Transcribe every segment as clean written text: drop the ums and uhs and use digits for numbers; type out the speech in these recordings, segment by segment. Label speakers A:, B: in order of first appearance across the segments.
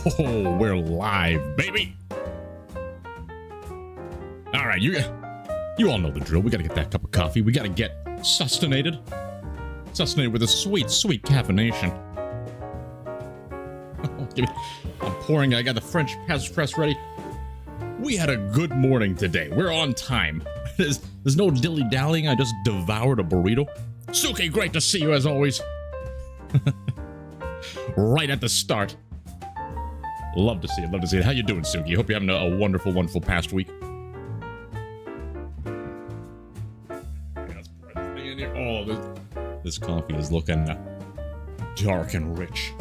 A: Oh, we're live, baby. All right, you all know the drill. We got to get that cup of coffee. We got to get sustainated with a sweet, sweet caffeination. I'm pouring. I got the French press ready. We had a good morning today. We're on time. There's no dilly-dallying. I just devoured a burrito. Suki, great to see you as always. Right at the start. Love to see it. Love to see it. How you doing, Suki? Hope you're having a wonderful, wonderful past week. Oh, this coffee is looking dark and rich.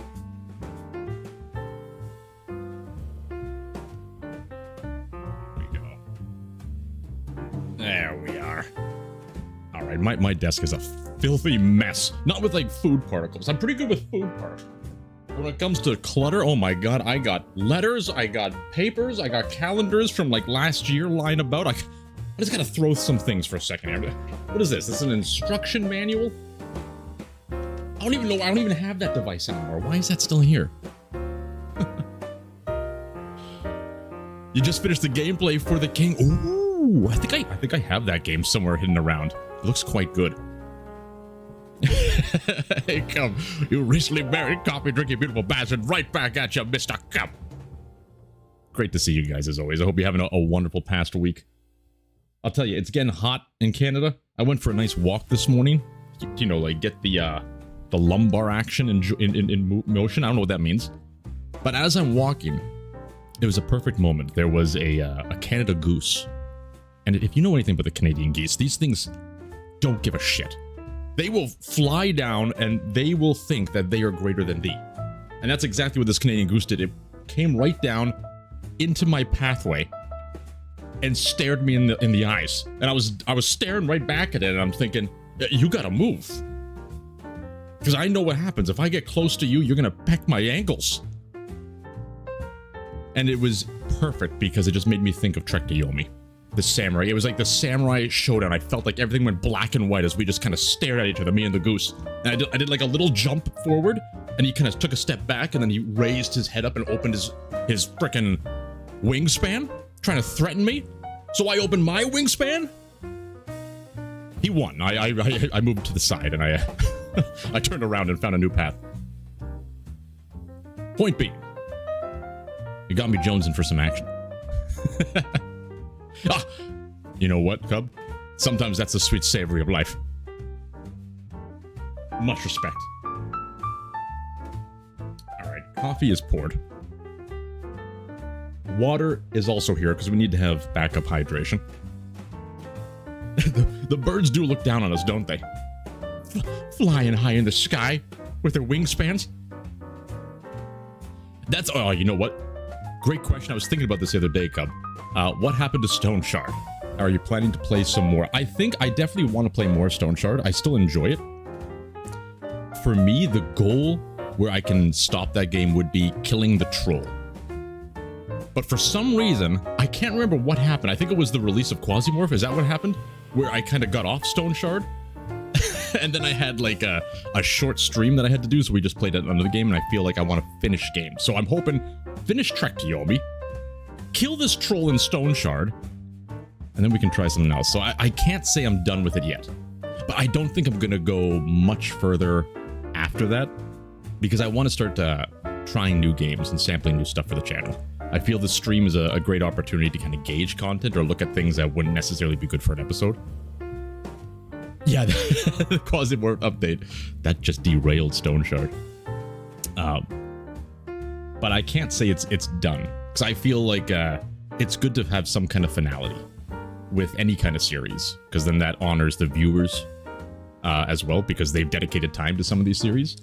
A: There we are. All right, my desk is a filthy mess. Not with like food particles. I'm pretty good with food particles. When it comes to clutter, oh my god, I got letters, I got papers, I got calendars from like last year lying about. I just gotta throw some things for a second here. What is this? This is an instruction manual? I don't even know. I don't even have that device anymore. Why is that still here? You just finished the gameplay for the king. Ooh, I think I have that game somewhere hidden around. It looks quite good. Hey, come. You recently married, coffee-drinking, beautiful bastard. Right back at you, Mr. Cup. Great to see you guys, as always. I hope you're having a wonderful past week. I'll tell you, it's getting hot in Canada. I went for a nice walk this morning. You know, like, get the lumbar action in motion. I don't know what that means. But as I'm walking, it was a perfect moment. There was a Canada goose. And if you know anything about the Canadian geese, these things don't give a shit. They will fly down and they will think that they are greater than thee. And that's exactly what this Canadian goose did. It came right down into my pathway and stared me in the eyes. And I was staring right back at it and I'm thinking, you gotta move. Because I know what happens. If I get close to you, you're gonna peck my ankles. And it was perfect because it just made me think of Trektoyomi. The samurai. It was like the samurai showdown. I felt like everything went black and white as we just kind of stared at each other, me and the goose. And I did like a little jump forward, and he kind of took a step back, and then he raised his head up and opened his frickin' wingspan, trying to threaten me. So I opened my wingspan. He won. I moved to the side, and I I turned around and found a new path. Point being, you got me jonesing for some action. Ah, you know what, Cub? Sometimes that's the sweet savory of life. Much respect. Alright, coffee is poured. Water is also here because we need to have backup hydration. The birds do look down on us, don't they? Flying high in the sky with their wingspans. That's, oh, you know what? Great question. I was thinking about this the other day, Cub. What happened to Stone Shard? Are you planning to play some more? I think I definitely want to play more Stone Shard. I still enjoy it. For me, the goal where I can stop that game would be killing the troll. But for some reason, I can't remember what happened. I think it was the release of Quasimorph. Is that what happened? Where I kind of got off Stone Shard? And then I had like a short stream that I had to do, so we just played another game, and I feel like I want to finish game. So I'm hoping finish Trektoyomi, kill this troll in Stone Shard, and then we can try something else. So I can't say I'm done with it yet, but I don't think I'm going to go much further after that, because I want to start trying new games and sampling new stuff for the channel. I feel this stream is a great opportunity to kind of gauge content or look at things that wouldn't necessarily be good for an episode. Yeah, the Quasimorph update. That just derailed Stone Shard. But I can't say it's done, because I feel like it's good to have some kind of finality with any kind of series, because then that honors the viewers as well, because they've dedicated time to some of these series.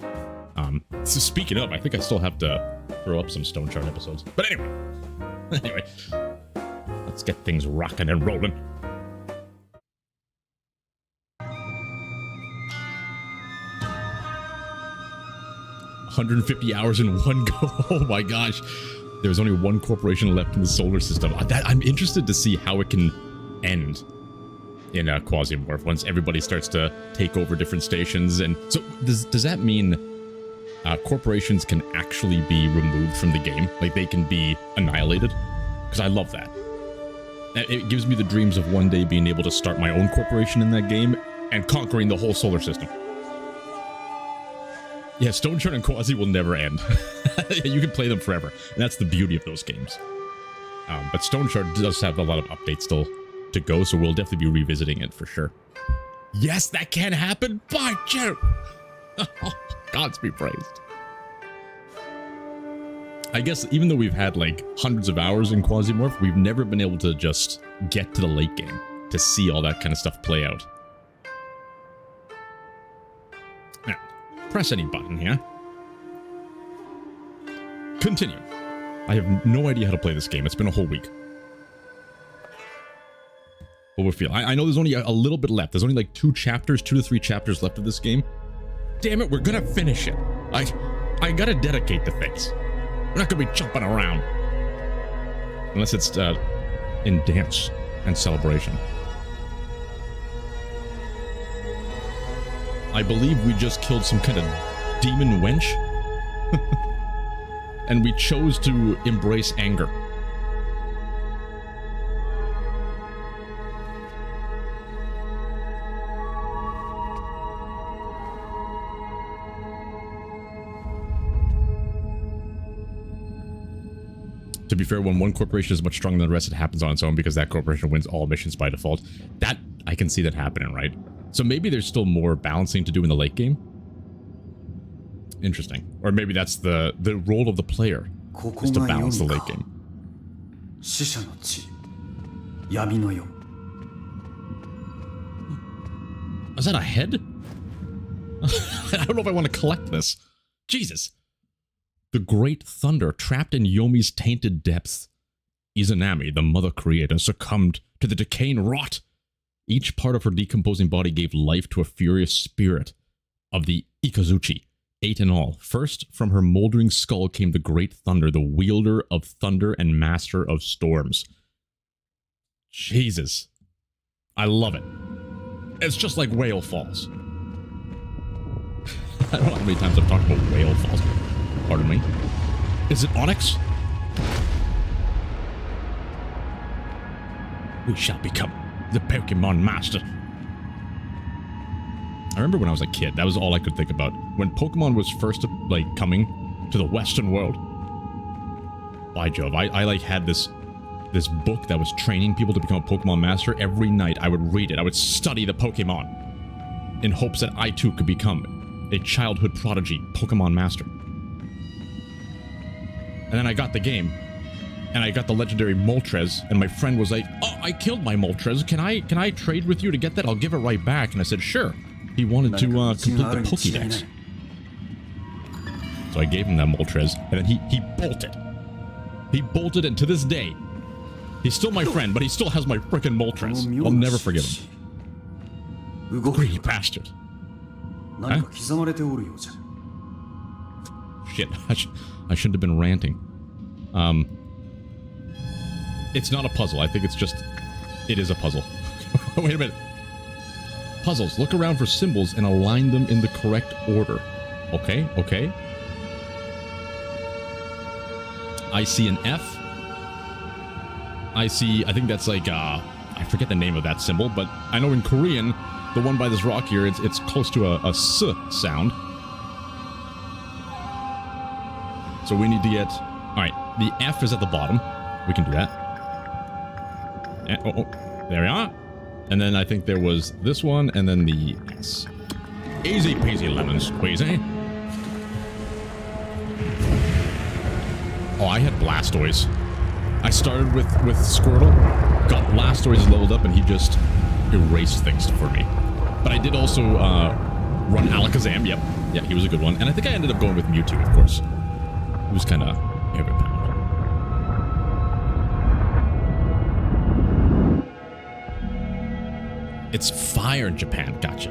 A: So speaking of, I think I still have to throw up some Stone Shard episodes. But anyway, let's get things rocking and rolling. 150 hours in one go. Oh my gosh. There's only one corporation left in the solar system. I'm interested to see how it can end in Quasimorph once everybody starts to take over different stations. And so does that mean corporations can actually be removed from the game. Like, they can be annihilated. Because I love that. It gives me the dreams of one day being able to start my own corporation in that game and conquering the whole solar system. Yeah, Stone Shard and Quasi will never end. You can play them forever. And that's the beauty of those games. But Stone Shard does have a lot of updates still to go, so we'll definitely be revisiting it for sure. Yes, that can happen! By Jove! Gods be praised. I guess even though we've had like hundreds of hours in Quasimorph, we've never been able to just get to the late game to see all that kind of stuff play out. Now, press any button here. Continue. I have no idea how to play this game. It's been a whole week. What we feel. I know there's only a little bit left. There's only like 2 to 3 chapters left of this game. Damn it, we're gonna finish it. I gotta dedicate to things. We're not gonna be jumping around. Unless it's in dance and celebration. I believe we just killed some kind of demon wench. And we chose to embrace anger. To be fair, when one corporation is much stronger than the rest, it happens on its own because that corporation wins all missions by default. That, I can see that happening, right? So maybe there's still more balancing to do in the late game. Interesting. Or maybe that's the role of the player, is to balance the late game. Is that a head? I don't know if I want to collect this. Jesus. The great thunder trapped in Yomi's tainted depths. Izanami, the mother creator, succumbed to the decaying rot. Each part of her decomposing body gave life to a furious spirit of the Ikazuchi. 8 in all. First, from her moldering skull came the great thunder, the wielder of thunder and master of storms. Jesus. I love it. It's just like Whale Falls. I don't know how many times I've talked about Whale Falls. Pardon me. Is it Onyx? We shall become the Pokemon Master. I remember when I was a kid, that was all I could think about. When Pokemon was first, like, coming to the Western world. By Jove, I like, had this book that was training people to become a Pokemon Master. Every night, I would read it. I would study the Pokemon in hopes that I, too, could become a childhood prodigy Pokemon Master. And then I got the game, and I got the legendary Moltres, and my friend was like, "Oh, I killed my Moltres. Can I trade with you to get that? I'll give it right back." And I said, "Sure." He wanted to complete the Pokédex. So I gave him that Moltres, and then he bolted. He bolted, and to this day, he's still my friend, but he still has my frickin' Moltres. I'll never forgive him. Greedy bastard. Huh? Shit, I shouldn't have been ranting. It's not a puzzle. I think it's just... It is a puzzle. Wait a minute. Puzzles. Look around for symbols and align them in the correct order. Okay, okay. I see an F. I see... I think that's like... I forget the name of that symbol, but I know in Korean, the one by this rock here, it's close to a S sound. So we need to get... Alright, the F is at the bottom. We can do that. Oh, there we are. And then I think there was this one, and then the S. Easy peasy lemon squeezy. Oh, I had Blastoise. I started with Squirtle, got Blastoise leveled up, and he just erased things for me. But I did also run Alakazam, yep. Yeah, he was a good one. And I think I ended up going with Mewtwo, of course. It was kind of every pound. It's fire in Japan, gotcha.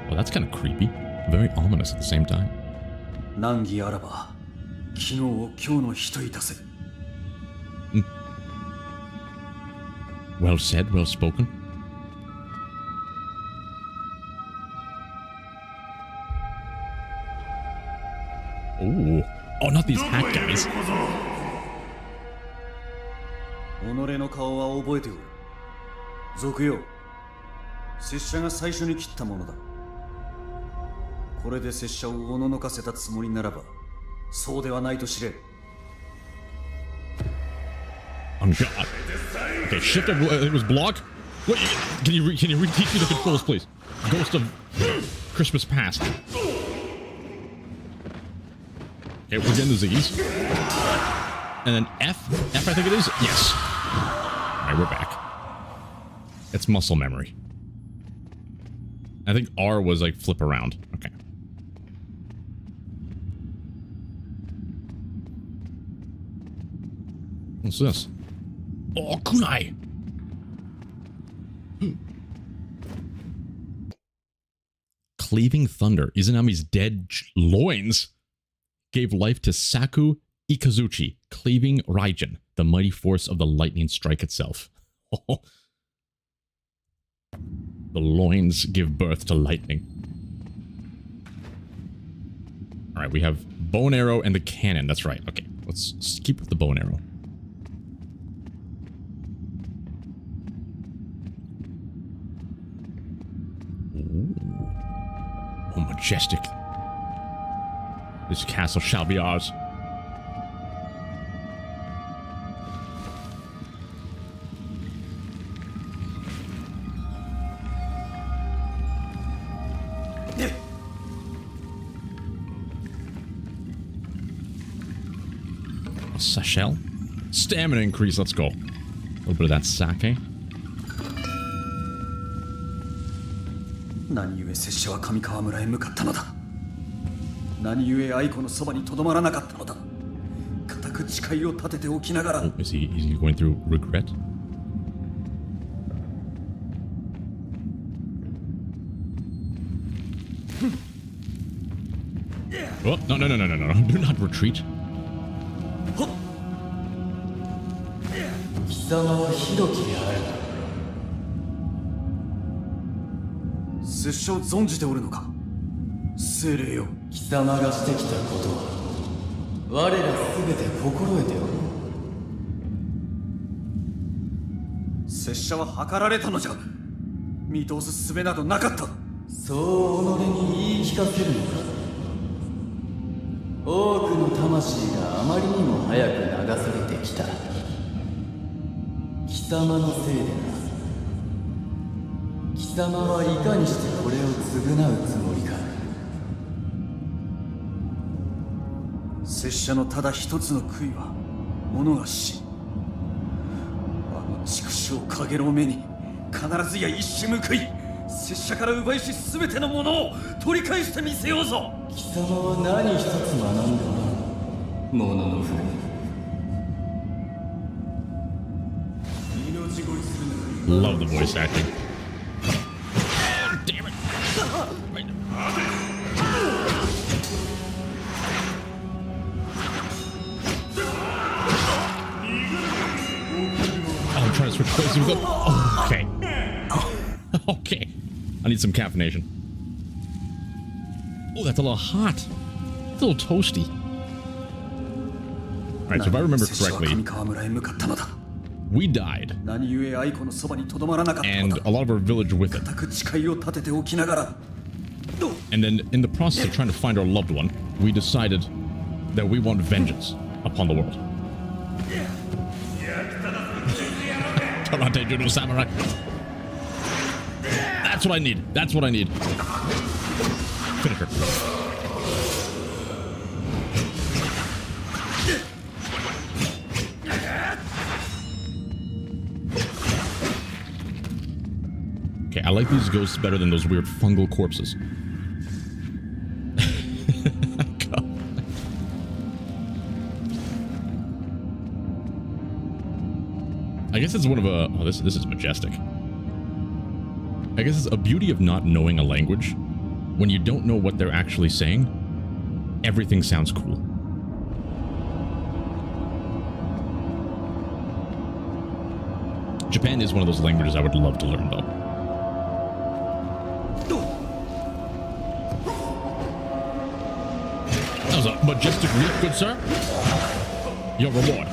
A: Well, that's kind of creepy. Very ominous at the same time. Well said, well spoken. Oh, not these hack guys.
B: 己の顔は覚えておる。賊よ、拙者が最初に切ったものだ。これで拙者をおののかせたつもりならば、そうではないと知れ。
A: Oh God. Okay, shift. It was block. Wait, can you reteach me the controls, please? Ghost of Christmas Past. Okay, we're getting the ziggies. And then F. F, I think it is. Yes. All right, we're back. It's muscle memory. I think R was like flip around. Okay. What's this? Oh, kunai! Cleaving thunder. Izanami's dead loins gave life to Saku Ikazuchi, cleaving Raijin, the mighty force of the lightning strike itself. The loins give birth to lightning. Alright, we have bow and arrow and the cannon. That's right. Okay, let's keep with the bow and arrow. Ooh. Oh, majestic. This castle shall be ours. A sashel? Stamina increase, let's go. A little bit of that sake.
B: 何故拙者は上川村へ向かったのだ。何故愛子のそばにとどまらなかったのだ。固く誓いを立てておきながら。
A: Oh, is he going through regret? Oh, no. Do not retreat.
B: 貴様はひどきである。拙者を存じておるのか。精霊よ。貴様がしてきたことは我らすべて心得ておる。拙者は計られたのじゃ。見通す術などなかった。そう己に言い聞かせるのか。多くの魂があまりにも早く流されてきた。貴様のせいでな。貴様はいかにしてこれを償うつもりか。拙者のただ一つの悔いは己が死。あの畜生かげろうめに必ずや一矢報い、拙者から奪いし全てのものを取り返してみせようぞ。貴様は何一つ学んだもののふり。命乞いするなら
A: Love the voice acting. Damn it. Right. I'm trying to switch places with them. Oh, okay. Okay. I need some caffeination. Oh, that's a little hot. It's a little toasty. Alright, so if I remember correctly, we died, and a lot of our village with it. And then, in the process of trying to find our loved one, we decided that we want vengeance upon the world. Karate Judo Samurai. That's what I need. That's what I need. Finish her. Okay, I like these ghosts better than those weird fungal corpses. I guess it's one of a... Oh, this is majestic. I guess it's a beauty of not knowing a language. When you don't know what they're actually saying, everything sounds cool. Japan is one of those languages I would love to learn, though. That was a majestic leap, good sir. Your reward.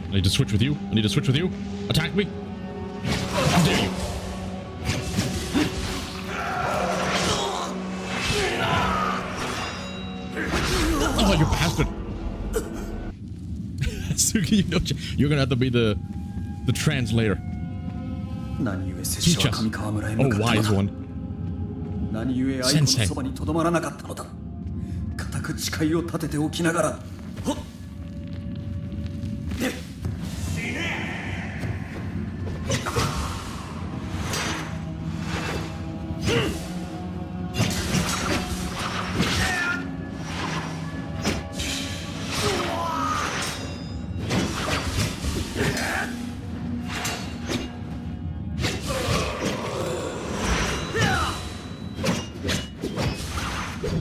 A: I need to switch with you. I need to switch with you. Attack me. How dare you? Oh, you bastard. Suki, you know, you're gonna have to be the translator. Teach us. Oh, wise one. Sensei.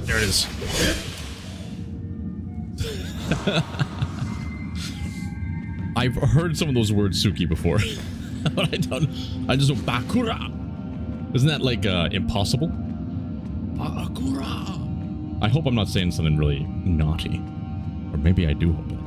A: There it is. I've heard some of those words, Suki, before. But I just know Bakura. Isn't that like impossible? Bakura. I hope I'm not saying something really naughty. Or maybe I do hope that.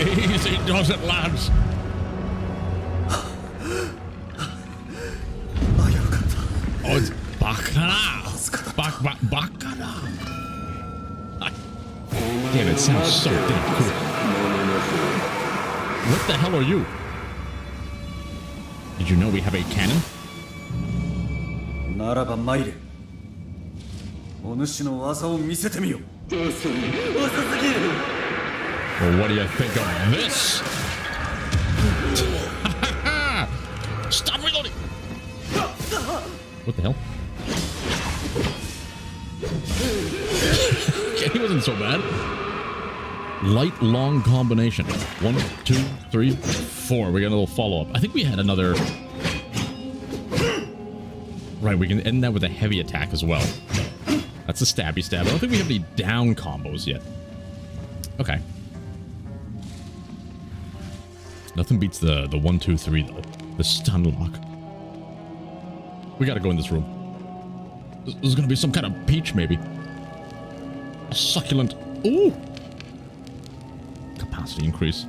A: Easy does it, lads. Oh, it's Bakara. Bakara. Damn, it sounds so damn cool. What the hell are you? Did you know we have a cannon? Well, what do you think of this? Stop reloading! What the hell? Okay, he wasn't so bad. Light long combination. 1, 2, 3, 4. We got a little follow-up. I think we had another. Right, we can end that with a heavy attack as well. That's a stabby stab. I don't think we have any down combos yet. Okay. Nothing beats the 1, 2, 3 though. The stun lock. We gotta go in this room. There's gonna be some kind of peach, maybe. A succulent. Ooh! Capacity increase.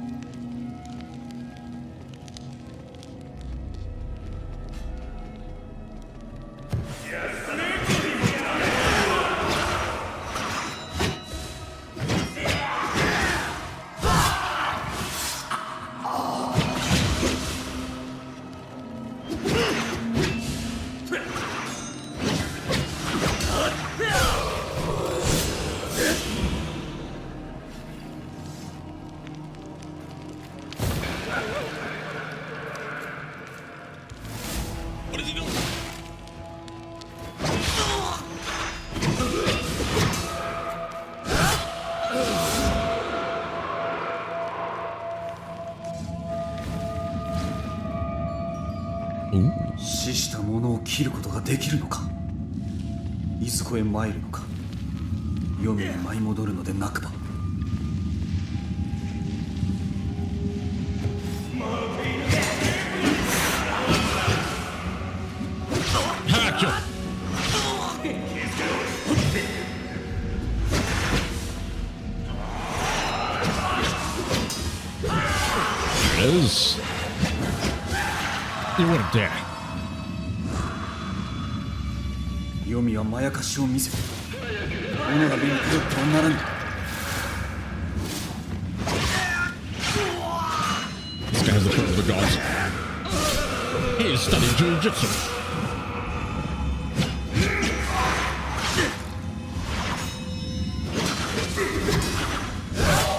A: What is he doing? Ooh. 死したものを切ることができるのか。いずこへ参るのか。黄泉に舞い戻るのでなくば。Is. You wouldn't dare. Yomi はまやかしを見せて、己が目に狂ってはならぬ。This guy has the foot of the gods. He is studying jiu-jitsu.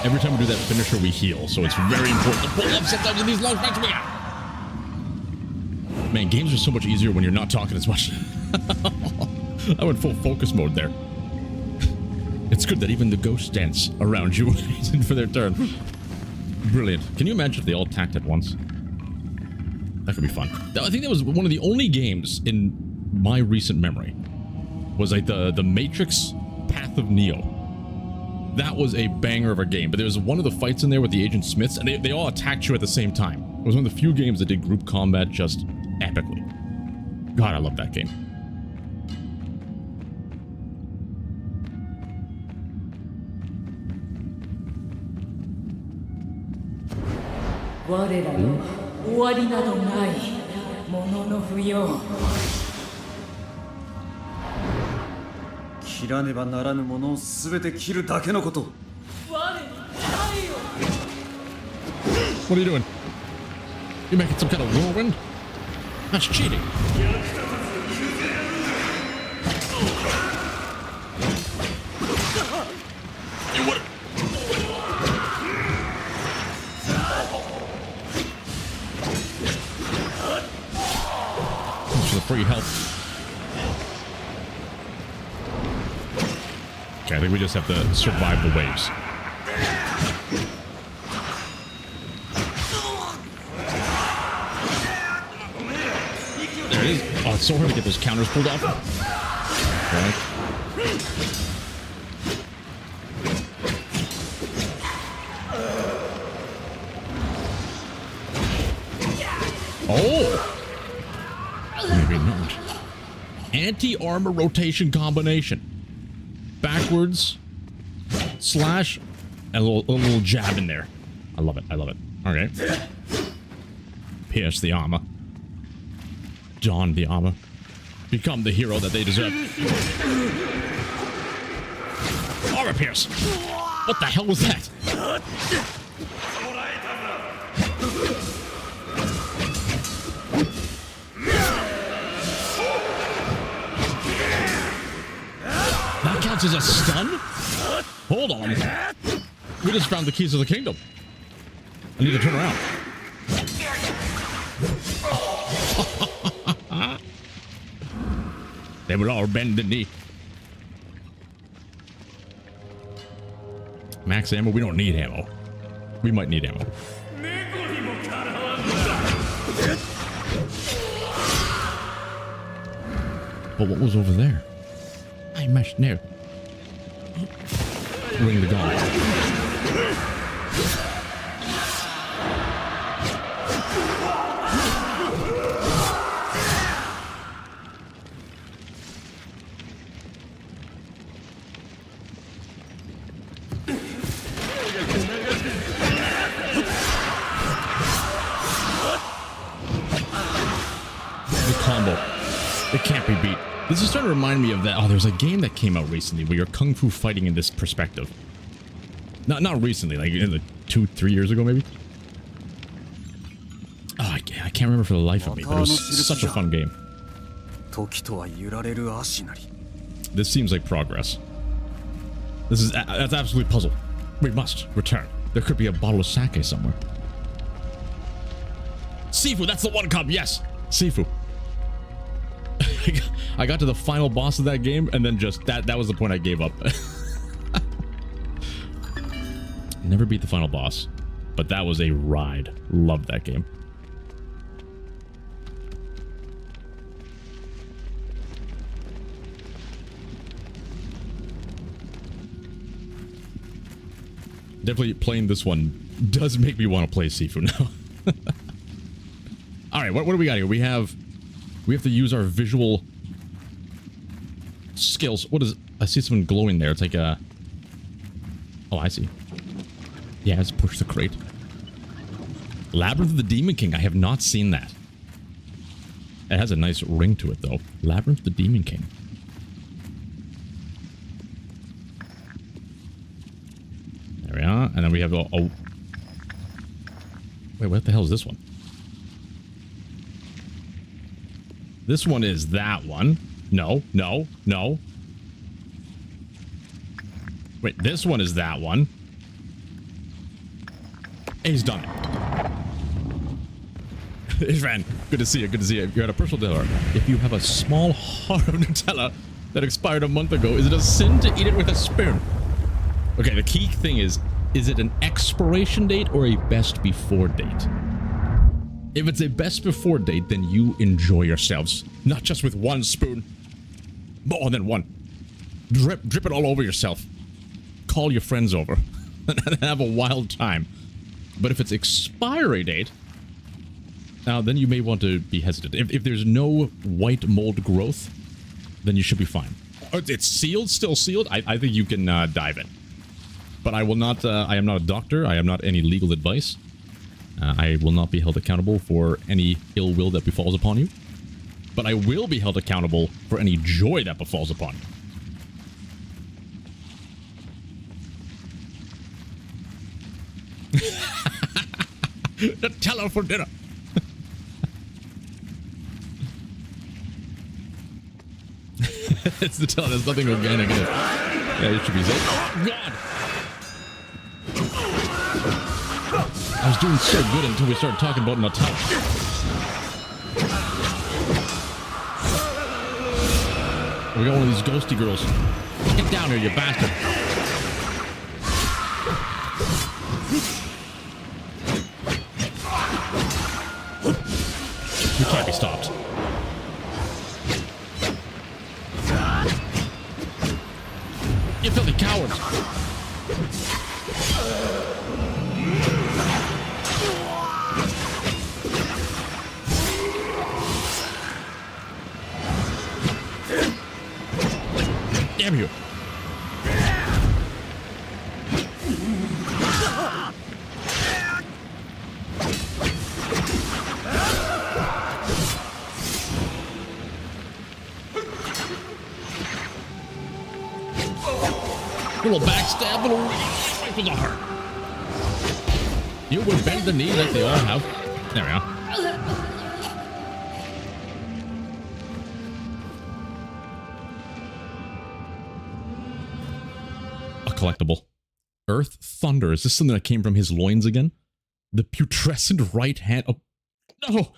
A: Every time we do that finisher, we heal, so it's very important to pull up sometimes in these long fights. Man, games are so much easier when you're not talking as much. I went full focus mode there. It's good that even the ghosts dance around you waiting for their turn. Brilliant. Can you imagine if they all attacked at once? That could be fun. I think that was one of the only games in my recent memory. Was like the Matrix Path of Neo. That was a banger of a game, but there was one of the fights in there with the Agent Smiths, and they all attacked you at the same time. It was one of the few games that did group combat just epically. God, I love that game.
B: Ooh. 切らねばならぬものをすべて切るだけのこと。
A: What are you doing? You making some kind of whirlwind? That's cheating. You what? Thanks for the free help. Okay, I think we just have to survive the waves. There it is. Oh, it's so hard to get those counters pulled off. Right. Oh! Maybe not. Anti-armor rotation combination. Backwards, slash, and a little jab in there. I love it. I love it. Okay. Pierce the armor. Don the armor. Become the hero that they deserve. Armor pierce. What the hell was that? That counts as a stun? Hold on. We just found the keys to the kingdom. I need to turn around. They will all bend the knee. Max ammo? We don't need ammo. We might need ammo. But what was over there? I must know. Ring the gong. The combo. It can't be beat. This is starting to remind me of that. Oh, there's a game that came out recently where you're kung fu fighting in this perspective. Not recently, like 2-3 years ago, maybe. Oh, I can't remember for the life of me, but it was such a fun game. This seems like progress. That's absolute puzzle. We must return. There could be a bottle of sake somewhere. Sifu, that's the one cup. Yes, Sifu. I got to the final boss of that game, and then just that was the point I gave up. Never beat the final boss, but that was a ride. Loved that game. Definitely playing this one does make me want to play Sifu now. All right, what do we got here? We have to use our visual skills. What is? I see something glowing there. It's like a. Oh, I see. Yeah, let's push the crate. Labyrinth of the Demon King. I have not seen that. It has a nice ring to it, though. Labyrinth of the Demon King. There we are. And then we have a... Oh. Wait, what the hell is this one? This one is that one. No, no, no. Wait, this one is that one. He's done it. Ishvan, good to see you. Good to see you. You're at a personal dinner. If you have a small heart of Nutella that expired a month ago, is it a sin to eat it with a spoon? Okay, the key thing is it an expiration date or a best before date? If it's a best before date, then you enjoy yourselves. Not just with one spoon. More than one. Drip it all over yourself. Call your friends over. And have a wild time. But if it's expiry date, now then you may want to be hesitant. If there's no white mold growth, then you should be fine. It's sealed, still sealed. I think you can dive in. But I will not. I am not a doctor. I am not any legal advice. I will not be held accountable for any ill will that befalls upon you. But I will be held accountable for any joy that befalls upon you. Nutella for dinner. It's Nutella. There's nothing organic in it. Yeah, it should be safe. Oh, God! I was doing so good until we started talking about Nutella. We got one of these ghosty girls. Get down here, you bastard. We can't be stopped. You filthy cowards! Damn you! Little backstab, little right for the heart. You would bend the knee like they all have. There we are. A collectible. Earth Thunder. Is this something that came from his loins again? The putrescent right hand. Oh, no.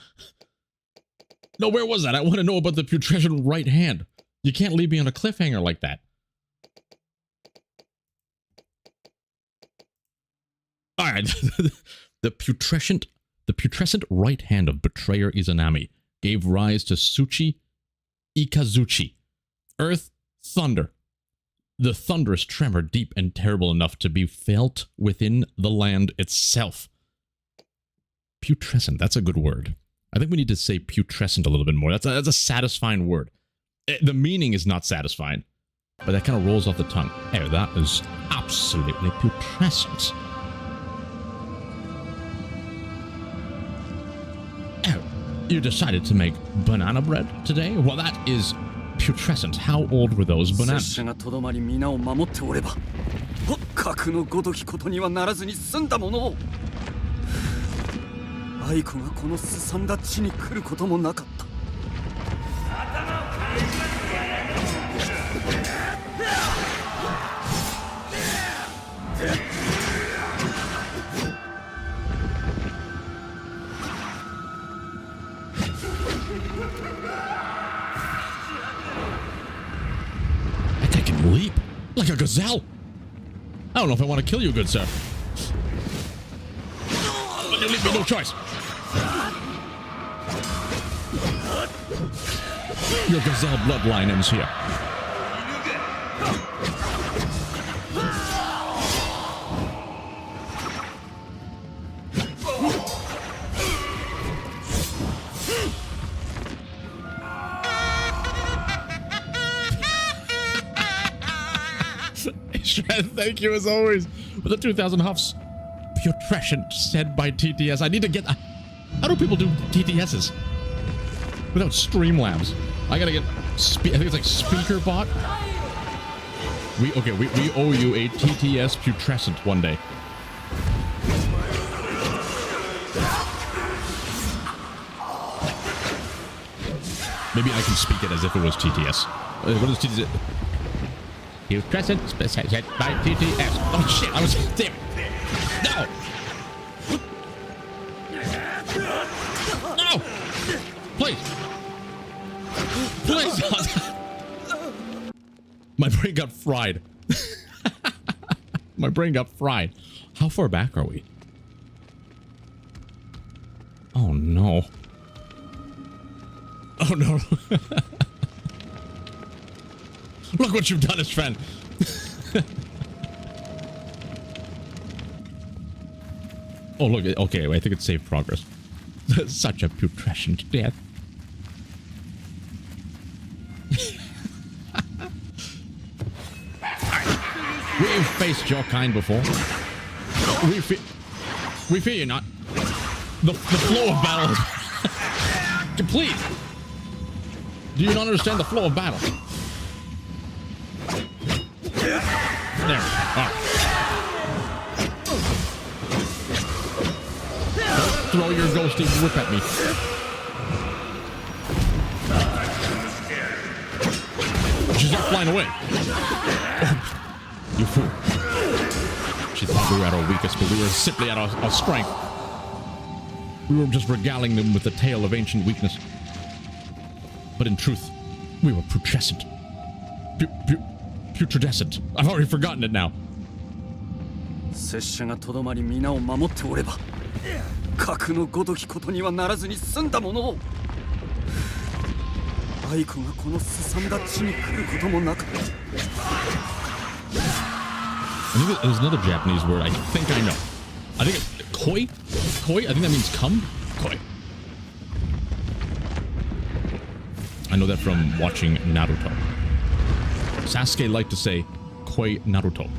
A: No, where was that? I want to know about the putrescent right hand. You can't leave me on a cliffhanger like that. All right, the putrescent right hand of betrayer Izanami gave rise to Tsuchi Ikazuchi. Earth, thunder. The thunderous tremor deep and terrible enough to be felt within the land itself. Putrescent, that's a good word. I think we need to say putrescent a little bit more. That's a satisfying word. The meaning is not satisfying, but that kind of rolls off the tongue. Hey, that is absolutely putrescent. You decided to make banana bread today? Well, that is putrescent. How old were those bananas? Leap like a gazelle. I don't know if I want to kill you, good sir. But you leave me no choice. Your gazelle bloodline ends here. Thank you as always for the 2,000 huffs. Putrescent said by TTS. I need to get. How do people do TTSs without Streamlabs? I gotta get. I think it's like speaker bot. We owe you a TTS putrescent one day. Maybe I can speak it as if it was TTS. What is TTS? Putrescent said by TTS. Oh shit! I was damn it. No. brain got fried. My brain got fried. How far back are we? Oh no. Oh no. Look what you've done, Sven. Oh look, okay, I think it saved progress. Such a putrescent death. We've faced your kind before. We fear you not. The flow of battle. Please. Do you not understand the flow of battle? There. Alright. Don't throw your ghosty whip at me. She's not flying away. Oh, you fool. She thought we were at our weakest, but we were simply at our strength. We were just regaling them with the tale of ancient weakness. But in truth, we were putrescent. Putrescent. I've already forgotten it now.
B: 拙者がとどまり皆を守っておれば核のごときことにはならずに済んだものを愛子がこのすさんだ地に来ることもなかった
A: I think there's another Japanese word I think I know. I think it's koi? Koi? I think that means come? Koi. I know that from watching Naruto. Sasuke liked to say koi Naruto.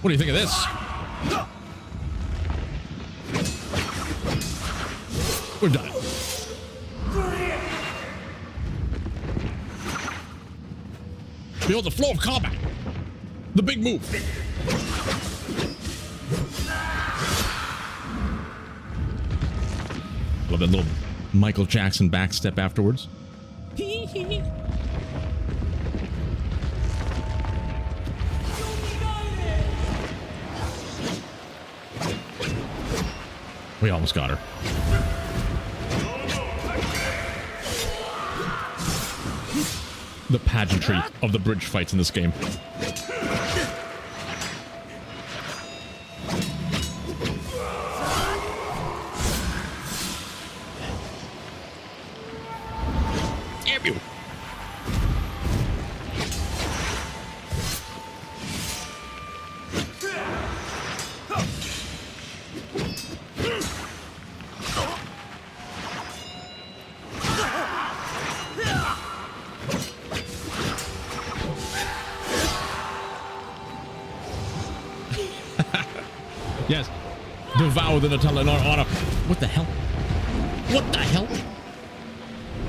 A: What do you think of this? We're done. Behold the flow of combat. The big move. Love that little Michael Jackson backstep afterwards. We almost got her. The pageantry of the bridge fights in this game. Damn you! Yes. Devour the Nutella in our honor. What the hell? What the hell?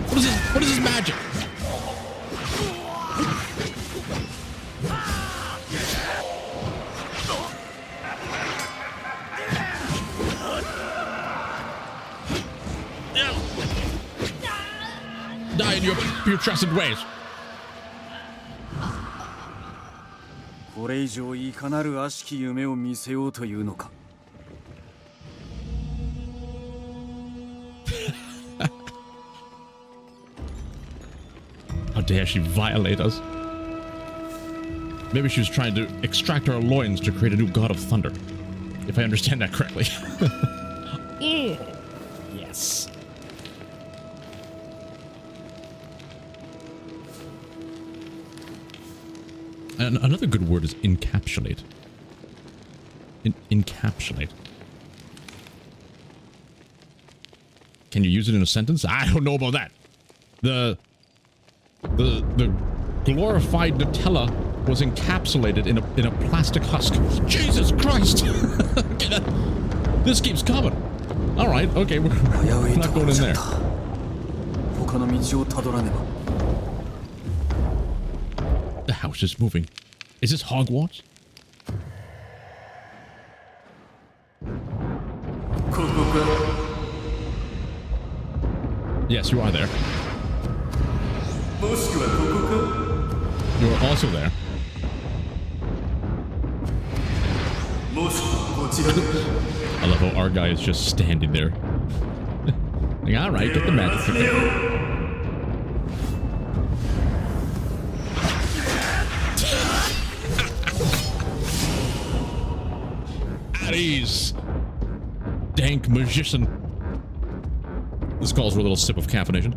A: What is this? What is this magic? Die in your putrescent ways.
B: これ以上いかなる悪しき夢を見せようというのか
A: How dare she violate us? Maybe she was trying to extract our loins to create a new god of thunder. If I understand that correctly. Yes. And another good word is encapsulate. Encapsulate. Can you use it in a sentence? I don't know about that. The glorified Nutella was encapsulated in a plastic husk. Jesus Christ! This keeps coming. All right, okay, we're not going in there. The house is moving. Is this Hogwarts? Yes, you are there. You are also there. I love how our guy is just standing there. Like, alright, get the magic trick. At ease. Dank magician. This calls for a little sip of caffeination.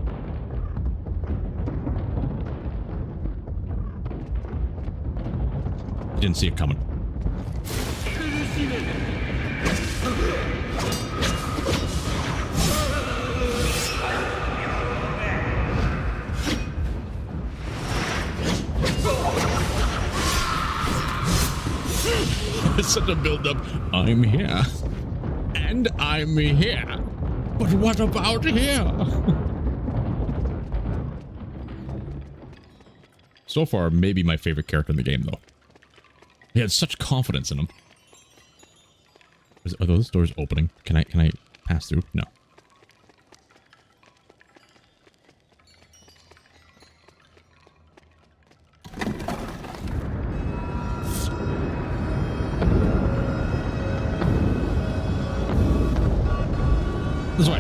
A: Didn't see it coming. It's such a build-up. I'm here. And I'm here. But what about here? So far, maybe my favorite character in the game, though. He had such confidence in him. Are those doors opening? Can I pass through? No. This way.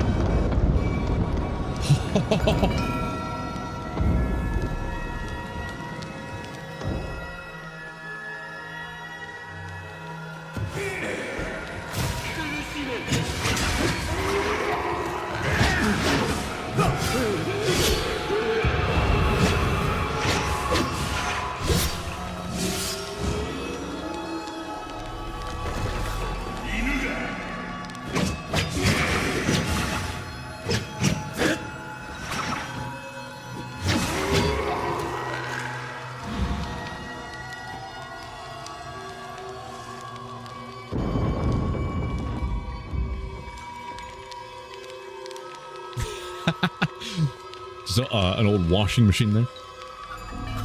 A: So, an old washing machine there.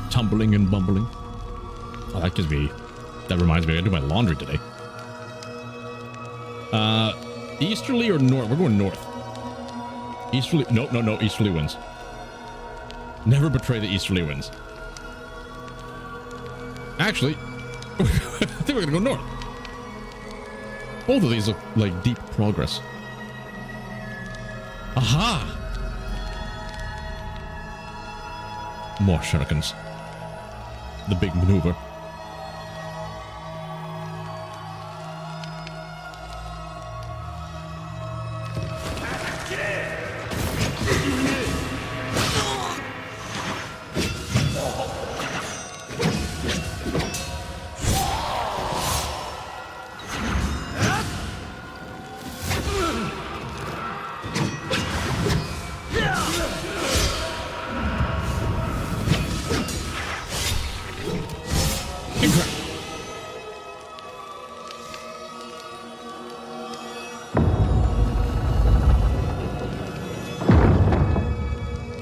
A: Tumbling and bumbling. Oh, that reminds me, I gotta do my laundry today. Easterly or north? We're going north. Easterly, no, easterly winds. Never betray the easterly winds. Actually, I think we're gonna go north. Both of these look like deep progress. Aha! More shurikens. The big maneuver.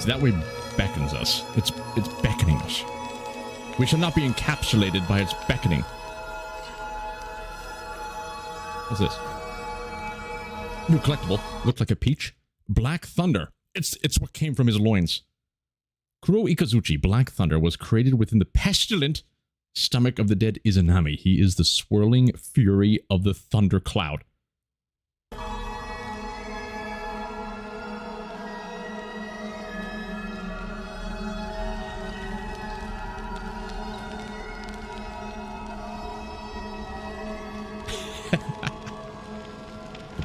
A: That way beckons us. It's beckoning us. We shall not be encapsulated by its beckoning. What's this? New collectible. Looked like a peach. Black Thunder. It's what came from his loins. Kuro Ikazuchi, Black Thunder, was created within the pestilent stomach of the dead Izanami. He is the swirling fury of the thunder cloud.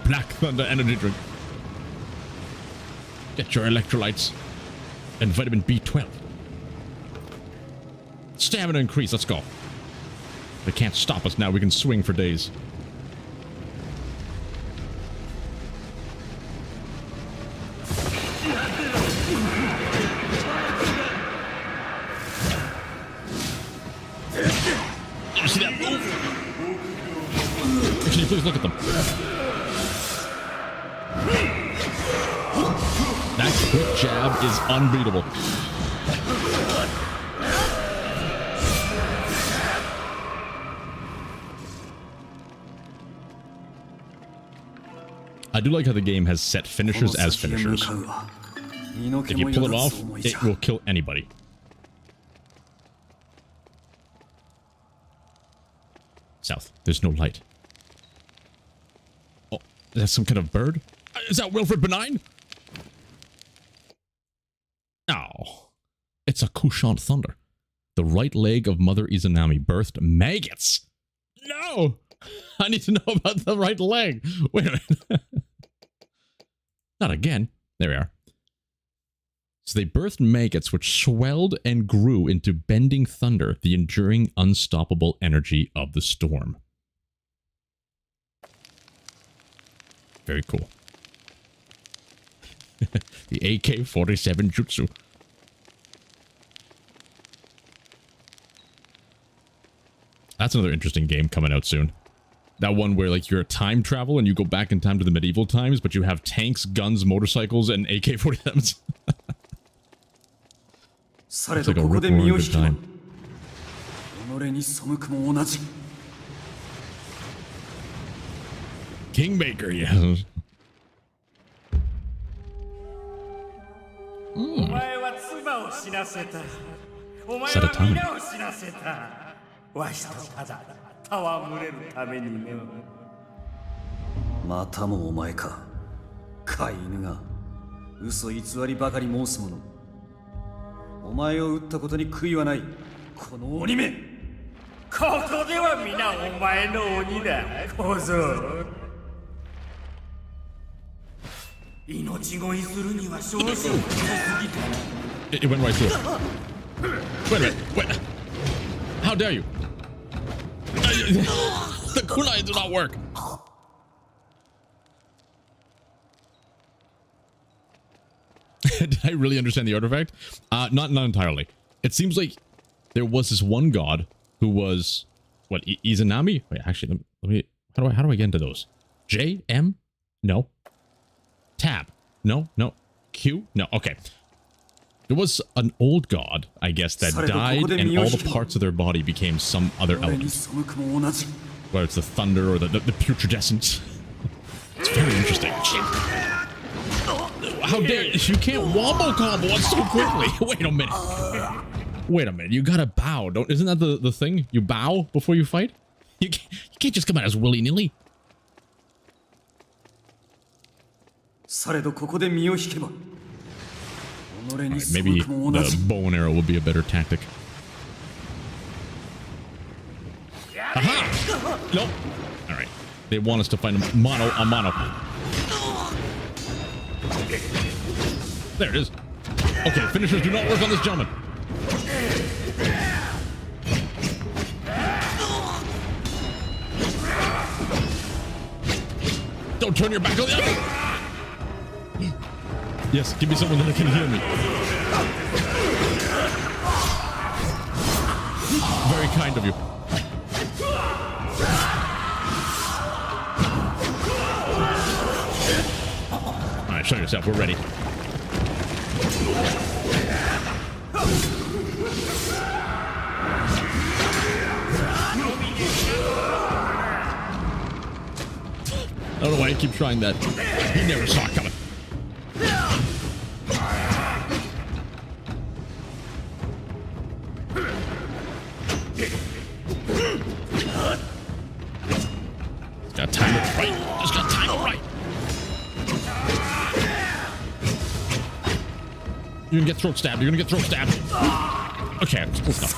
A: Black Thunder energy drink. Get your electrolytes and vitamin B12. Stamina increase, let's go. They can't stop us now, we can swing for days. You see that move? Actually, please look at them. That quick jab is unbeatable. I do like how the game has set finishers as finishers. If you pull it off, it will kill anybody. South. There's no light. That's some kind of bird? Is that Wilfred Benign? Oh. It's a Kushan Thunder. The right leg of Mother Izanami birthed maggots. No! I need to know about the right leg. Wait a minute. Not again. There we are. So they birthed maggots which swelled and grew into bending thunder, the enduring, unstoppable energy of the storm. Very cool. The AK-47 Jutsu. That's another interesting game coming out soon. That one where like you're a time travel and you go back in time to the medieval times, but you have tanks, guns, motorcycles, and AK-47s. It's like a rip roaring good time. Kingmaker, yes. Set a time.
B: またもお前か飼い犬が嘘偽りばかり申す者お前を撃ったことに悔いはないこの鬼めここでは皆お前の鬼だ小僧命乞いするには少々遅すぎた
A: It went right through it. Wait a minute. Wait. How dare you? The kunai do not work. Did I really understand the artifact? Not entirely. It seems like there was this one god who was what Izanami? Wait, actually, let me. How do I get into those? J M? No. Tab? No. Q? No. Okay. There was an old god, I guess, that died and all the parts of their body became some other element. Whether it's the thunder or the putridescent. It's very interesting. How dare you? You can't wombo combo us so quickly. Wait a minute. Wait a minute. You gotta bow. Isn't that the thing? You bow before you fight? You can't just come out as willy-nilly. Right, maybe the bow and arrow will be a better tactic. Aha! Nope. Alright. They want us to find a mono. There it is. Okay, finishers do not work on this gentleman. Don't turn your back on the other. Yes, give me someone that can heal me. Very kind of you. Alright, show yourself. We're ready. I don't know why I keep trying that. He never saw it coming. Got time it right. Just got time it right. You're gonna get throat stabbed. You're gonna get throat stabbed. Okay, it's cool stuff.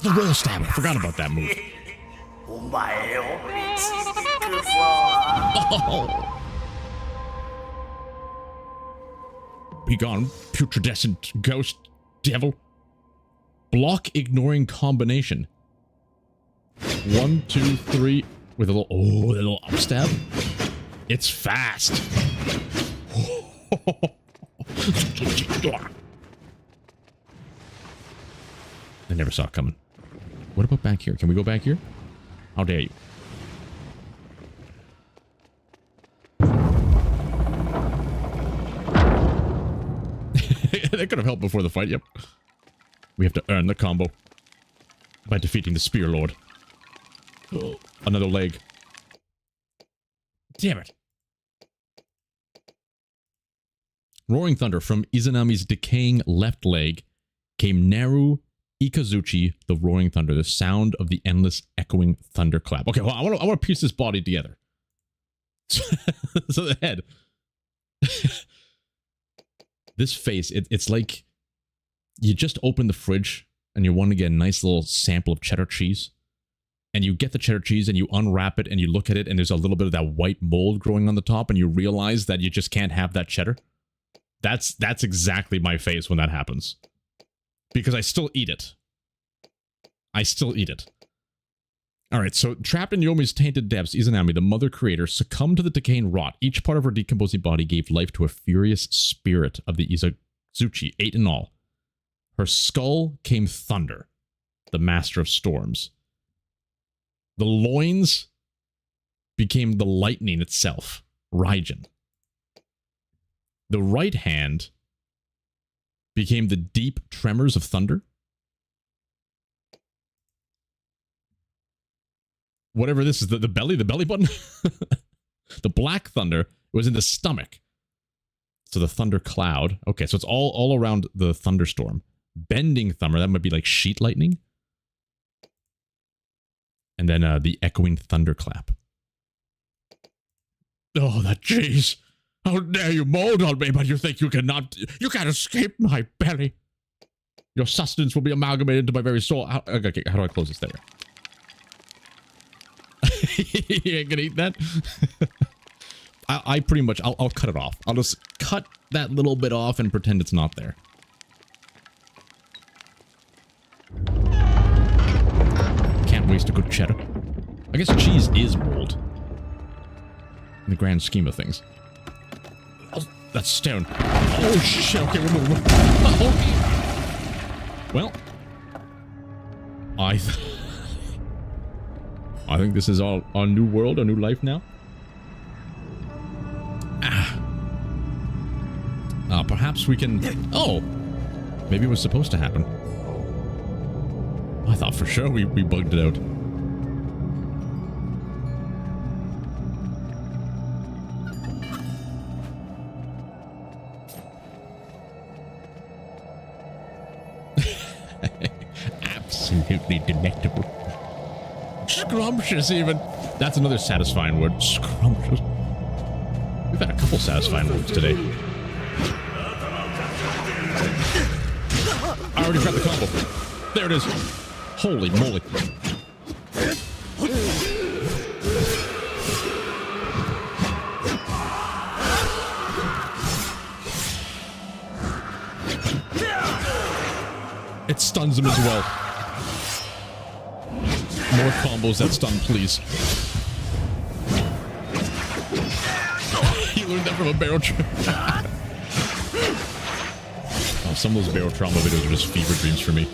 A: The roll stab. I forgot about that move. Oh. Be gone, putridescent ghost devil. Block ignoring combination. 1, 2, 3 with a little up stab. It's fast. I never saw it coming. What about back here? Can we go back here? How dare you? That could have helped before the fight, yep. We have to earn the combo by defeating the Spear Lord. Oh, another leg. Damn it. Roaring Thunder. From Izanami's decaying left leg came Naru Ikazuchi, the roaring thunder, the sound of the endless echoing thunderclap. Okay, well, I want to piece this body together. So the head. This face, it's like you just open the fridge and you want to get a nice little sample of cheddar cheese. And you get the cheddar cheese and you unwrap it and you look at it and there's a little bit of that white mold growing on the top and you realize that you just can't have that cheddar. That's exactly my face when that happens. Because I still eat it. I still eat it. Alright, so trapped in Yomi's tainted depths, Izanami, the mother creator, succumbed to the decay and rot. Each part of her decomposing body gave life to a furious spirit of the Izazuchi, 8 in all. Her skull came thunder, the master of storms. The loins became the lightning itself, Raijin. The right hand became the deep tremors of thunder. Whatever this is, the belly button? The black thunder was in the stomach. So the thunder cloud. Okay, so it's all around the thunderstorm. Bending thunder, that might be like sheet lightning. And then the echoing thunderclap. Oh, that cheese. How dare you mold on me, but you think you can't escape my belly. Your sustenance will be amalgamated into my very soul. Okay, how do I close this? There. You ain't gonna eat that? I pretty much, I'll cut it off. I'll just cut that little bit off and pretend it's not there. Can't waste a good cheddar. I guess cheese is mold. In the grand scheme of things. Oh, that's stone. Oh shit, okay, we're moving. Oh, well, I think this is our new world, our new life now. Perhaps we can... Oh! Maybe it was supposed to happen. I thought for sure we bugged it out. Absolutely delectable. Scrumptious, even. That's another satisfying word. Scrumptious. We've had a couple satisfying words today. I already grabbed the combo. There it is. Holy moly. It stuns him as well. More combos that stun, please. You learned that from a barrel trauma. Oh, some of those barrel trauma videos are just fever dreams for me.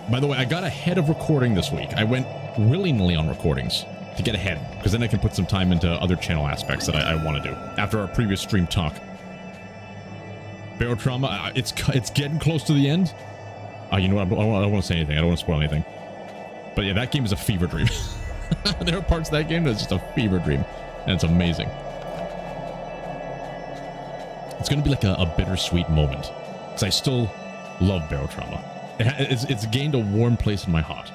A: By the way, I got ahead of recording this week. I went willy-nilly on recordings to get ahead, because then I can put some time into other channel aspects that I want to do after our previous stream talk. Barrel trauma, it's getting close to the end. You know what? I don't want to say anything. I don't want to spoil anything. But yeah, that game is a fever dream. There are parts of that game that's just a fever dream, and it's amazing. It's going to be like a bittersweet moment, because I still love barrel trauma. It's gained a warm place in my heart.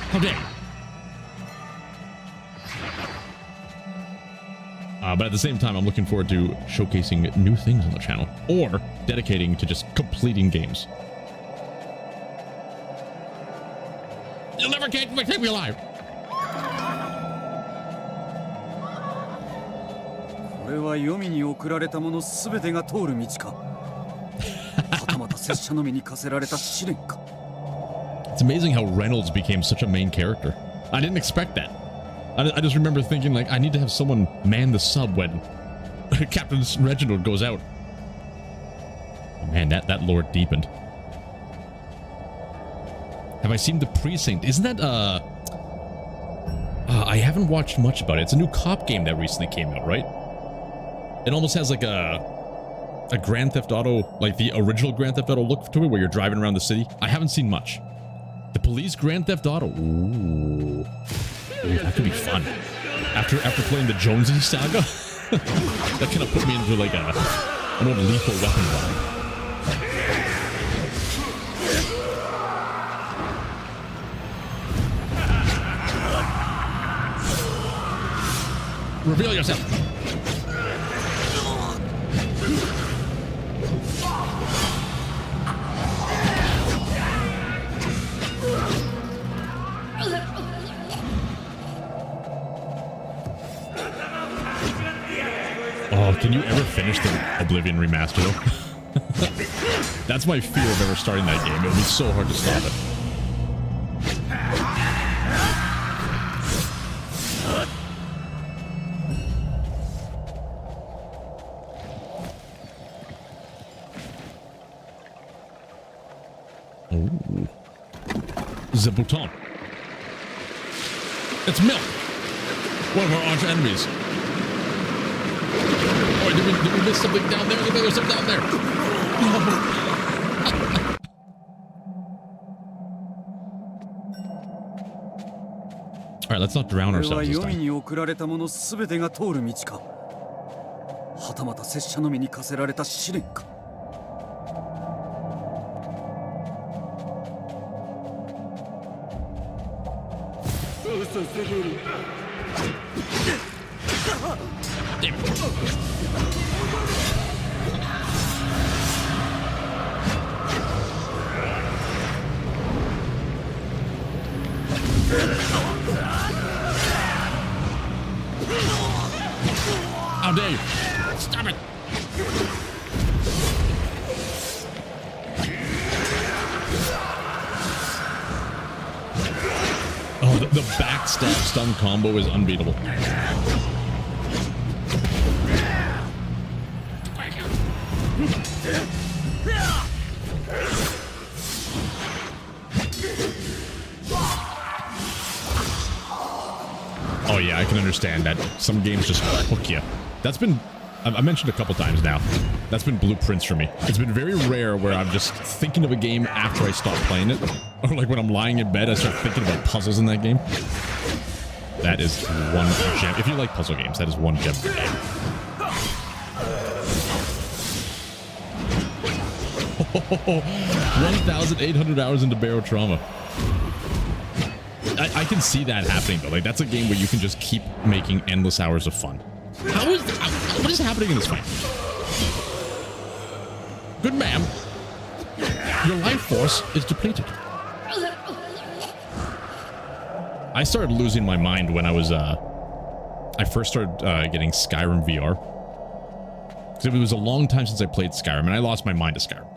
A: How dare you? But at the same time, I'm looking forward to showcasing new things on the channel, or dedicating to just completing games. You'll never take me alive!
B: これは黄泉に送られたものすべてが通る道か。はたまた拙者のみに課せられた試練か。
A: It's amazing how Reynolds became such a main character. I didn't expect that. I just remember thinking, like, I need to have someone man the sub when Captain Reginald goes out. Man, that lore deepened. Have I seen The Precinct? Isn't that, I haven't watched much about it. It's a new cop game that recently came out, right? It almost has like a Grand Theft Auto, like the original Grand Theft Auto look to it, where you're driving around the city. I haven't seen much. The Police Grand Theft Auto. Ooh, that could be fun. After playing the Jonesy saga. That kind of put me into like an old lethal weapon vibe. Reveal yourself. Oh, can you ever finish the Oblivion remaster though? That's my fear of ever starting that game. It would be so hard to stop it. Oh. The bouton. It's milk. One of our arch enemies. Oh, did we miss something down there? There was something down there. All right, let's not drown ourselves this time.
B: Yomiに送られたものすべてが通る道か。はたまた拙者のみに課せられた試練か。
A: Damn it. How dare you? Stop it! Oh, the backstab stun combo is unbeatable. Oh yeah, I can understand that. Some games just hook you. That's been, I mentioned a couple times now, that's been blueprints for me. It's been very rare where I'm just thinking of a game after I stop playing it. Or like when I'm lying in bed, I start thinking about puzzles in that game. That is one gem. If you like puzzle games, that is one gem per game. 1,800 hours into Barrow Trauma. I can see that happening though. Like that's a game where you can just keep making endless hours of fun. What is happening in this fight? Good ma'am. Your life force is depleted. I started losing my mind when I was I first started getting Skyrim VR. Because it was a long time since I played Skyrim, and I lost my mind to Skyrim.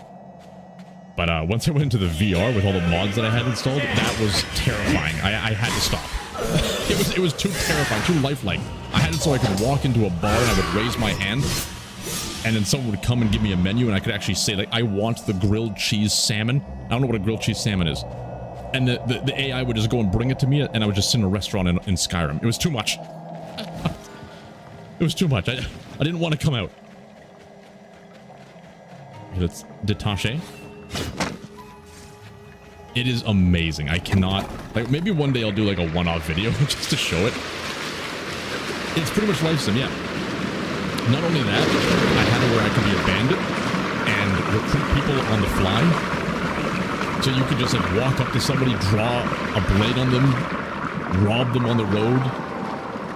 A: But once I went into the VR with all the mods that I had installed, that was terrifying. I had to stop. It was too terrifying, too lifelike. I had it so I could walk into a bar and I would raise my hand, and then someone would come and give me a menu, and I could actually say, like, I want the grilled cheese salmon. I don't know what a grilled cheese salmon is. And the AI would just go and bring it to me, and I would just sit in a restaurant in Skyrim. It was too much. It was too much. I didn't want to come out. Okay, let's detache. It is amazing. I cannot, like, maybe one day I'll do like a one-off video just to show it. It's pretty much life sim, yeah. Not only that, I had it where I could be a bandit and recruit people on the fly. So you could just like walk up to somebody, draw a blade on them, rob them on the road,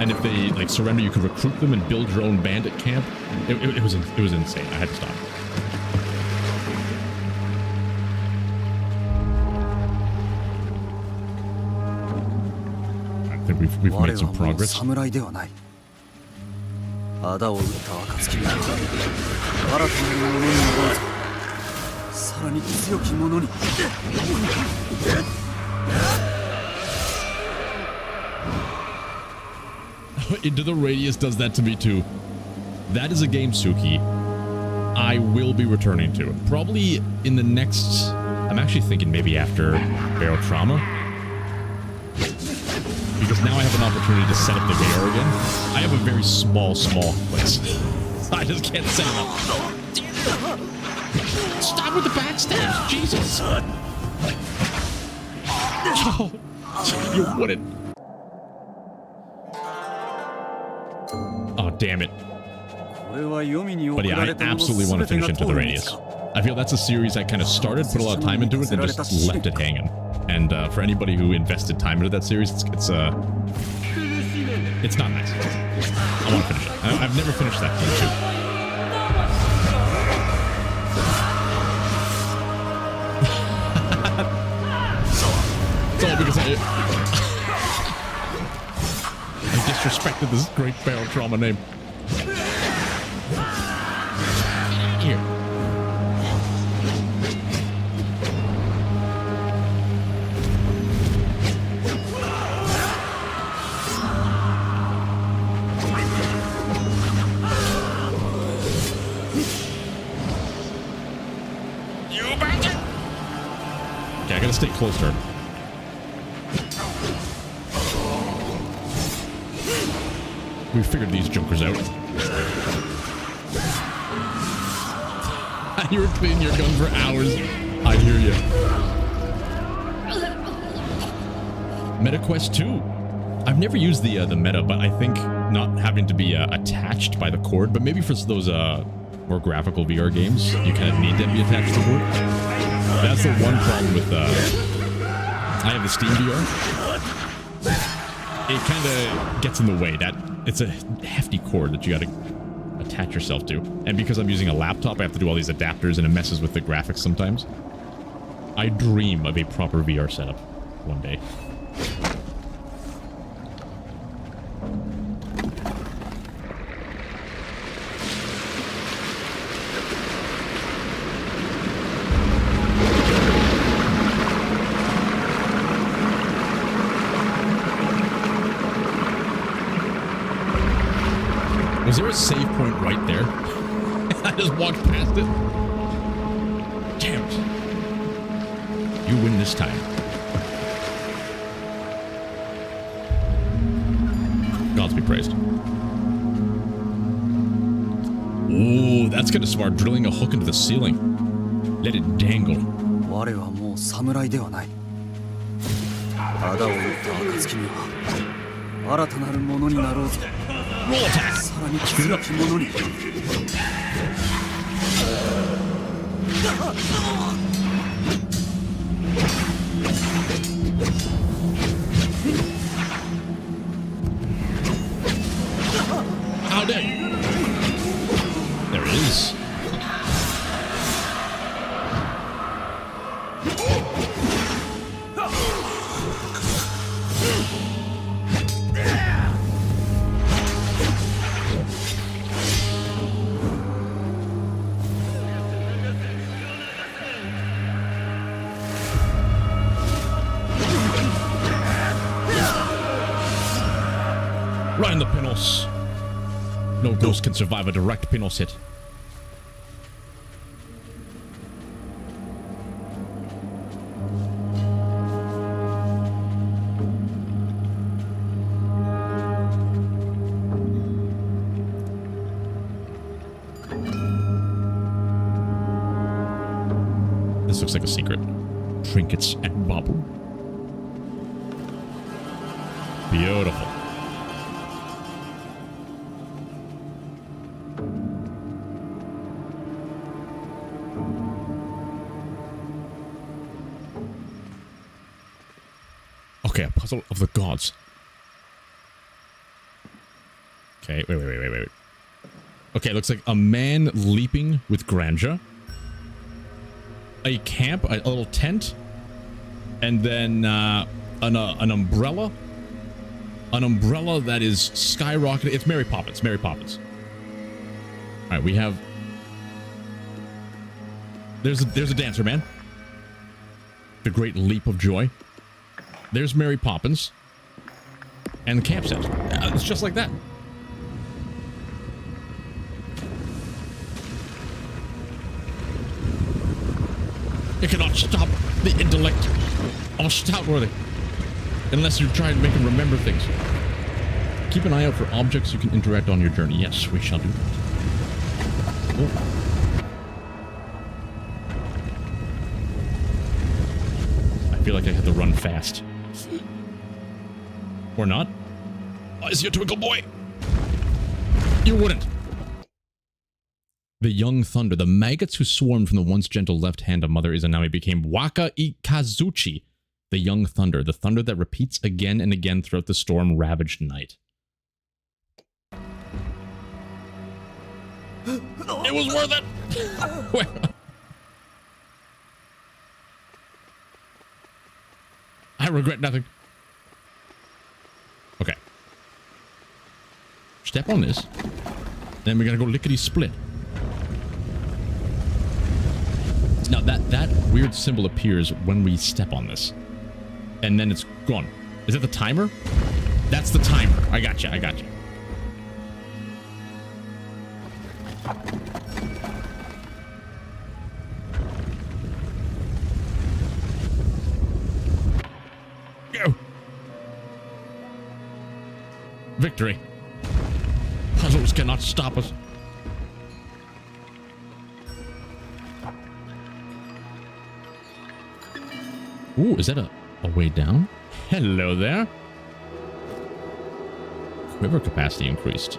A: and if they like surrender, you could recruit them and build your own bandit camp. It was insane. I had to stop. I think we've made some progress. Into the Radius does that to me too. That is a game, Suki, I will be returning to. Probably in the next... I'm actually thinking maybe after Barrow Trauma. Because now I have an opportunity to set up the VR again. I have a very small place. I just can't set it up. Stop with the backstab! Jesus! Oh, you wouldn't. Oh, damn it.
B: But
A: yeah, I absolutely want to finish Into the Radius. I feel that's a series I kind of started, put a lot of time into it, and just left it hanging. And for anybody who invested time into that series, it's not nice. I want to finish it. I've never finished that game too. It's all because I disrespected this great barrel trauma name. Here. Okay, I gotta stay close to her. We figured these jokers out. You were cleaning your gun for hours. I hear you. MetaQuest 2. I've never used the meta, but I think not having to be attached by the cord, but maybe for those more graphical VR games, you kind of need to be attached to the cord. That's the one problem with I have the Steam VR. It kind of gets in the way. It's a hefty cord that you got to attach yourself to. And because I'm using a laptop, I have to do all these adapters and it messes with the graphics sometimes. I dream of a proper VR setup one day. Was there a save point right there? I just walked past it. Damn it. You win this time. Gods be praised. Ooh, that's kind of smart. Drilling a hook into the ceiling. Let it dangle. Roll attack. Screw it up. How did? There it is. Right in the pinos. No ghost can survive a direct pinos hit. This looks like a secret. Trinkets and bauble. Beautiful. Okay, a puzzle of the gods. Okay, wait. Okay, it looks like a man leaping with grandeur. A camp, a little tent. And then an umbrella. An umbrella that is skyrocketing. It's Mary Poppins. Mary Poppins. All right, we have... There's a dancer, man. The great leap of joy. There's Mary Poppins. And the campsite. It's just like that. You cannot stop the intellect of Stoutworthy unless you try and make him remember things. Keep an eye out for objects you can interact on your journey. Yes, we shall do that. Oh. I feel like I had to run fast. Or not. I see a twinkle boy. You wouldn't. The young thunder, the maggots who swarmed from the once gentle left hand of Mother Izanami became Waka Ikazuchi, the young thunder, the thunder that repeats again and again throughout the storm-ravaged night. It was worth it! I regret nothing. Okay. Step on this. Then we're gonna go lickety-split. Now that weird symbol appears when we step on this. And then it's gone. Is that the timer? That's the timer. I gotcha, I gotcha. Go! Victory. Puzzles cannot stop us. Ooh, is that a way down? Hello there. Quiver capacity increased.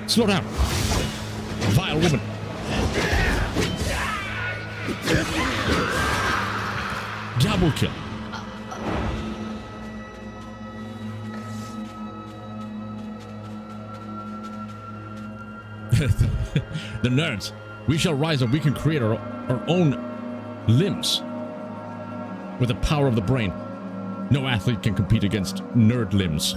A: Slow down. Vile woman. Double kill. The nerds. We shall rise up. We can create our own limbs with the power of the brain. No athlete can compete against nerd limbs.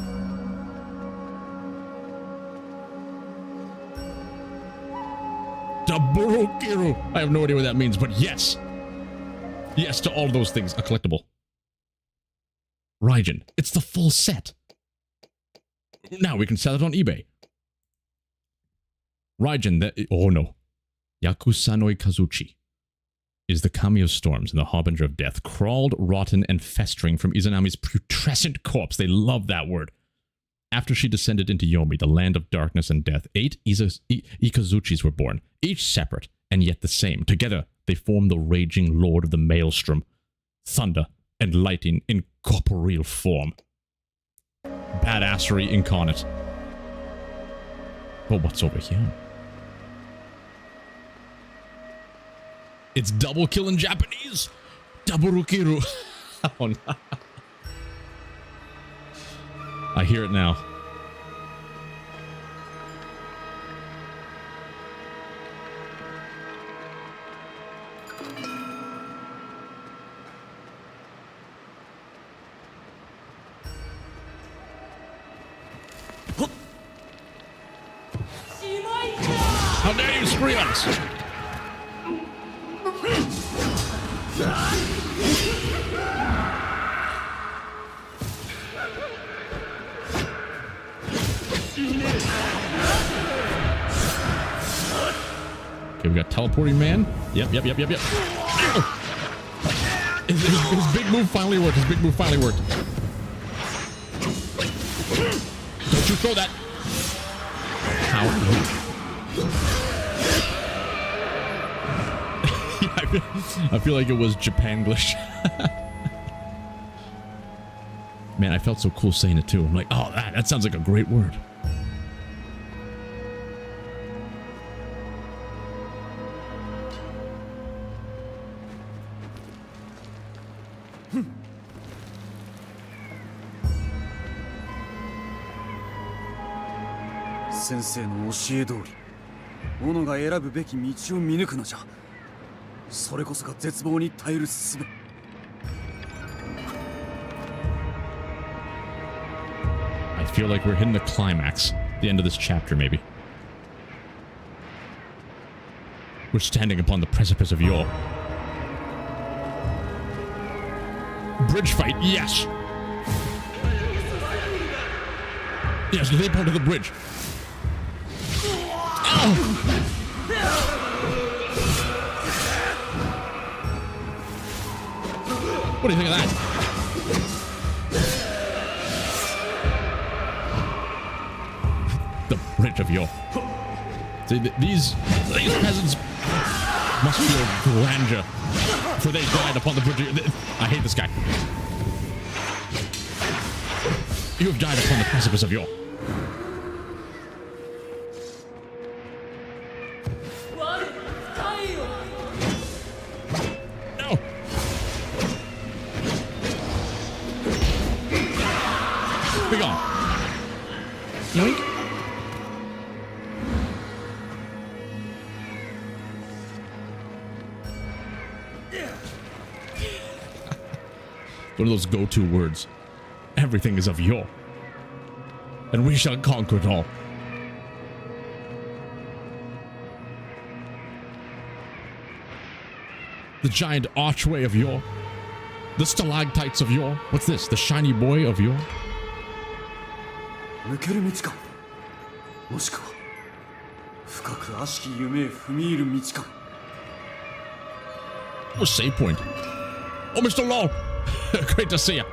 A: Daburukiru. I have no idea what that means, but yes. Yes to all those things. A collectible. Raijin. It's the full set. Now we can sell it on eBay. Raijin, oh no. Yakusanoi Kazuchi is the kami of storms and the harbinger of death, crawled, rotten, and festering from Izanami's putrescent corpse. They love that word. After she descended into Yomi, the land of darkness and death, 8 Ikazuchis were born, each separate and yet the same. Together, they form the raging lord of the maelstrom, thunder and lightning in corporeal form. Badassery incarnate. But what's over here? It's double kill in Japanese! Daburukiru! Oh no. I hear it now. How dare you scream at us? Okay, we got teleporting man. Yep. His big move finally worked. His big move finally worked. Don't you throw that. How? I feel like it was Japanglish. Man, I felt so cool saying it too. I'm like, oh, that sounds like a great word.
B: Senseiの教え通り、己が選ぶべき道を見抜くのじゃ。それこそが絶望に耐える術。
A: I feel like we're hitting the climax, the end of this chapter, maybe. We're standing upon the precipice of your bridge fight. Yes. Yes, leap onto the bridge. Oh. What do you think of that? The bridge of Yo. See, these peasants must feel grandeur, for they died upon the bridge. I hate this guy. You have died upon the precipice of Yo. No. Be gone. Yoink. One of those go-to words. Everything is of Yo, and we shall conquer it all. The giant archway of Yo. The stalactites of Yo. What's this? The shiny boy of Yo?
B: 抜ける道かもしくは深く悪しき夢へ踏み入る道か
A: Oh, save point. Oh, Mr. Law. Great to see you.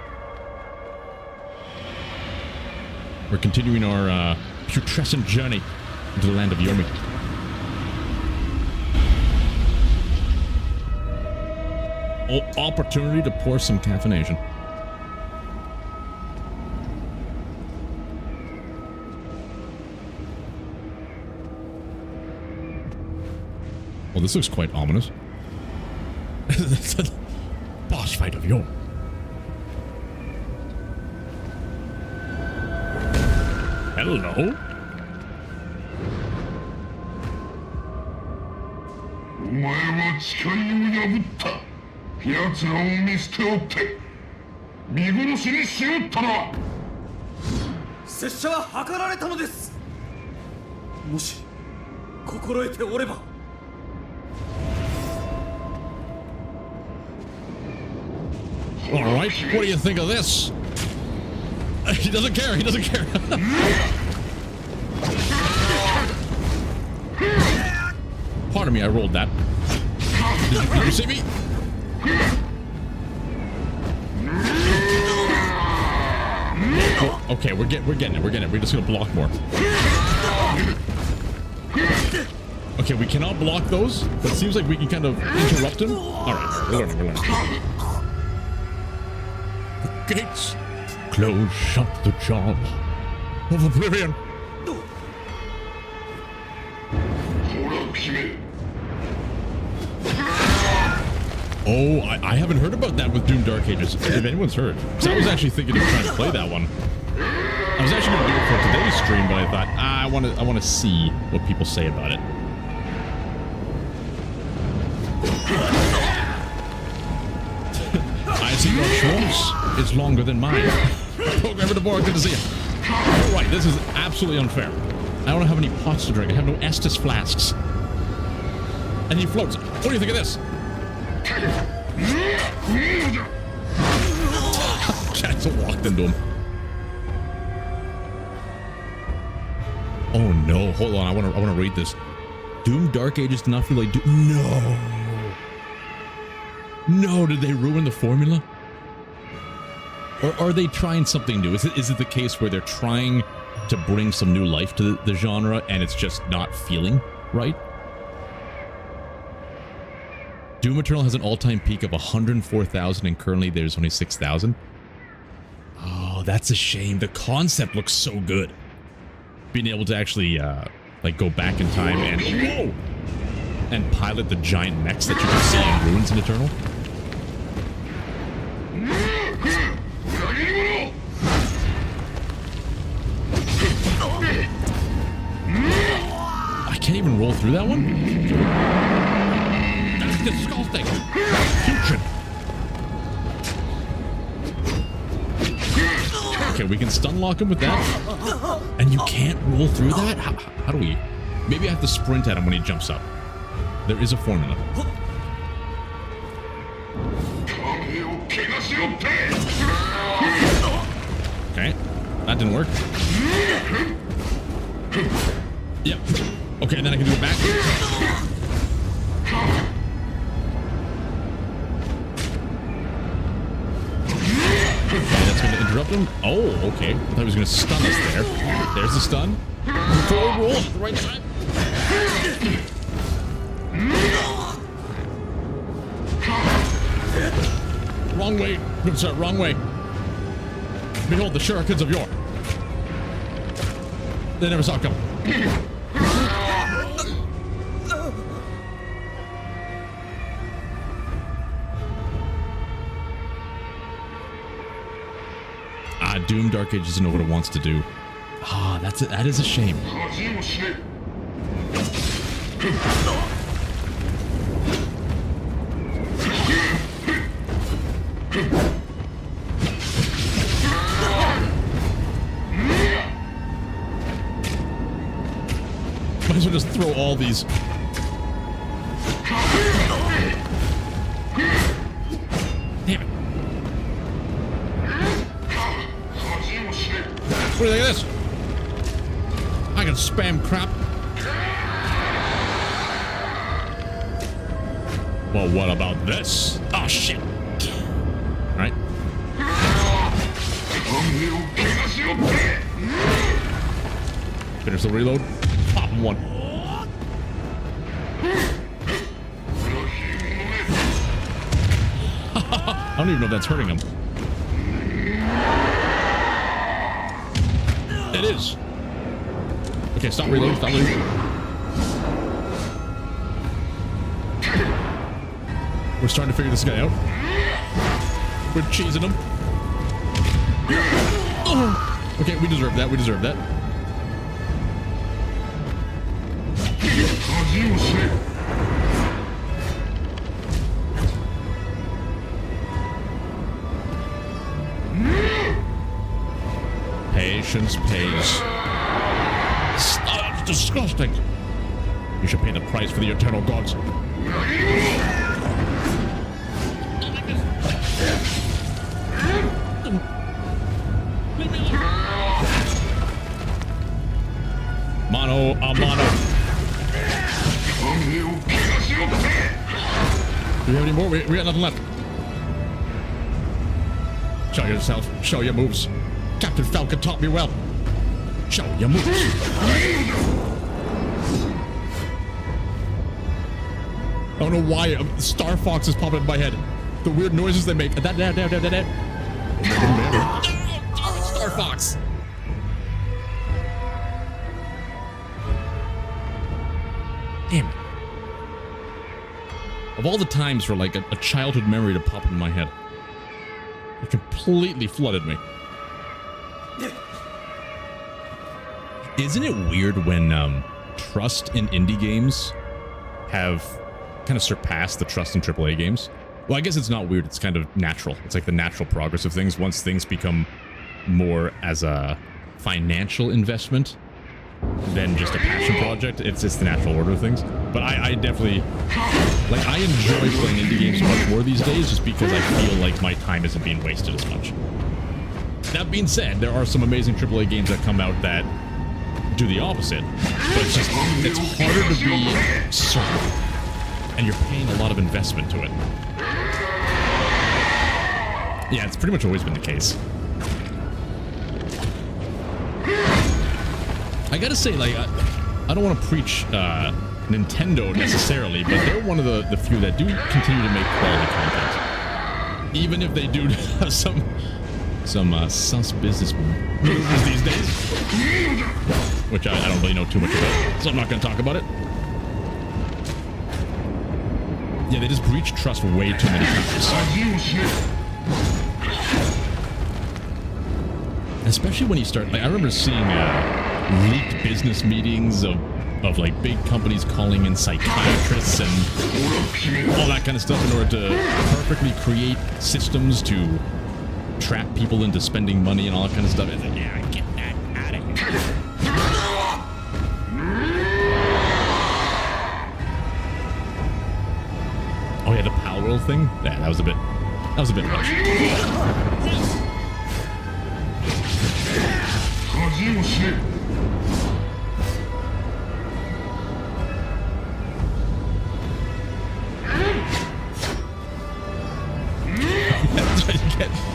A: We're continuing our putrescent journey into the land of Yomi. Oh, opportunity to pour some caffeination. Well, this looks quite ominous. That's the boss fight of Yo. Hello?
C: お前は誓いを破った。奴らを見捨ておって見殺しにしおったな。
B: 拙者は計られたのです。もし心得ておれば。
A: All right, what do you think of this? He doesn't care, he doesn't care. Pardon me, I rolled that. Did you see me? Oh, okay, we're getting it. We're just gonna block more. Okay, we cannot block those, but it seems like we can kind of interrupt him. All right, we're learning. The gates close shut the jaws of oblivion. Oh, I haven't heard about that with Doom Dark Ages, if anyone's heard. So I was actually thinking of trying to play that one. I was actually going to do it for today's stream, but I thought, I want to see what people say about it. I see your choice is longer than mine. Programmer DeBoer, good to see you. All right, this is absolutely unfair. I don't have any pots to drink. I have no Estus flasks. And he floats. What do you think of this? Castle walked into him. Oh no! Hold on, I want to read this. Doom Dark Ages did not feel like Doom. No, did they ruin the formula? Or are they trying something new? Is it the case where they're trying to bring some new life to the genre and it's just not feeling right? Doom Eternal has an all-time peak of 104,000 and currently there's only 6,000. Oh, that's a shame. The concept looks so good. Being able to actually like go back in time and pilot the giant mechs that you can see in Ruins in Eternal. I can't even roll through that one? That's disgusting. Putrid. Okay, we can stun lock him with that. And you can't roll through that? How do we? Maybe I have to sprint at him when he jumps up. There is a formula. Okay, that didn't work. Yep. Okay, and then I can do it back. Okay, that's going to interrupt him. Oh, okay. I thought he was going to stun us there. There's the stun. Forward roll at the right time. Wrong way. Good sir, wrong way. Behold the shurikens of yore. They never saw it coming. Doom Dark Age doesn't know what it wants to do. Ah, that is a shame. Might as well just throw all these. Damn it. What do you think of this? I can spam crap. Well, what about this? Oh, shit. Alright. Finish the reload. Pop him one. I don't even know if that's hurting him. It is. Okay, stop reloading, stop reloading. We're starting to figure this guy out. We're cheesing him. Oh. Okay, we deserve that, we deserve that. Patience pays. That's disgusting. You should pay the price for the eternal gods. Mano a mano. Do we have any more? We got nothing left. Show yourself. Show your moves. Captain Falcon taught me well. Show your moves. I don't know why Star Fox is popping in my head. The weird noises they make. Star Fox. Damn it. Of all the times for like a childhood memory to pop in my head, it completely flooded me. Isn't it weird when trust in indie games have kind of surpassed the trust in AAA games? Well, I guess it's not weird. It's kind of natural. It's like the natural progress of things. Once things become more as a financial investment than just a passion project, it's the natural order of things. But I definitely, like, I enjoy playing indie games much more these days just because I feel like my time isn't being wasted as much. That being said, there are some amazing AAA games that come out that do the opposite, but it's harder to be certain, and you're paying a lot of investment to it. Yeah, it's pretty much always been the case. I gotta say, like, I don't want to preach Nintendo necessarily, but they're one of the few that do continue to make quality content, even if they do have some sus business moves these days, which I don't really know too much about, so I'm not going to talk about it. Yeah, they just breach trust way too many times. Especially when you start, like, I remember seeing leaked business meetings of like big companies calling in psychiatrists and all that kind of stuff in order to perfectly create systems to trap people into spending money and all that kind of stuff. It's like, yeah, get that out of here. Oh yeah, the Pal World thing? Yeah, that was a bit much.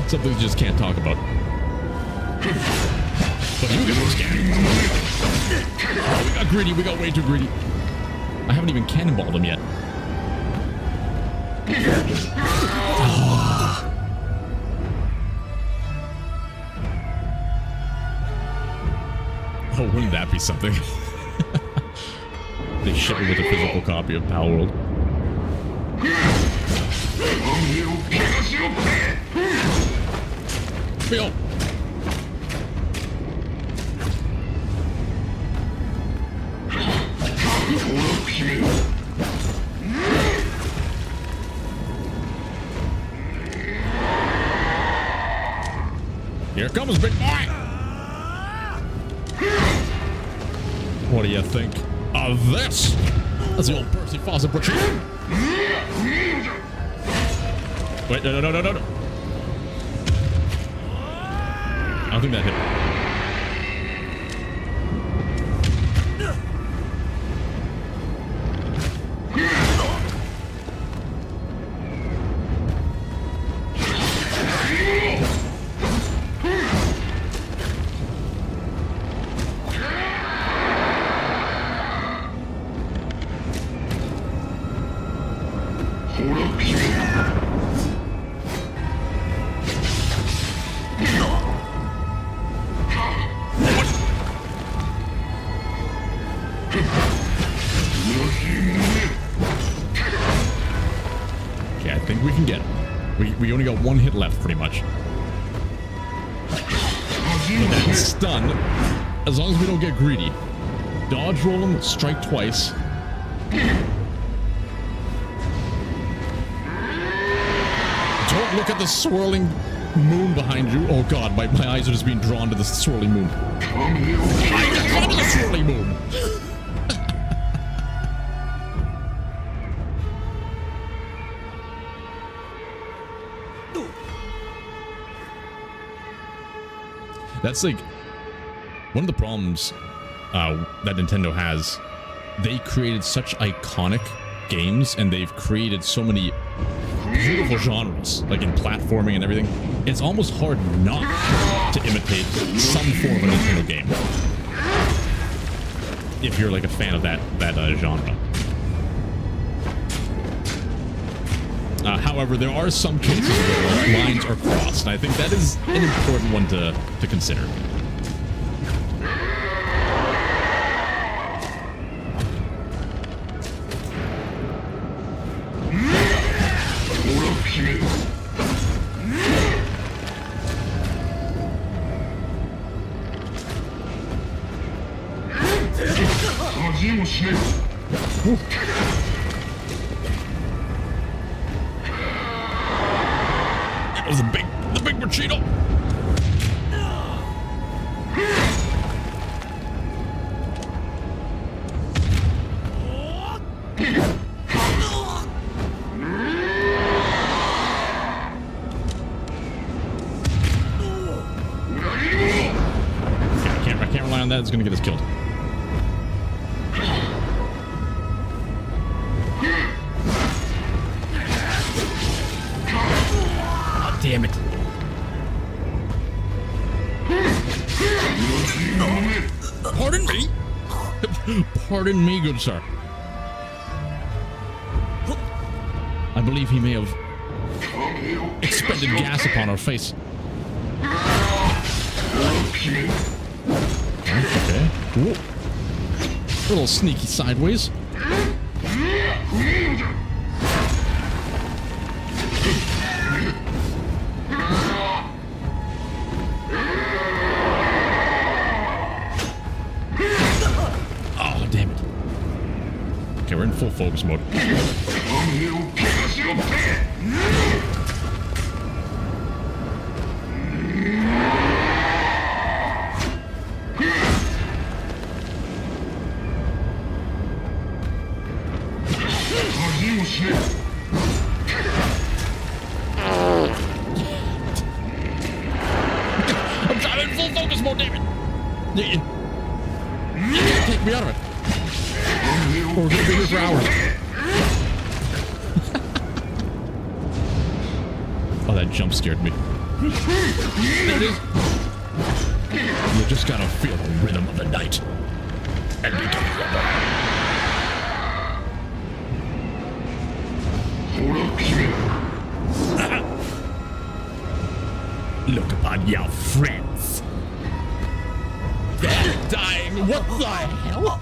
A: Something's just can't talk about. But you get scared. Oh, we got greedy. We got way too greedy. I haven't even cannonballed him yet. Oh, wouldn't that be something? They ship me with a physical copy of Power World. Yo. Here comes big boy. What do you think of this? That's the old Percy Fawcett retreat. Wait, no. I don't think that hit. We only got one hit left, pretty much. But that's stun. As long as we don't get greedy. Dodge roll him, strike twice. Don't look at the swirling moon behind you. Oh god, my eyes are just being drawn to the swirling moon. I got drawn to the swirling moon! That's like one of the problems that Nintendo has. They created such iconic games and they've created so many beautiful genres, like in platforming and everything. It's almost hard not to imitate some form of a Nintendo game if you're like a fan of that genre. However, there are some cases where lines are crossed, and I think that is an important one to consider. That was the big Machito. I can't rely on that. It's gonna get us killed. Damn it. Pardon me? Pardon me, good sir. I believe he may have expended gas upon our face. Okay. Whoa. A little sneaky sideways. We're in full focus mode. I'm trying in full focus mode, David. You can't take me out of it. Or we're gonna be here for hours. Oh, that jump scared me. There it is. You just gotta feel the rhythm of the night and become rebel. Look upon your friends. They're dying. What the hell?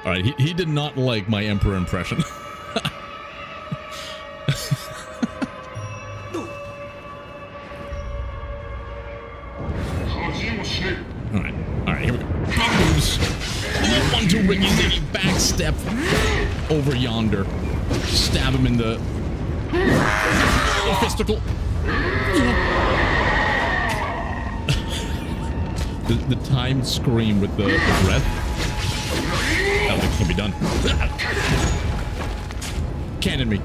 A: All right, he did not like my Emperor impression. All right, here we go. Moves. One, two, ringy, dingy, backstep over yonder. Stab him in the fisticle. The timed scream with the breath. That can be done. Cannon me.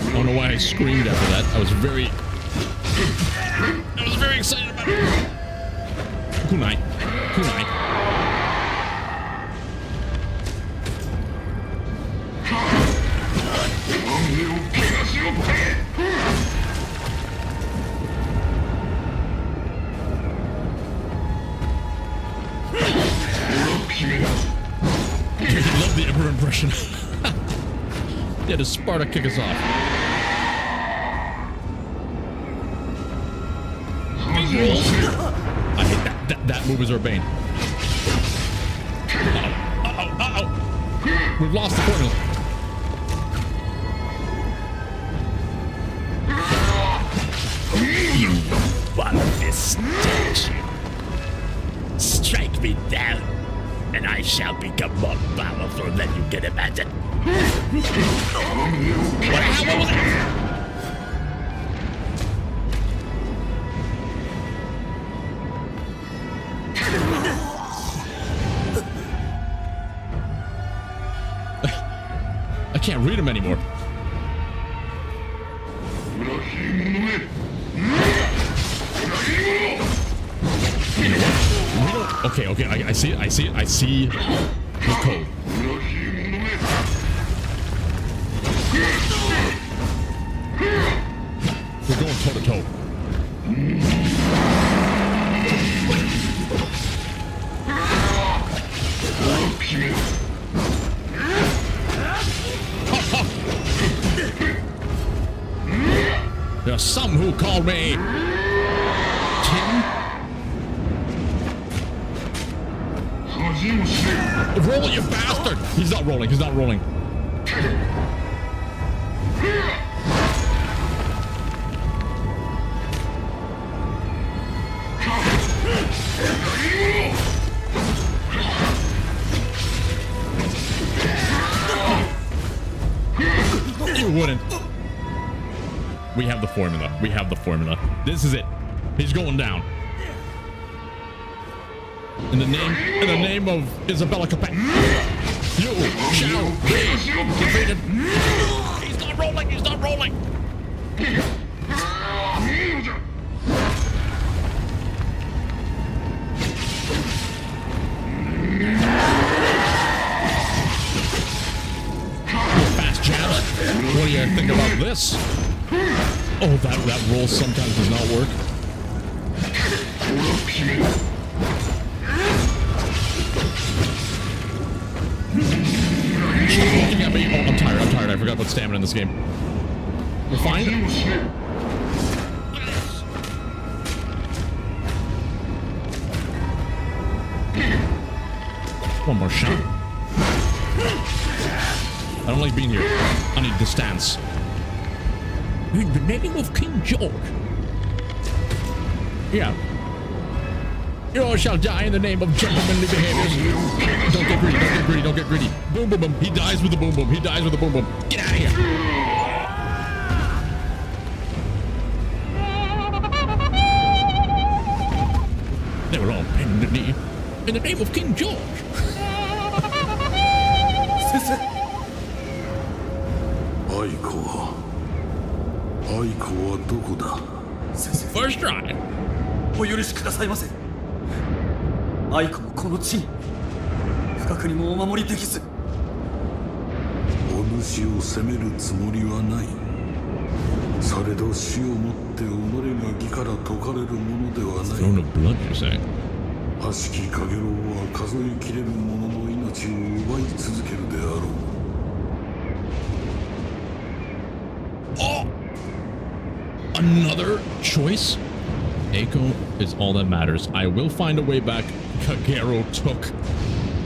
A: I don't know why I screamed after that. I was very excited about it. Kunai. Kunai. I love the Emperor impression. Yeah, does Sparta kick us off? I hate that move is Urbane. Uh-oh. We've lost the formula. You want this statue? Strike me down, and I shall become more powerful than you can imagine. What was that? I can't read him anymore. You know what? Okay, I see it. I see the code. We're going toe to toe. There are some who call me King. Roll, you bastard! He's not rolling. He's not rolling. You wouldn't. We have the formula. We have the formula. This is it. He's going down. In the name of Isabella Capet, you shall be defeated. He's not rolling. He's not rolling. Fast jabs. What do you think about this? Oh, that roll sometimes does not work. Looking at me. Oh, I'm tired. I forgot about stamina in this game. We're fine. One more shot. I don't like being here. I need distance. In the name of King George. Yeah. You all shall die in the name of gentlemanly behaviors. Don't get greedy, don't get greedy, don't get greedy. Boom, boom, boom. He dies with the boom, boom. He dies with the boom, boom. Get out of here. They were all bending the knee in the name of King George.
C: Aiko はどこだ。
A: First try.
B: お許しくださいませ。愛子もこの地に不覚にもお守りできず。
C: お主を責めるつもりはない。されど死をもって己が義から解かれるものではない。
A: Throne of blood, you say?
C: 悪しきかげろうは数えきれる者の命を奪い続けるであろう。
A: Oh! Another choice? Eiko is all that matters. I will find a way back. Kagero took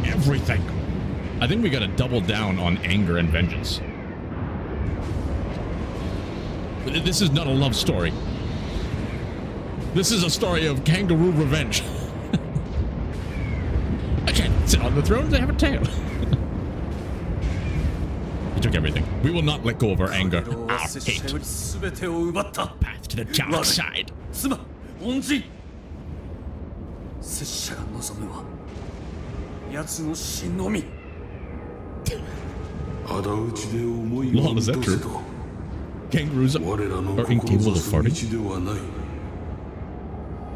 A: everything. I think we gotta double down on anger and vengeance. This is not a love story. This is a story of kangaroo revenge. I can't sit on the throne, I have a tail. He took everything. We will not let go of our anger, our hate. Path to the dark side.
B: 妻、恩人。拙者が望むは奴の死のみ。
C: 仇討ちで思いを
A: Lol, is that
C: 落とせ
A: true?
C: と
A: Kangaroos
C: 我らの
A: are incapable of
C: 志す道
A: farting?
C: ではない。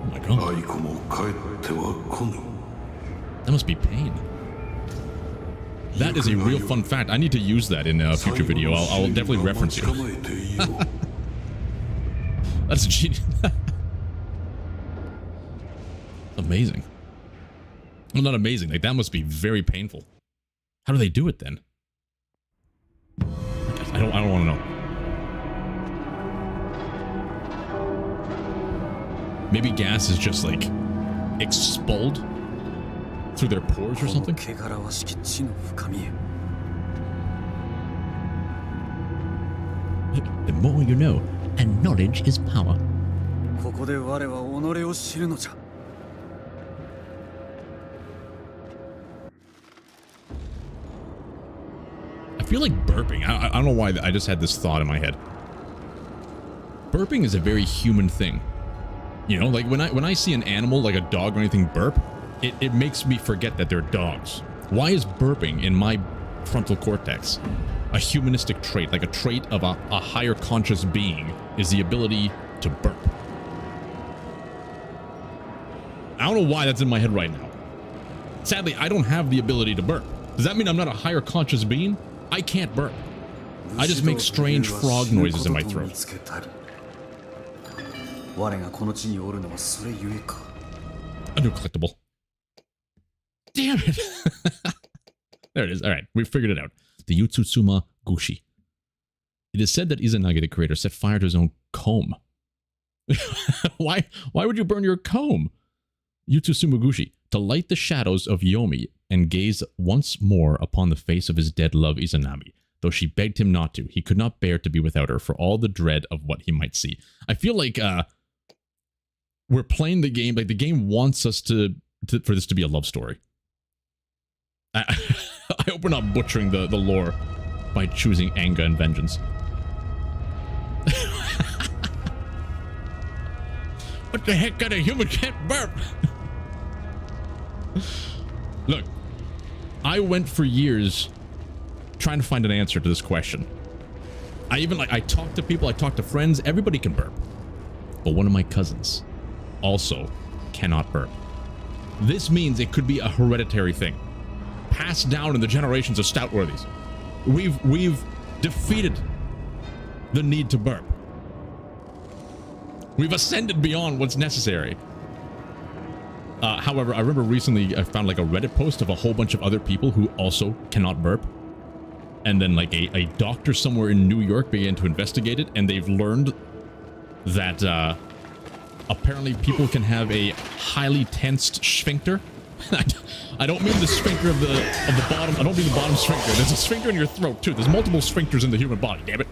A: Oh my god.
C: 愛子も帰っては来ぬ。
A: That must be pain. That is a real fun fact. I need to use that in a future video. I'll definitely reference you. That's genius. Amazing. Well, not amazing. Like, that must be very painful. How do they do it then? I don't want to know. Maybe gas is just like expelled through their pores or something? The more you know, and knowledge is power.
B: ここで我は己を知るのじゃ。
A: I feel like burping. I don't know why I just had this thought in my head. Burping is a very human thing. You know, like when I see an animal, like a dog or anything burp, it makes me forget that they're dogs. Why is burping in my frontal cortex a humanistic trait, like a trait of a higher conscious being, is the ability to burp? I don't know why that's in my head right now. Sadly, I don't have the ability to burp. Does that mean I'm not a higher conscious being? I can't burp. I just make strange frog noises in my throat. A new collectible. Damn it. There it is. All right, we figured it out. The Yutsutsuma Gushi. It is said that Izanagi, the creator, set fire to his own comb. Why would you burn your comb? Yutsutsuma Gushi. To light the shadows of Yomi and gaze once more upon the face of his dead love Izanami. Though she begged him not to, he could not bear to be without her for all the dread of what he might see. I feel like we're playing the game, like the game wants us for this to be a love story. I hope we're not butchering the lore by choosing anger and vengeance. What the heck kind of human can't burp? Look, I went for years trying to find an answer to this question. I talked to people, I talked to friends, everybody can burp. But one of my cousins also cannot burp. This means it could be a hereditary thing, passed down in the generations of Stoutworthies. We've defeated the need to burp. We've ascended beyond what's necessary. However, I remember recently I found like a Reddit post of a whole bunch of other people who also cannot burp. And then like a doctor somewhere in New York began to investigate it, and they've learned that apparently people can have a highly tensed sphincter. I don't mean the sphincter of the bottom. I don't mean the bottom sphincter. There's a sphincter in your throat too. There's multiple sphincters in the human body. Damn it.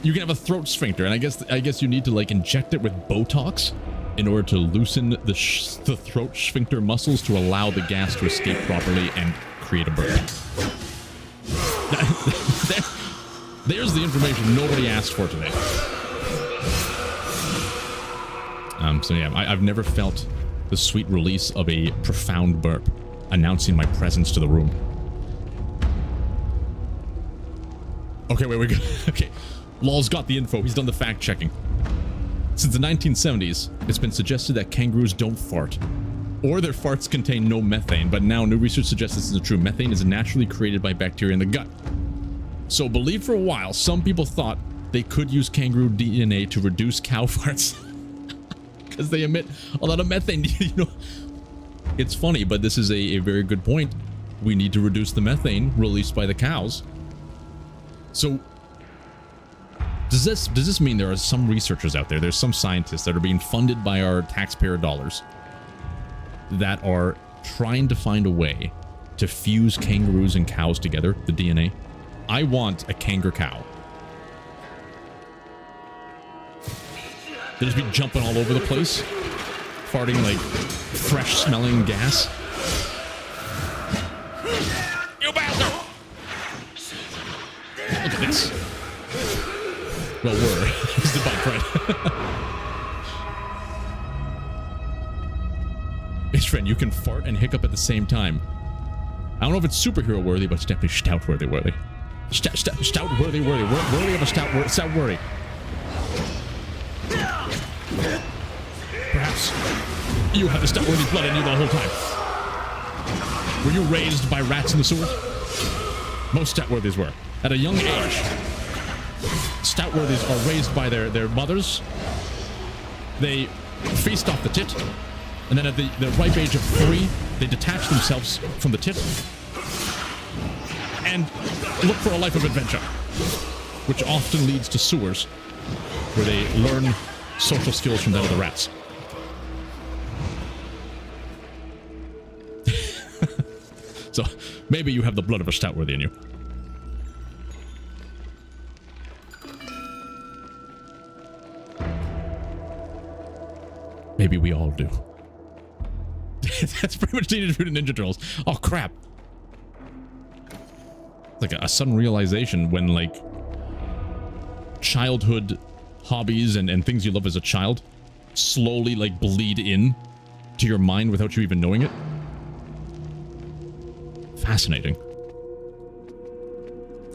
A: You can have a throat sphincter, and I guess you need to like inject it with Botox in order to loosen the throat sphincter muscles to allow the gas to escape properly and create a burp. There's the information nobody asked for today. So yeah, I've never felt the sweet release of a profound burp announcing my presence to the room. Okay, wait, we're good. Okay. Lol's got the info. He's done the fact checking. Since the 1970s, it's been suggested that kangaroos don't fart, or their farts contain no methane, but now new research suggests this isn't true. Methane is naturally created by bacteria in the gut. So believe for a while, some people thought they could use kangaroo DNA to reduce cow farts because they emit a lot of methane. You know, it's funny, but this is a very good point. We need to reduce the methane released by the cows. So does this mean there are some researchers out there, there's some scientists that are being funded by our taxpayer dollars that are trying to find a way to fuse kangaroos and cows together, the DNA? I want a kangaroo cow. They just be jumping all over the place, farting like fresh smelling gas. You bastard! Look at this. Well, we're. It's the bike, right? It's friend, you can fart and hiccup at the same time. I don't know if it's superhero worthy, but it's definitely Stoutworthy worthy. Stoutworthy worthy. Worthy of a Stoutworthy. Perhaps you have the Stoutworthy blood in you the whole time. Were you raised by rats in the sewers? Most Stoutworthies were. At a young age, Stoutworthies are raised by their mothers. They feast off the tit, and then at the ripe age of 3, they detach themselves from the tit and look for a life of adventure, which often leads to sewers, where they learn social skills from that of the rats. So maybe you have the blood of a Stoutworthy in you. Maybe we all do. That's pretty much Teenage Mutant Ninja Turtles. Oh crap. It's like a sudden realization when like childhood hobbies and things you love as a child slowly like bleed in to your mind without you even knowing it. Fascinating.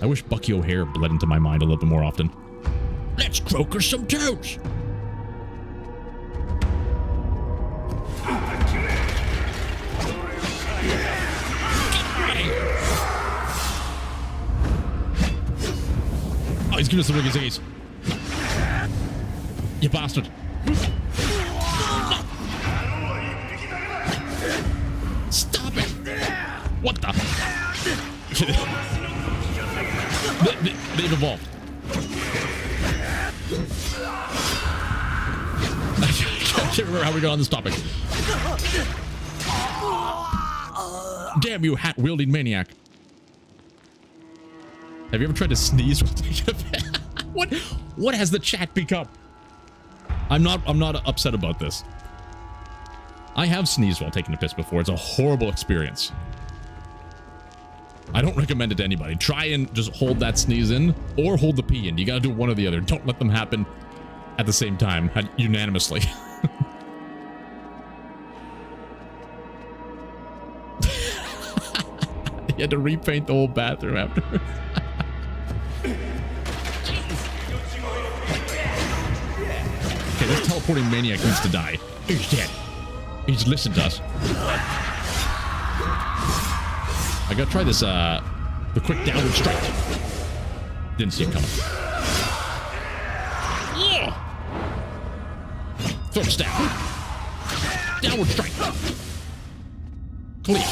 A: I wish Bucky O'Hare bled into my mind a little bit more often. Let's croaker some toads! Oh, he's giving us the Riggy Ziggies. You bastard. Stop it! What the? They've evolved. I can't remember how we got on this topic. Damn you, hat-wielding maniac. Have you ever tried to sneeze while taking a piss? What has the chat become? I'm not upset about this. I have sneezed while taking a piss before. It's a horrible experience. I don't recommend it to anybody. Try and just hold that sneeze in or hold the pee in. You gotta do one or the other. Don't let them happen at the same time, unanimously. You had to repaint the whole bathroom afterwards. Okay, this teleporting maniac needs to die. He's dead. He's listened to us. I gotta try this, the quick downward strike. Didn't see it coming. Yeah. Throw us down. Downward strike. Clear.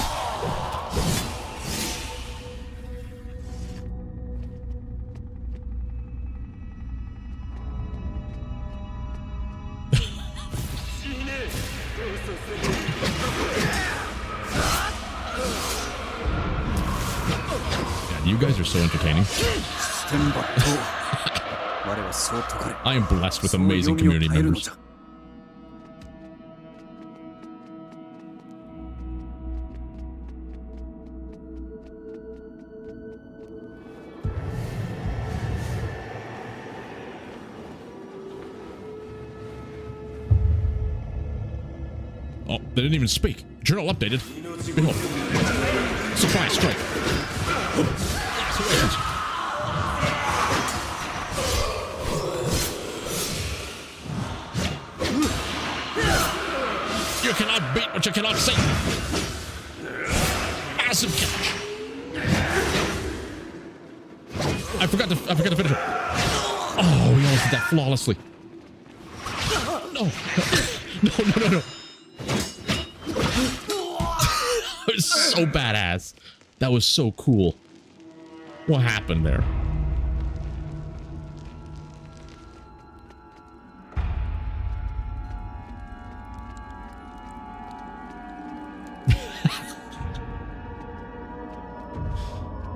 A: You guys are so entertaining. I am blessed with amazing community members. Oh, they didn't even speak. Journal updated. Behold. Surprise strike. You cannot beat what you cannot see. Massive catch. I forgot to finish it. Oh, we almost did that flawlessly. No. No. That was so badass. That was so cool. What happened there?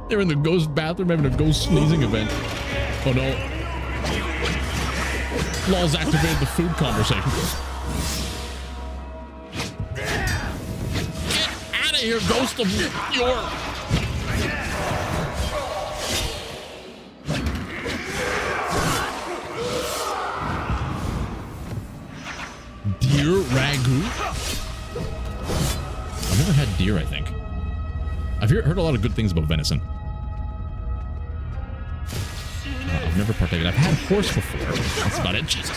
A: They're in the ghost bathroom having a ghost sneezing event. Oh no. Law's activated the food conversation. Get out of here, ghost of your... Deer ragu? I've never had deer, I think. I've heard a lot of good things about venison. I've never partaken. I've had horse before. That's about it. Jesus.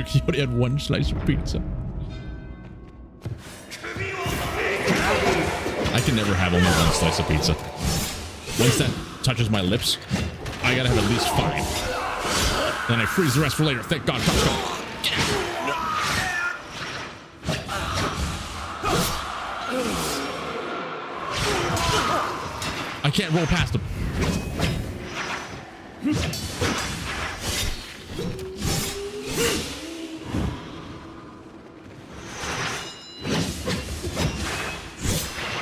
A: He only had one slice of pizza. I can never have only one slice of pizza. Once that touches my lips, I gotta have at least 5. Then I freeze the rest for later. Thank God. Taco. I can't roll past them.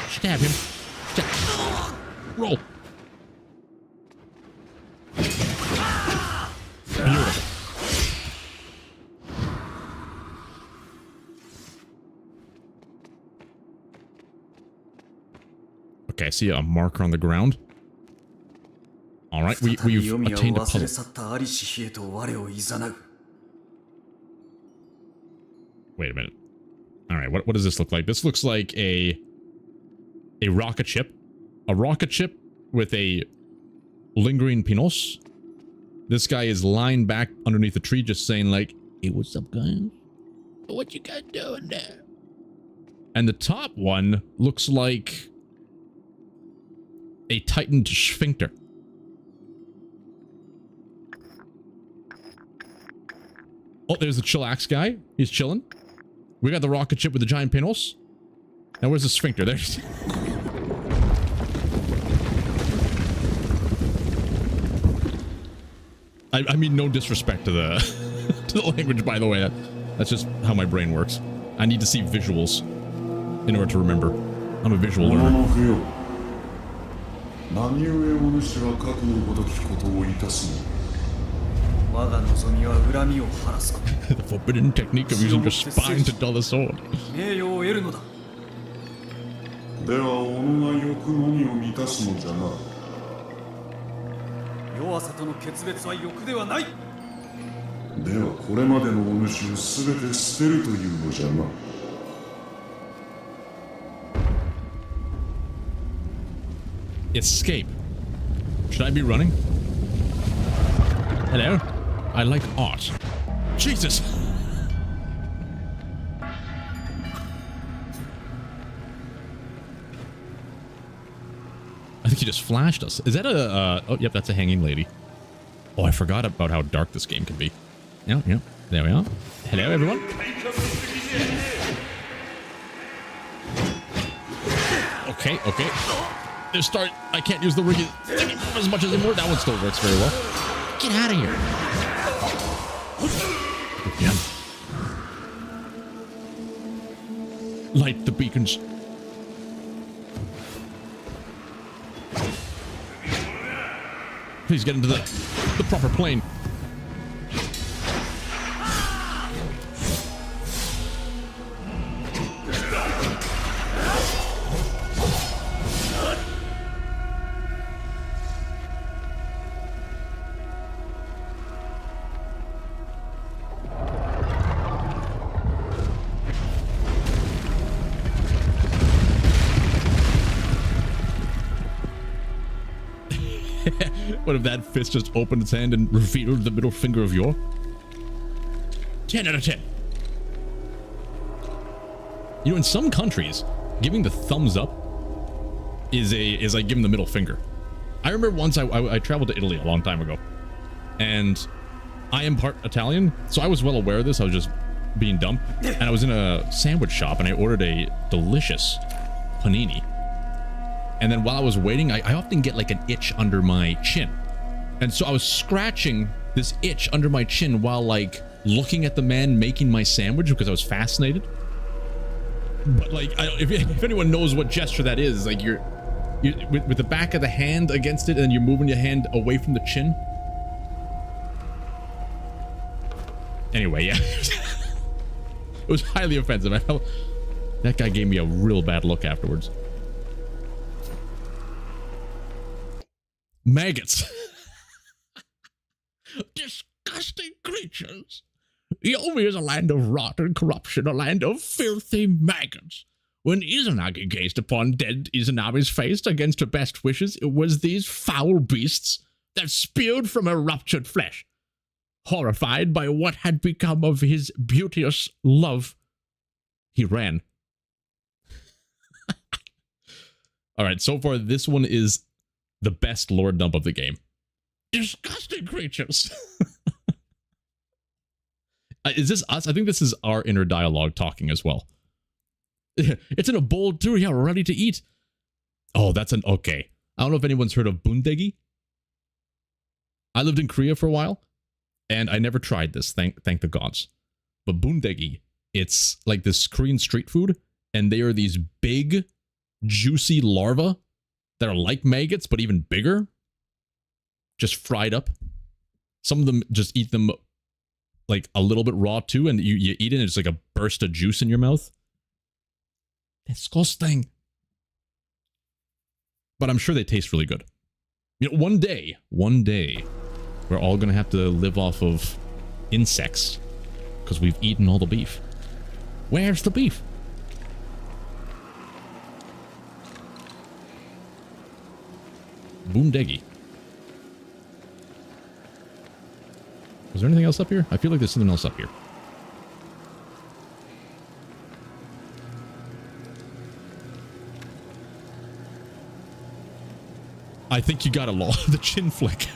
A: Stab him. Stab. Roll. Beautiful. Okay, I see a marker on the ground. All right, we've attained a puzzle. Wait a minute. All right, what does this look like? This looks like a rocket ship. A rocket ship with a lingering pinos. This guy is lying back underneath a tree just saying like, hey, what's up, guys? What you guys doing there? And the top one looks like a tightened sphincter. Oh, there's the chillax guy. He's chilling. We got the rocket ship with the giant pinos. Now where's the sphincter? There's... I mean, no disrespect to the to the language, by the way. That's just how my brain works. I need to see visuals in order to remember. I'm a visual learner. The forbidden technique of using your spine to dull the sword. Escape. Should I be running? Hello? I like art. Jesus! I think he just flashed us. Is that a... oh, yep, that's a hanging lady. Oh, I forgot about how dark this game can be. Yep. There we are. Hello, everyone. Okay. There's start... I can't use the ring as much as anymore. That one still works very well. Get out of here. Yeah. Light the beacons. Please get into the proper plane. What if that fist just opened its hand and revealed the middle finger of your? 10 out of 10. You know, in some countries, giving the thumbs up is like giving the middle finger. I remember once I traveled to Italy a long time ago, and I am part Italian, so I was well aware of this. I was just being dumb, and I was in a sandwich shop, and I ordered a delicious panini. And then while I was waiting, I often get like an itch under my chin. And so I was scratching this itch under my chin while like looking at the man making my sandwich because I was fascinated. But like, if anyone knows what gesture that is, like you're with the back of the hand against it and you're moving your hand away from the chin. Anyway, yeah. It was highly offensive. I felt that guy gave me a real bad look afterwards. Maggots. Disgusting creatures. Yomi is a land of rot and corruption, a land of filthy maggots. When Izanagi gazed upon dead Izanagi's face against her best wishes, it was these foul beasts that spewed from her ruptured flesh. Horrified by what had become of his beauteous love, he ran. Alright, so far this one is the best lore dump of the game. Disgusting creatures. Is this us? I think this is our inner dialogue talking as well. It's in a bowl too, yeah, we're ready to eat. Oh, that's an okay. I don't know if anyone's heard of bundegi. I lived in Korea for a while, and I never tried this, thank the gods. But bundegi, it's like this Korean street food, and they are these big, juicy larvae that are like maggots, but even bigger. Just fried up. Some of them just eat them like a little bit raw too, and you eat it and it's like a burst of juice in your mouth. Disgusting. But I'm sure they taste really good. You know, one day, we're all gonna have to live off of insects because we've eaten all the beef. Where's the beef? Boondeggy. Was there anything else up here? I feel like there's something else up here. I think you got a lot of the chin flick.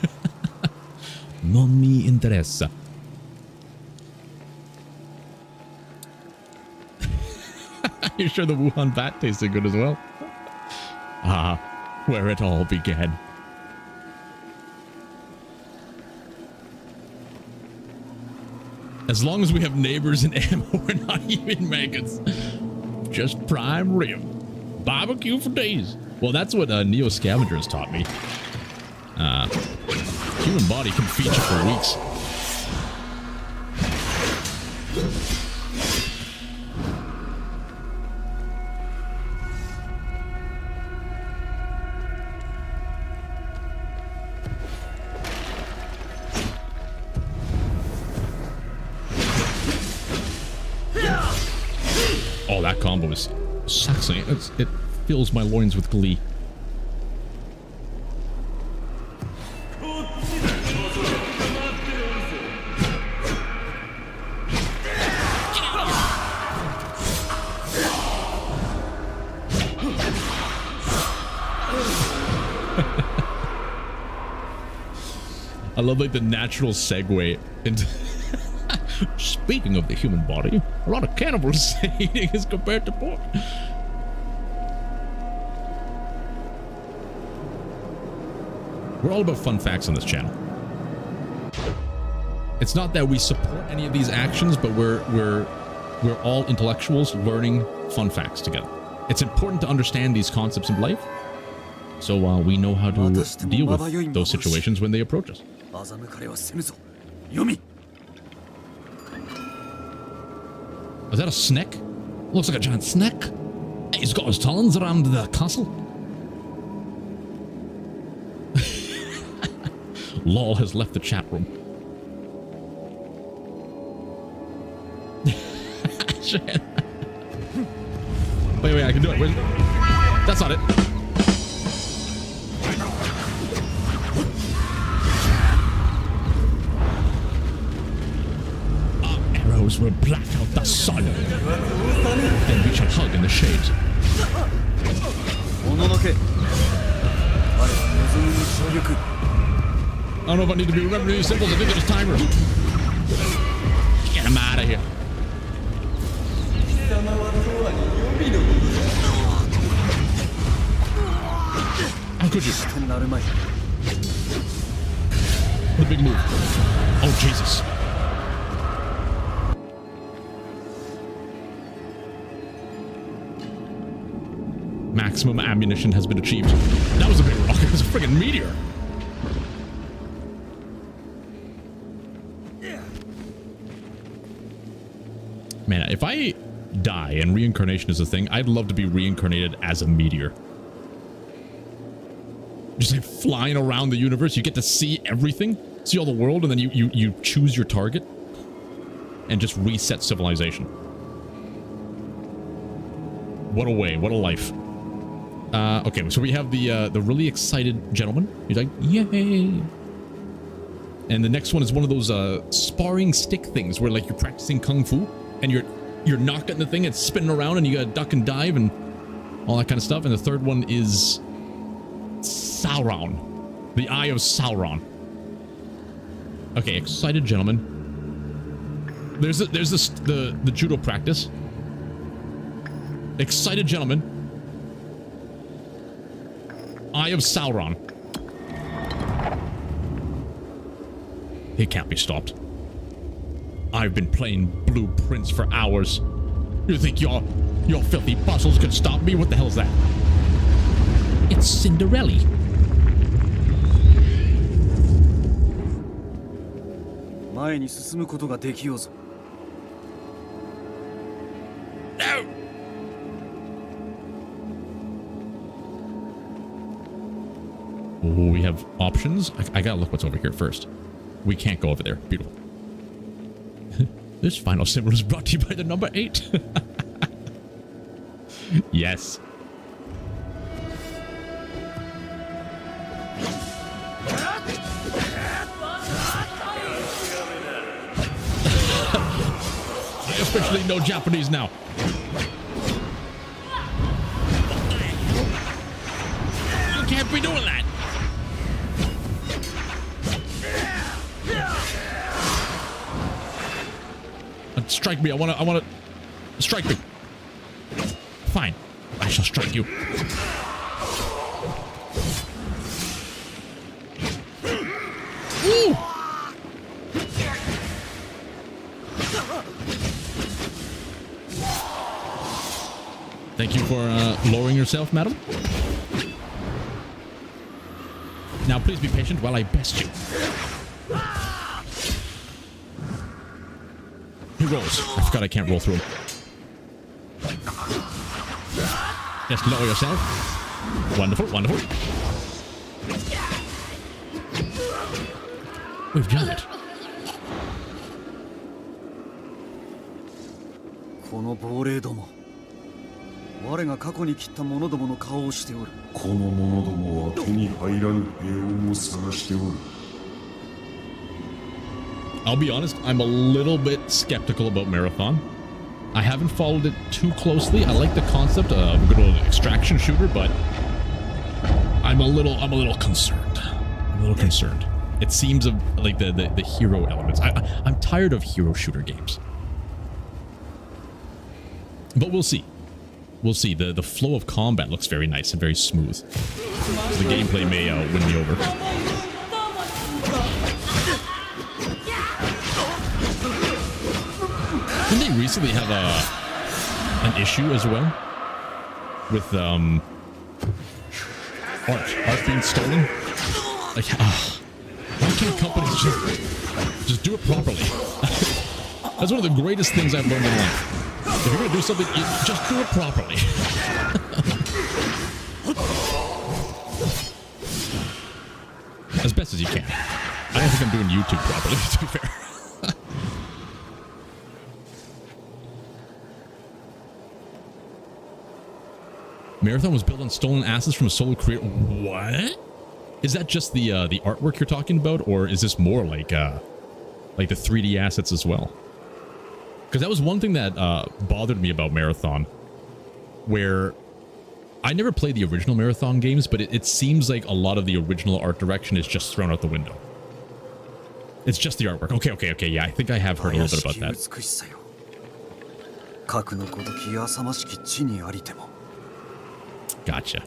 A: Non mi interessa. You sure the Wuhan bat tasted good as well? Ah, where it all began. As long as we have neighbors and ammo, we're not even maggots. Just prime rib. Barbecue for days. Well, that's what Neo Scavenger has taught me. Human body can feed you for weeks. Oh, that combo is sexy. It fills my loins with glee. I love like the natural segue into speaking of the human body, a lot of cannibals eating as compared to pork. We're all about fun facts on this channel. It's not that we support any of these actions, but we're all intellectuals learning fun facts together. It's important to understand these concepts in life, so we know how to deal with those situations when they approach us.
B: Yomi!
A: Is that a snake? Looks like a giant snake. He's got his talons around the castle. Lol has left the chat room. Shit. Wait, I can do it. Where's... That's not it. shadows will black out the sun. Then we shall hug in the shades. I don't know if I need to be remembering these symbols. I think there's a timer. Get him out of here. How could you? The big move. Oh, Jesus. Maximum ammunition has been achieved. That was a big rock. It was a friggin' meteor. Man, if I die and reincarnation is a thing, I'd love to be reincarnated as a meteor. Just like flying around the universe, you get to see everything, see all the world, and then you choose your target and just reset civilization. What a way, what a life. Okay, so we have the really excited gentleman. He's like, yay! And the next one is one of those sparring stick things where like you're practicing kung fu and you're knocking the thing, it's spinning around, and you gotta duck and dive and all that kind of stuff. And the third one is Sauron, the Eye of Sauron. Okay, excited gentleman. There's the judo practice. Excited gentleman. Eye of Sauron. It can't be stopped. I've been playing blueprints for hours. You think your filthy puzzles could stop me? What the hell is that? It's Cinderella. No! Oh, we have options. I gotta look what's over here first. We can't go over there. Beautiful. This final symbol is brought to you by the number 8. Yes. I officially know Japanese now. You can't be doing that. Strike me. I want to strike me. Fine. I shall strike you. Ooh. Thank you for lowering yourself, madam. Now please be patient while I best you. He rolls. I forgot I can't roll through him. Just lower yourself. Wonderful, wonderful. We've done it. I'll be honest, I'm a little bit skeptical about Marathon. I haven't followed it too closely. I like the concept of a good old extraction shooter, but I'm a little concerned. I'm a little concerned. It seems of like the hero elements. I'm tired of hero shooter games. But we'll see. We'll see. The flow of combat looks very nice and very smooth. So the gameplay may win me over. Didn't they recently have an issue as well with art being stolen? Like, why can't companies just do it properly? That's one of the greatest things I've learned in life. If you're gonna do something, you just do it properly. As best as you can. I don't think I'm doing YouTube properly, to be fair. Marathon was built on stolen assets from a solo creator. What? Is that just the artwork you're talking about, or is this more like the 3D assets as well? Because that was one thing that bothered me about Marathon, where I never played the original Marathon games, but it seems like a lot of the original art direction is just thrown out the window. It's just the artwork. Okay, yeah, I think I have heard a little bit about that. Gotcha.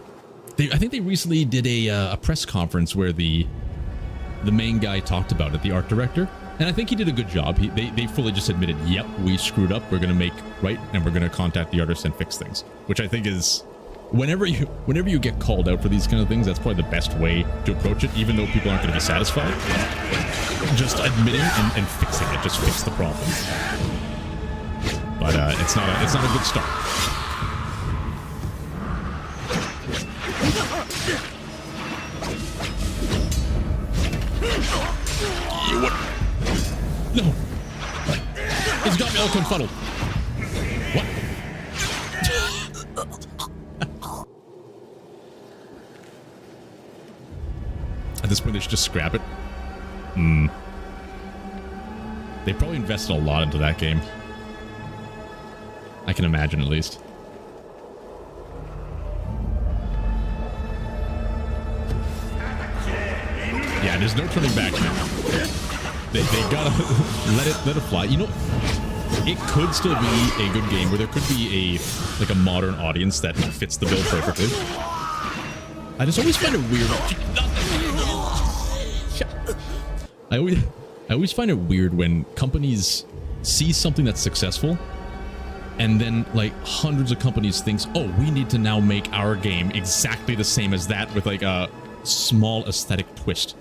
A: I think they recently did a press conference where the main guy talked about it, the art director, and I think he did a good job. They fully just admitted, yep, we screwed up, we're going to make right, and we're going to contact the artist and fix things, which I think is, whenever you get called out for these kind of things, that's probably the best way to approach it, even though people aren't going to be satisfied. Just admitting and fixing it, just fix the problem. But it's not a good start. No! He's got me all confuddled. What? At this point, they should just scrap it. They probably invested a lot into that game. I can imagine, at least. Yeah, there's no turning back now. They gotta let it fly. You know, it could still be a good game where there could be a modern audience that fits the bill perfectly. I just always find it weird. I always find it weird when companies see something that's successful, and then like hundreds of companies thinks, oh, we need to now make our game exactly the same as that with like a small aesthetic twist.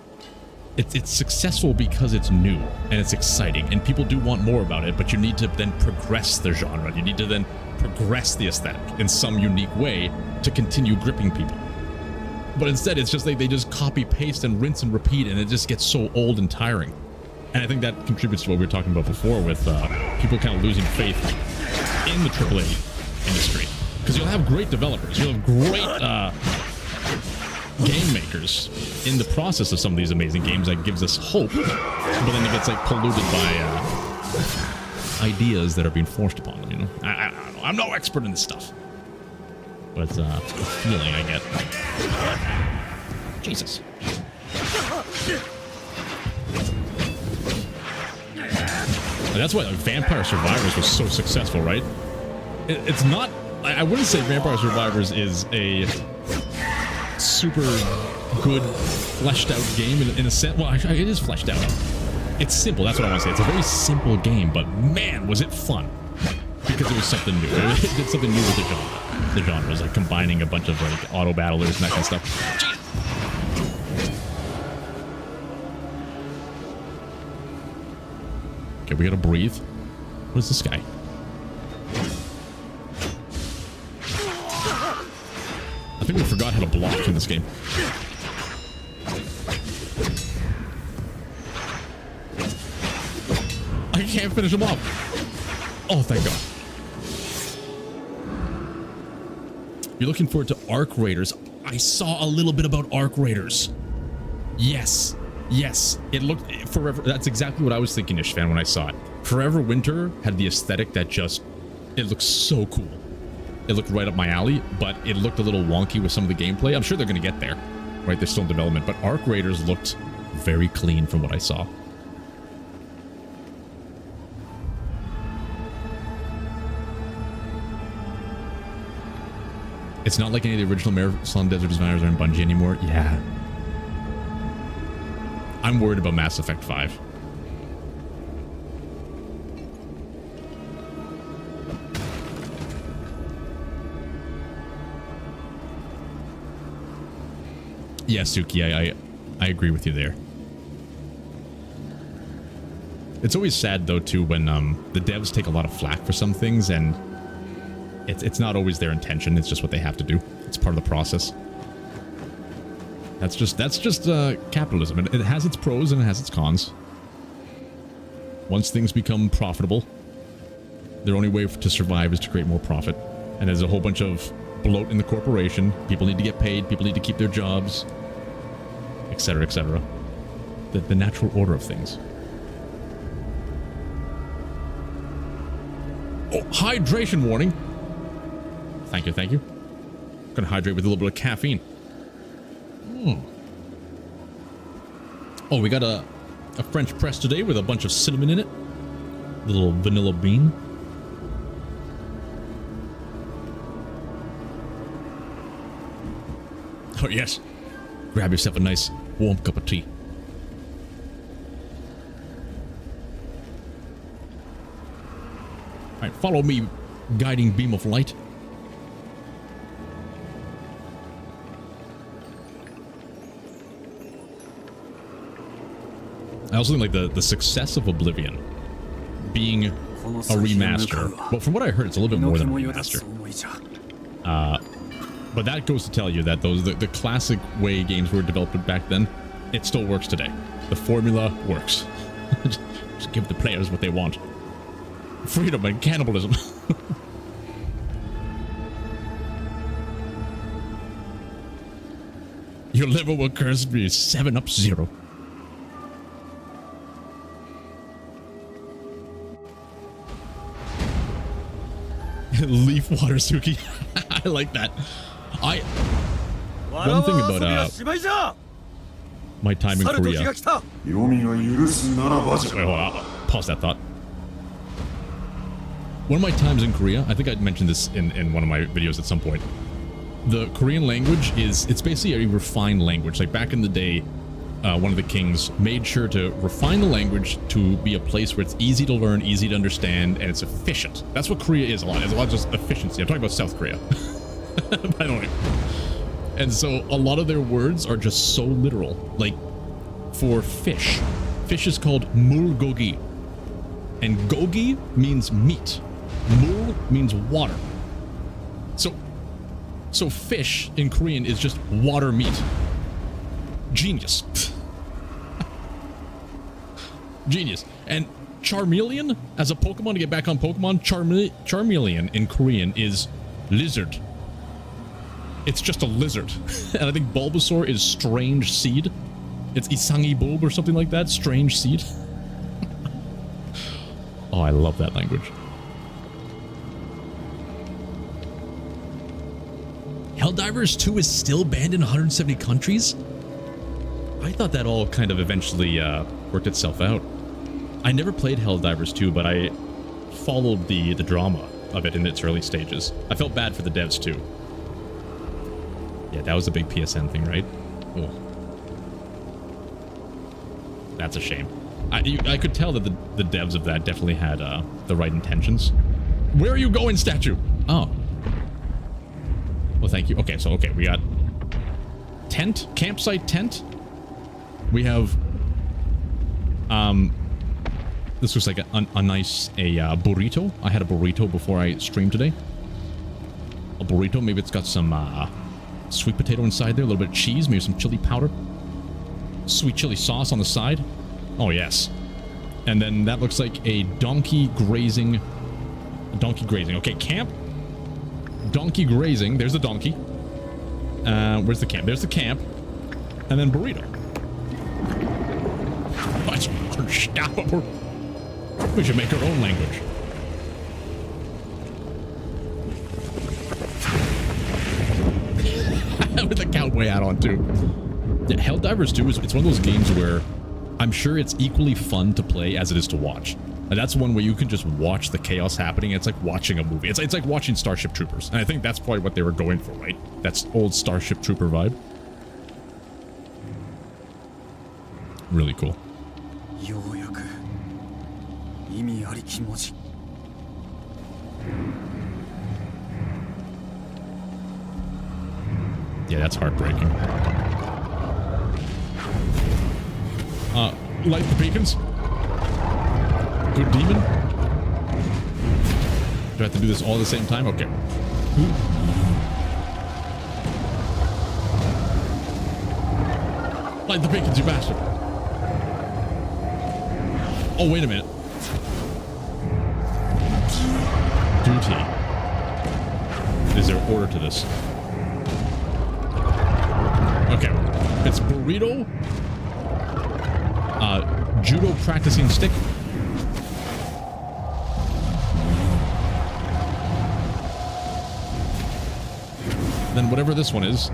A: It's successful because it's new and it's exciting and people do want more about it, but you need to then progress the genre. You need to then progress the aesthetic in some unique way to continue gripping people. But instead, it's just like they just copy, paste, and rinse and repeat, and it just gets so old and tiring. And I think that contributes to what we were talking about before with people kind of losing faith in the AAA industry. Because you'll have great developers, you'll have great game makers in the process of some of these amazing games that gives us hope, but then it gets like polluted by ideas that are being forced upon them, you know? I don't know. I'm no expert in this stuff. But the feeling I get. Jesus. And that's why like, Vampire Survivors was so successful, right? It's not... I wouldn't say Vampire Survivors is a super good, fleshed out game in a sense. Well, it is fleshed out. It's simple. That's what I want to say. It's a very simple game, but man, was it fun. Because it was something new. It did something new with the genre. The genres, like combining a bunch of like auto battlers and that kind of stuff. Jeez. Okay, we gotta breathe. What is this guy? I think we forgot how to block in this game. I can't finish him off. Oh, thank God. You're looking forward to Arc Raiders. I saw a little bit about Arc Raiders. Yes. Yes. It looked forever. That's exactly what I was thinking, Ishvan, when I saw it. Forever Winter had the aesthetic that just, it looked so cool. It looked right up my alley, but it looked a little wonky with some of the gameplay. I'm sure they're going to get there, right? They're still in development, but Arc Raiders looked very clean from what I saw. It's not like any of the original Marathon Desert designers are in Bungie anymore. Yeah. I'm worried about Mass Effect 5. Yeah, Suki, I agree with you there. It's always sad, though, too, when the devs take a lot of flack for some things, and it's not always their intention. It's just what they have to do. It's part of the process. That's just capitalism. It has its pros and it has its cons. Once things become profitable, their only way to survive is to create more profit. And there's a whole bunch of bloat in the corporation. People need to get paid. People need to keep their jobs, etc., etc. The natural order of things. Oh, hydration warning. Thank you, thank you. Gonna hydrate with a little bit of caffeine. Oh, we got a French press today with a bunch of cinnamon in it. Little vanilla bean. Oh, yes. Grab yourself a nice warm cup of tea. All right, follow me, guiding beam of light. I also think like the success of Oblivion being a remaster. Well, from what I heard, it's a little bit more than a remaster. But that goes to tell you that the classic way games were developed back then, it still works today. The formula works. Just give the players what they want. Freedom and cannibalism. Your liver will curse me 7-up 0. Leaf water Suki. I like that. One thing about my time in Korea. Wait, hold on. Pause that thought. One of my times in Korea, I think I mentioned this in one of my videos at some point. The Korean language it's basically a refined language. Like back in the day, one of the kings made sure to refine the language to be a place where it's easy to learn, easy to understand, and it's efficient. That's what Korea is a lot. It's a lot of just efficiency. I'm talking about South Korea. By the way. And so a lot of their words are just so literal. Like for fish is called mulgogi. And gogi means meat. Mul means water. So fish in Korean is just water meat. Genius. Genius. And Charmeleon, as a Pokemon, to get back on Pokemon, Charmeleon in Korean is lizard. It's just a lizard. And I think Bulbasaur is strange seed. It's Isangi Bulb or something like that. Strange seed. Oh, I love that language. Helldivers 2 is still banned in 170 countries? I thought that all kind of eventually worked itself out. I never played Helldivers 2, but I followed the drama of it in its early stages. I felt bad for the devs too. Yeah, that was a big PSN thing, right? Oh. That's a shame. I could tell that the devs of that definitely had the right intentions. Where are you going, statue? Oh. Well, thank you. Okay, so, we got tent, campsite tent. We have, this looks like a nice burrito. I had a burrito before I streamed today. A burrito, maybe it's got some sweet potato inside there, a little bit of cheese, maybe some chili powder. Sweet chili sauce on the side. Oh, yes. And then that looks like a donkey grazing. Okay, camp. Donkey grazing. There's the donkey. Where's the camp? There's the camp. And then burrito. We should make our own language. With the cowboy hat on, too. Yeah, Helldivers 2 it's one of those games where I'm sure it's equally fun to play as it is to watch. And that's one where you can just watch the chaos happening. It's like watching a movie. It's like watching Starship Troopers. And I think that's probably what they were going for, right? That's old Starship Trooper vibe. Really cool. Yeah, that's heartbreaking. Light the beacons. Good demon. Do I have to do this all at the same time? Okay. Ooh. Light the beacons, you bastard. Oh, wait a minute. Duty. Is there order to this? Okay. It's burrito. Judo practicing stick. than whatever this one is.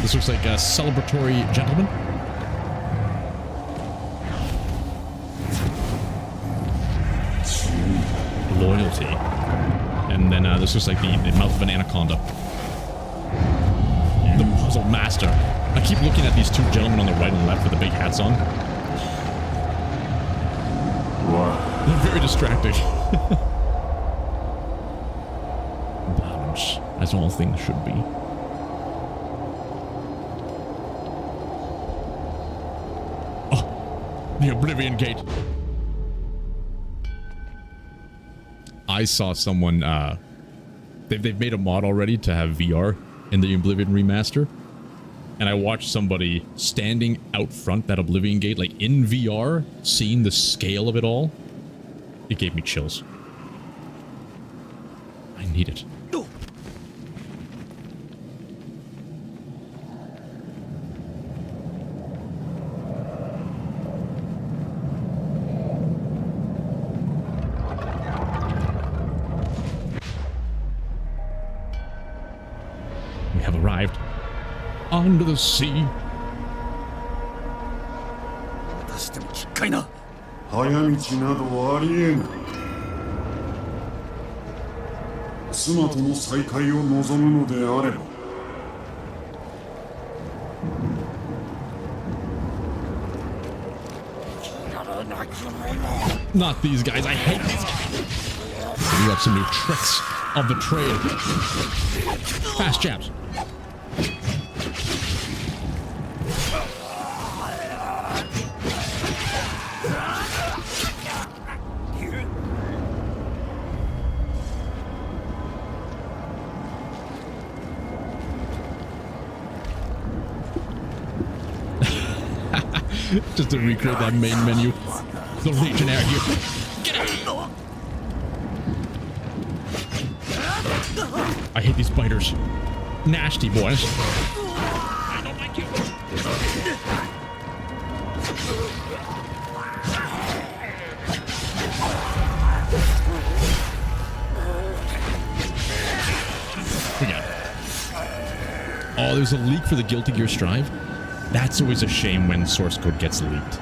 A: This looks like a celebratory gentleman. Loyalty. And then this looks like the mouth of an anaconda. The puzzle master. I keep looking at these two gentlemen on the right and left with the big hats on. They're very distracting. Balance, as all things should be. Oh, the Oblivion Gate. I saw someone, they've made a mod already to have VR in the Oblivion remaster. And I watched somebody standing out front that Oblivion Gate, like in VR, seeing the scale of it all. It gave me chills. I need it. We have arrived. Under the sea.
B: またしても奇怪な。
C: 早道などありえぬ。妻との再会を望むのであれば。
A: Not these guys. I hate these guys. We got some new tricks of the trade. Fast jabs. Just to recreate that main menu. The Legionnaire here. Get out! I hate these biters. Nasty boys. I don't like you. Forget it. Oh, there's a leak for the Guilty Gear Strive? That's always a shame when source code gets leaked.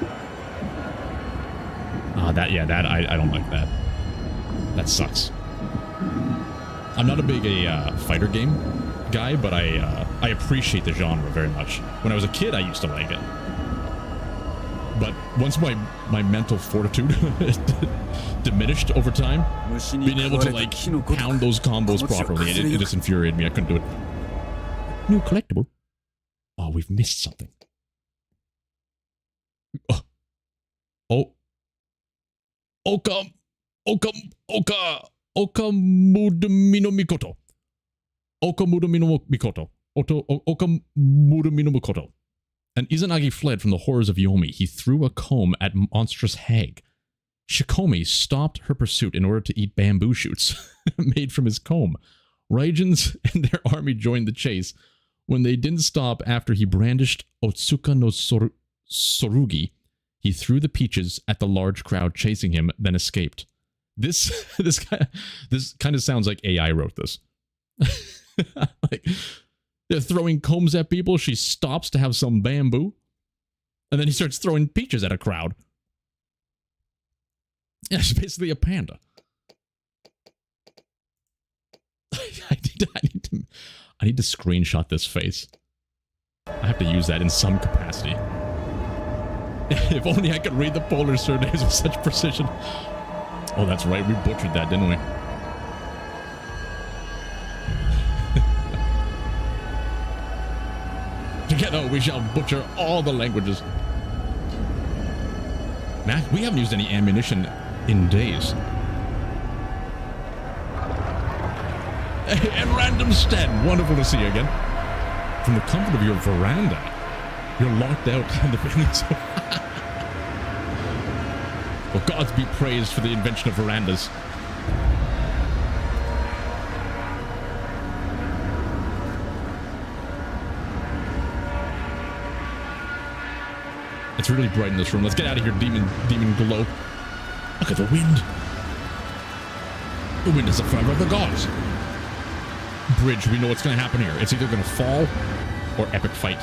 A: I don't like that. That sucks. I'm not a big fighter game guy, but I appreciate the genre very much. When I was a kid, I used to like it. But once my mental fortitude diminished over time, being able to like pound those combos properly, it just infuriated me. I couldn't do it. New collectible. Oh, we've missed something. Okamudamino Mikoto. Okamudamino Mikoto. Okamudamino Mikoto. And Izanagi fled from the horrors of Yomi. He threw a comb at monstrous hag. Shikomi stopped her pursuit in order to eat bamboo shoots made from his comb. Raijins and their army joined the chase. When they didn't stop after he brandished Otsuka no Sorugi, he threw the peaches at the large crowd chasing him, then escaped. This kind of sounds like AI wrote this. Like, they're throwing combs at people, she stops to have some bamboo, and then he starts throwing peaches at a crowd. Yeah, she's basically a panda. I need to screenshot this face. I have to use that in some capacity. If only I could read the polar surnames with such precision. Oh, that's right. We butchered that, didn't we? Together we shall butcher all the languages. Man, we haven't used any ammunition in days. And Random Stead, wonderful to see you again. From the comfort of your veranda, you're locked out in the buildings. Well, gods be praised for the invention of verandas. It's really bright in this room. Let's get out of here, demon glow. Look at the wind. The wind is the forever of the gods. bridge, we know what's going to happen here. It's either going to fall or epic fight.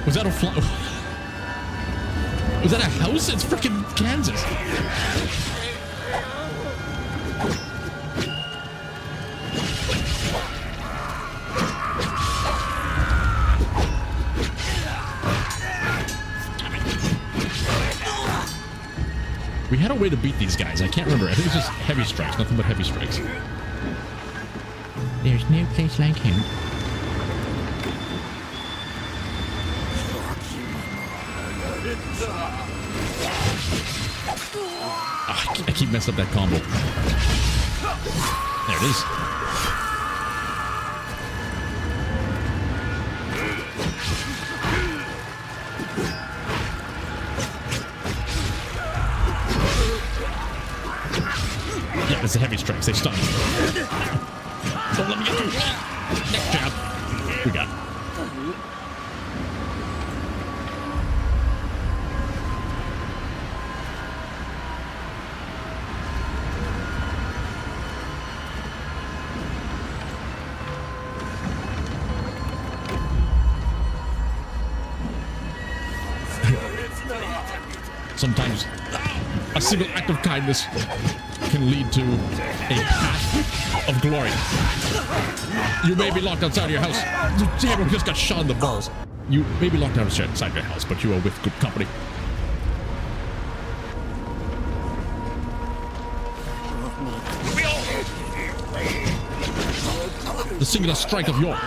A: Was that a fly? Was that a house? It's freaking Kansas. We had a way to beat these guys. I can't remember. I think it's just heavy strikes. Nothing but heavy strikes. There's no place like him. Oh, I keep messing up that combo. There it is. Yeah, it's the heavy strikes. They stun. Don't let me get through. Next jab. We got it. Sometimes a single act of kindness can lead to a path of glory. You may be locked outside of your house. Damn, just got shot in the balls. You may be locked outside your house, but you are with good company. The singular strike of York.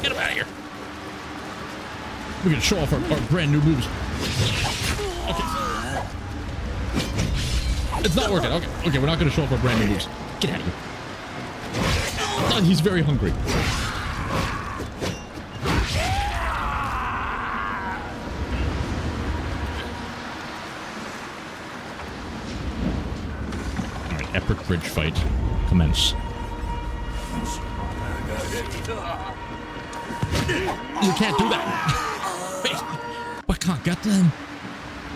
A: Get him out of here. We're gonna show off our brand new moves. Okay. It's not working. Okay, we're not gonna show off our brand new moves. Get out of here. Oh, he's very hungry. Alright, epic bridge fight. Commence. You can't do that. Wait, I can't get to him.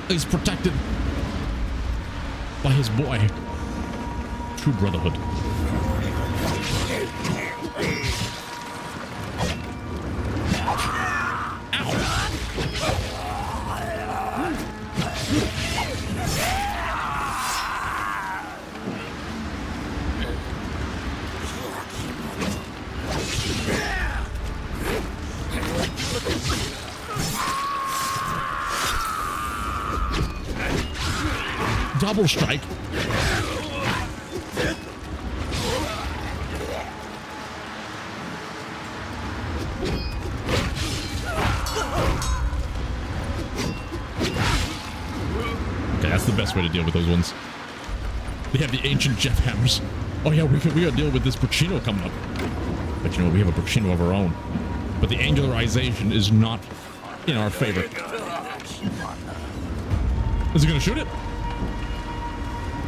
A: He's protected by his boy. True brotherhood. Double strike. Okay, that's the best way to deal with those ones. They have the ancient Jeff hammers. Oh yeah, we gotta deal with this Brachino coming up. But you know, we have a Brachino of our own. But the angularization is not in our favor. Is he gonna shoot it?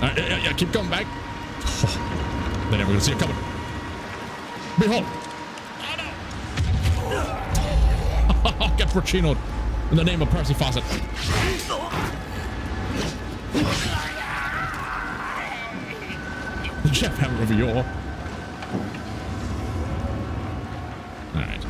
A: Yeah, keep coming back. Oh, they're never gonna see it coming. Behold! Oh, get Brachino'd in the name of Percy Fawcett. The Jeff Hammer of Yore. Alright.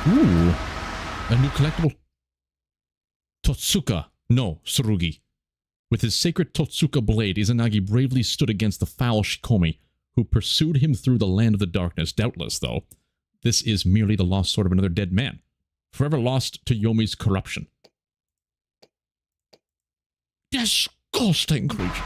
A: Ooh, a new collectible. Totsuka no Tsurugi. With his sacred Totsuka blade, Izanagi bravely stood against the foul Shikomi, who pursued him through the land of the darkness. Doubtless, though, this is merely the lost sword of another dead man, forever lost to Yomi's corruption. Disgusting creature.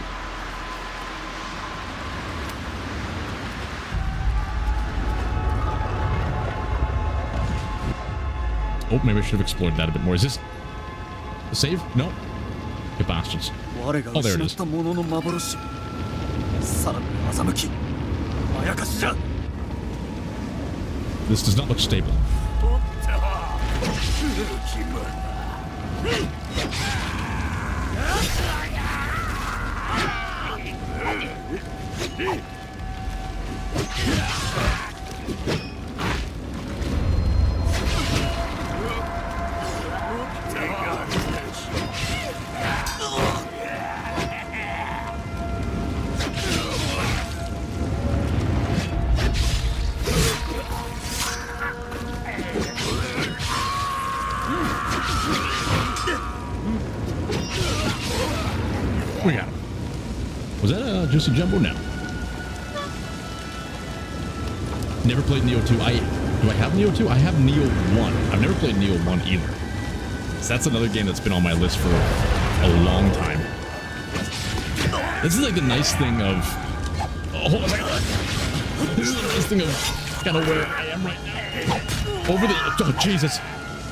A: Oh, maybe I should have explored that a bit more. Is this the save? No. You bastards. Oh, there it is.
B: まやかしじゃ。
A: This does not look stable. We got him. Was that a Juicy Jumbo? No. Never played Neo 2. Do I have Neo 2? I have Neo 1. I've never played Neo 1 either. So that's another game that's been on my list for a long time. This is like the nice thing of... Oh, hold on a second. This is the nice thing of kind of where I am right now. Over the... Oh, Jesus.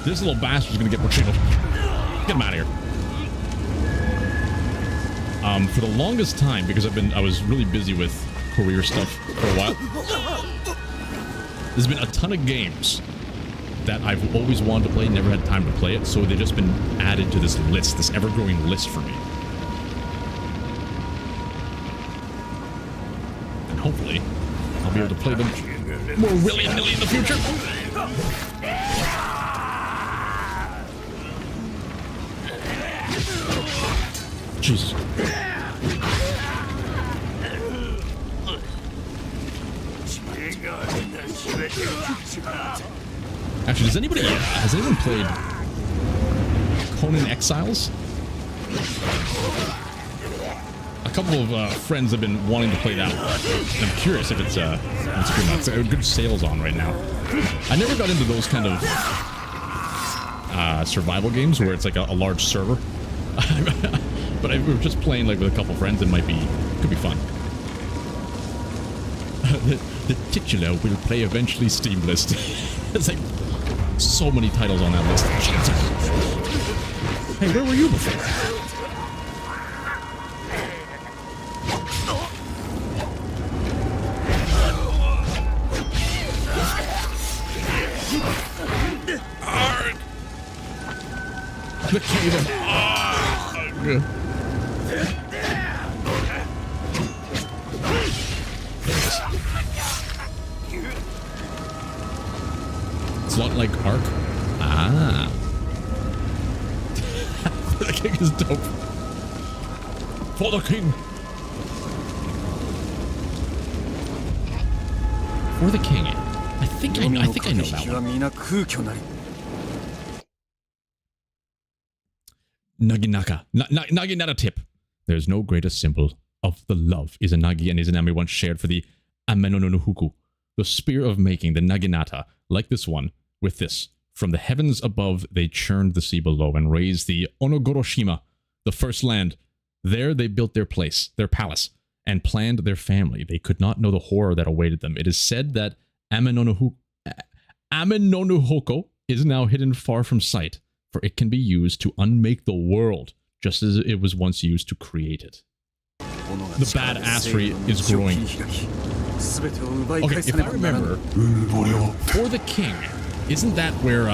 A: This little bastard's gonna get Porcino. Get him out of here. For the longest time, because I was really busy with career stuff for a while, there's been a ton of games that I've always wanted to play, never had time to play it, so they've just been added to this list, this ever-growing list for me. And hopefully, I'll be able to play them more willy-nilly in the future. Jesus. Actually, has anyone played Conan Exiles? A couple of friends have been wanting to play that one. I'm curious if it's good sales on right now. I never got into those kind of survival games where it's like a large server. But if we were just playing like with a couple friends, it could be fun. The titular will play eventually Steam list. It's like so many titles on that list. Hey, where were you before? The cave of Arg. It's a lot like Ark. Ah. The king is dope. For the king. For the king. I think I know that one. Naginaka. Naginata tip. There's no greater symbol of the love is a Nagi and Izanami once shared for the Amenonohuku, the spear of making, the Naginata, like this one, with this. From the heavens above, they churned the sea below and raised the Onogoroshima, the first land. There they built their place, their palace, and planned their family. They could not know the horror that awaited them. It is said that Amenonohoko is now hidden far from sight, for it can be used to unmake the world, just as it was once used to create it. The badassery is growing. Okay, if I remember, For the King, isn't that where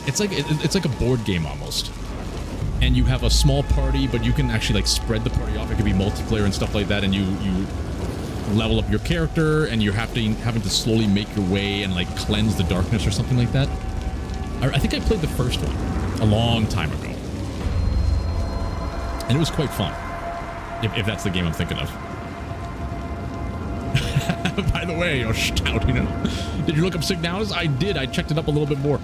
A: it's like a board game almost, and you have a small party, but you can actually like spread the party off. It could be multiplayer and stuff like that, and you level up your character, and you're having to slowly make your way and like cleanse the darkness or something like that. I think I played the first one a long time ago, and it was quite fun. If that's the game I'm thinking of. By the way, you're shouting. Did you look up Signalis? I did. I checked it up a little bit more.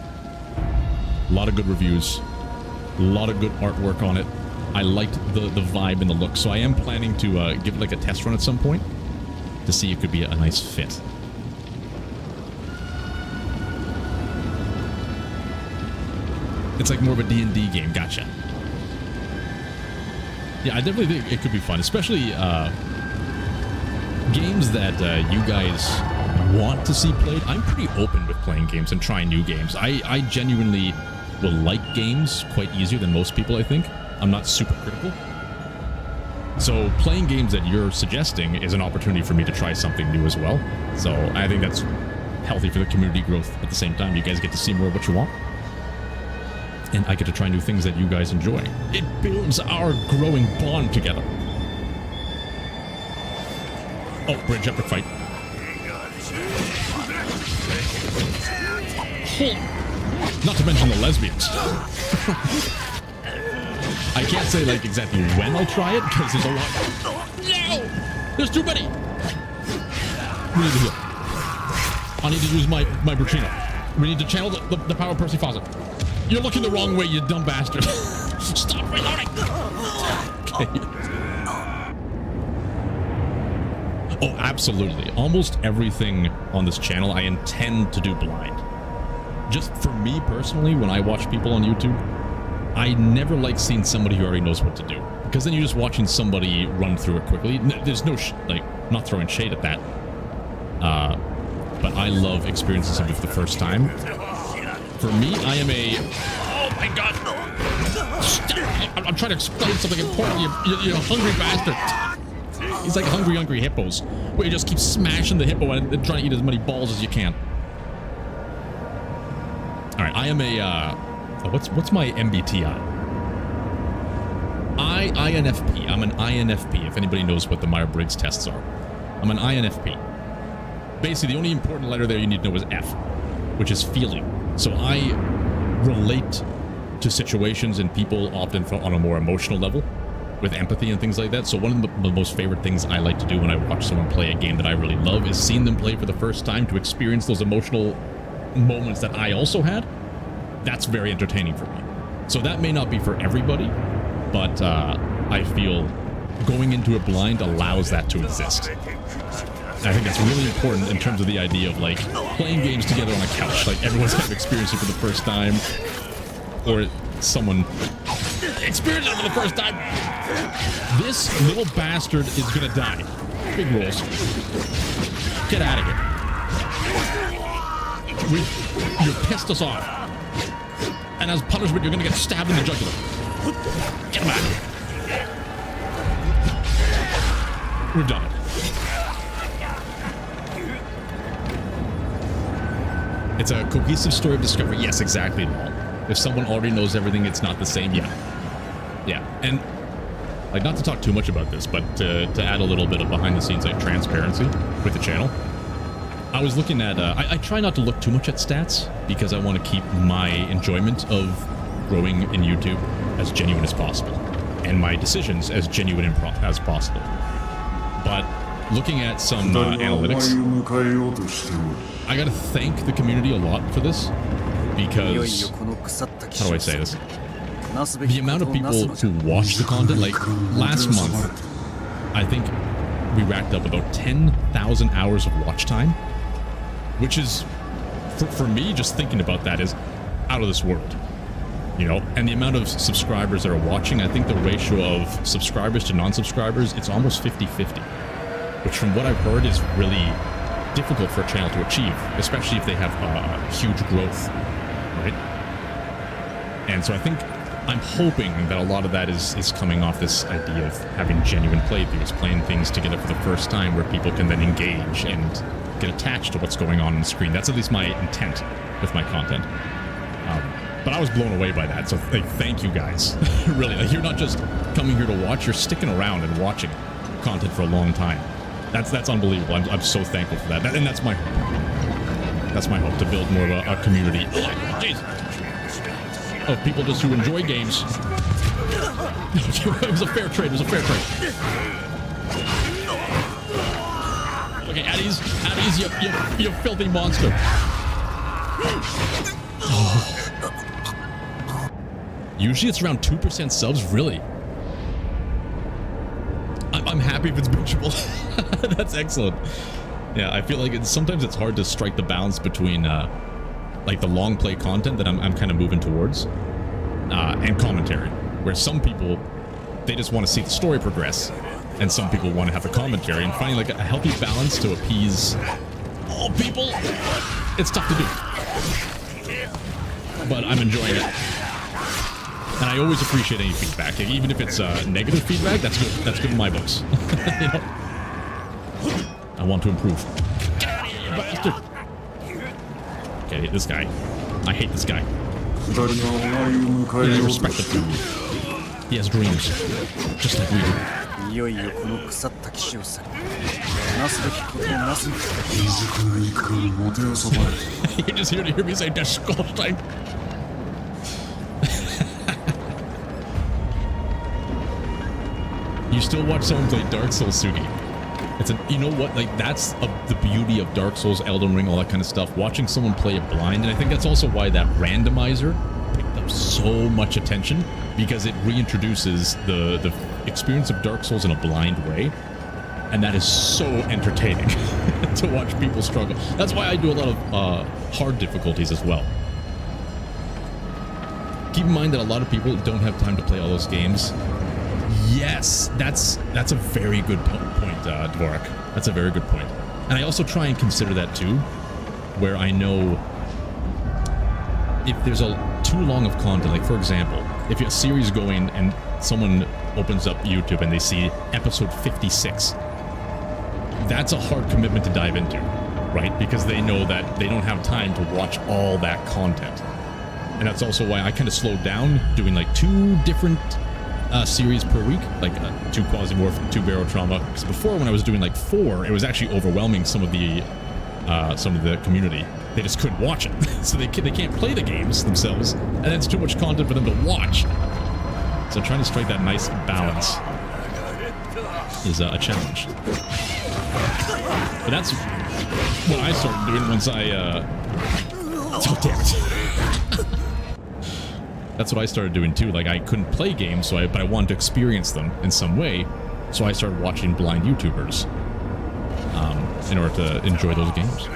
A: A lot of good reviews. A lot of good artwork on it. I liked the vibe and the look, so I am planning to give it like a test run at some point to see if it could be a nice fit. It's like more of a D&D game. Gotcha. Yeah, I definitely think it could be fun, especially games that you guys want to see played. I'm pretty open with playing games and trying new games. I genuinely will like games quite easier than most people, I think. I'm not super critical. So playing games that you're suggesting is an opportunity for me to try something new as well. So I think that's healthy for the community growth at the same time. You guys get to see more of what you want. And I get to try new things that you guys enjoy. It builds our growing bond together. Oh, bridge epic fight. Not to mention the lesbians. I can't say like exactly when I'll try it because there's a lot. No! There's too many! We need to heal. I need to use my Brucino. We need to channel the power of Percy Fawcett. You're looking the wrong way, you dumb bastard. Stop reloading! Okay. Oh, absolutely. Almost everything on this channel I intend to do blind. Just for me personally, when I watch people on YouTube, I never like seeing somebody who already knows what to do. Because then you're just watching somebody run through it quickly. There's no, not throwing shade at that. But I love experiencing something for the first time. For me, I am a... Oh my god! I'm trying to explain something important, you hungry bastard. He's like hungry hippos, where you just keep smashing the hippo and trying to eat as many balls as you can. Alright, I am a... what's my MBTI? INFP. I'm an INFP, if anybody knows what the Myers-Briggs tests are. I'm an INFP. Basically, the only important letter there you need to know is F, which is feeling. So I relate to situations and people often on a more emotional level, with empathy and things like that. So one of the most favorite things I like to do when I watch someone play a game that I really love is seeing them play for the first time to experience those emotional moments that I also had. That's very entertaining for me. So that may not be for everybody, but I feel going into it blind allows that to exist. I think that's really important in terms of the idea of like playing games together on a couch. Like everyone's kind of experiencing it for the first time, or someone experiencing it for the first time. This little bastard is gonna die. Big rules. Get out of here. You pissed us off. And as punishment, you're gonna get stabbed in the jugular. Get him out. We've done it. It's a cohesive story of discovery. Yes, exactly. If someone already knows everything, it's not the same. Yeah. And like, not to talk too much about this, but to add a little bit of behind the scenes like transparency with the channel. I was looking at, I try not to look too much at stats because I want to keep my enjoyment of growing in YouTube as genuine as possible and my decisions as genuine as possible. But looking at some analytics, I gotta thank the community a lot for this because, how do I say this? The amount of people who watch the content, like last month, I think we racked up about 10,000 hours of watch time, which is, for me, just thinking about that is out of this world, you know? And the amount of subscribers that are watching, I think the ratio of subscribers to non-subscribers, it's almost 50-50, which from what I've heard is really difficult for a channel to achieve, especially if they have huge growth, right? And so I think, I'm hoping that a lot of that is coming off this idea of having genuine playthroughs, playing things together for the first time where people can then engage and get attached to what's going on the screen. That's at least my intent with my content. But I was blown away by that, so thank you guys. Really, like, you're not just coming here to watch, you're sticking around and watching content for a long time. That's unbelievable. I'm so thankful for that. And that's my hope. That's my hope, to build more of a community. Oh, jeez. Of people just who enjoy games. It was a fair trade. Okay, at ease, you filthy monster. Oh. Usually it's around 2% subs, really. I'm happy if it's bingeable. That's excellent. Yeah, I feel like sometimes it's hard to strike the balance between like the long play content that I'm kind of moving towards, and commentary, where some people, they just want to see the story progress, and some people want to have a commentary, and finding like a healthy balance to appease all people, it's tough to do. But I'm enjoying it. And I always appreciate any feedback, even if it's negative feedback. That's good. That's good in my books. You know? I want to improve. Get out of here, you bastard! Okay, this guy. I hate this guy. Yeah, I respect the dude. He has dreams, just like we do.
B: いよいよこの腐った騎士をさなすべきことをなすんだ
A: You're just here to hear me say disgusting. You still watch someone play Dark Souls, Sugi. It's a, you know what, like that's the beauty of Dark Souls, Elden Ring, all that kind of stuff. Watching someone play it blind, and I think that's also why that randomizer picked up so much attention, because it reintroduces the experience of Dark Souls in a blind way, and that is so entertaining to watch people struggle. That's why I do a lot of hard difficulties as well. Keep in mind that a lot of people don't have time to play all those games. Yes, that's a very good point, Dvorak. That's a very good point. And I also try and consider that too, where I know if there's too long of content, like for example, if you have a series going and someone opens up YouTube and they see episode 56, that's a hard commitment to dive into, right? Because they know that they don't have time to watch all that content. And that's also why I kind of slowed down, doing like 2 different series per week, like 2 Quasimorph, 2 Barrow Trauma. Because before, when I was doing like 4, it was actually overwhelming some of the community. They just couldn't watch it, so they can't play the games themselves, and it's too much content for them to watch. So trying to strike that nice balance is a challenge. But that's what I started doing once I. Oh, damn it. That's what I started doing too. Like I couldn't play games, but I wanted to experience them in some way, so I started watching blind YouTubers in order to enjoy those games.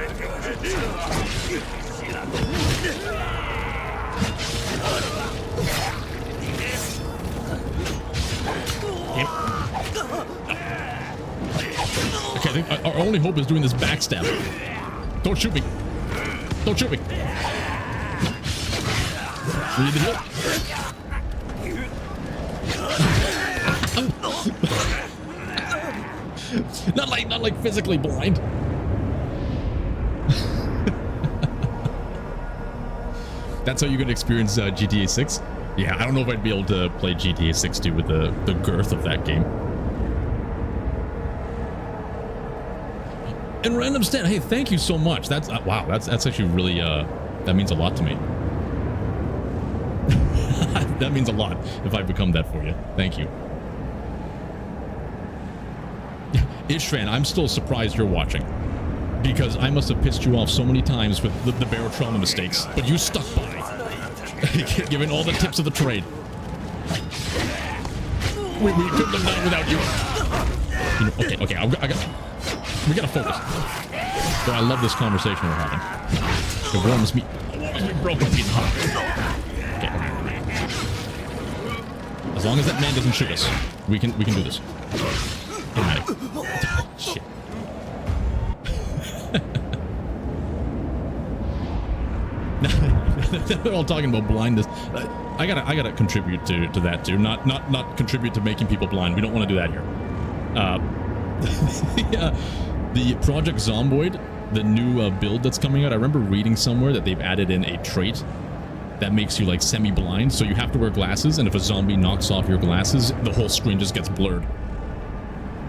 A: Okay, I think our only hope is doing this backstab. Don't shoot me. Don't shoot me. We need to heal. Not like physically blind. That's how you're gonna experience GTA 6? Yeah, I don't know if I'd be able to play GTA 6 too with the girth of that game. And Random Stan, hey, thank you so much. That's wow, that's actually really that means a lot to me. That means a lot if I become that for you. Thank you. Ishvan, I'm still surprised you're watching, because I must have pissed you off so many times with the Barrow Trauma mistakes, but you stuck by, giving all the tips of the trade. We couldn't have done without you. You know, okay, we gotta focus. But I love this conversation we're having. It warms me. Broken feet hot. Okay. As long as that man doesn't shoot us, we can do this. Shit. They're all talking about blindness. I gotta contribute to that too. Not contribute to making people blind. We don't want to do that here. Yeah, the Project Zomboid, the new build that's coming out. I remember reading somewhere that they've added in a trait that makes you like semi-blind, so you have to wear glasses, and if a zombie knocks off your glasses, the whole screen just gets blurred.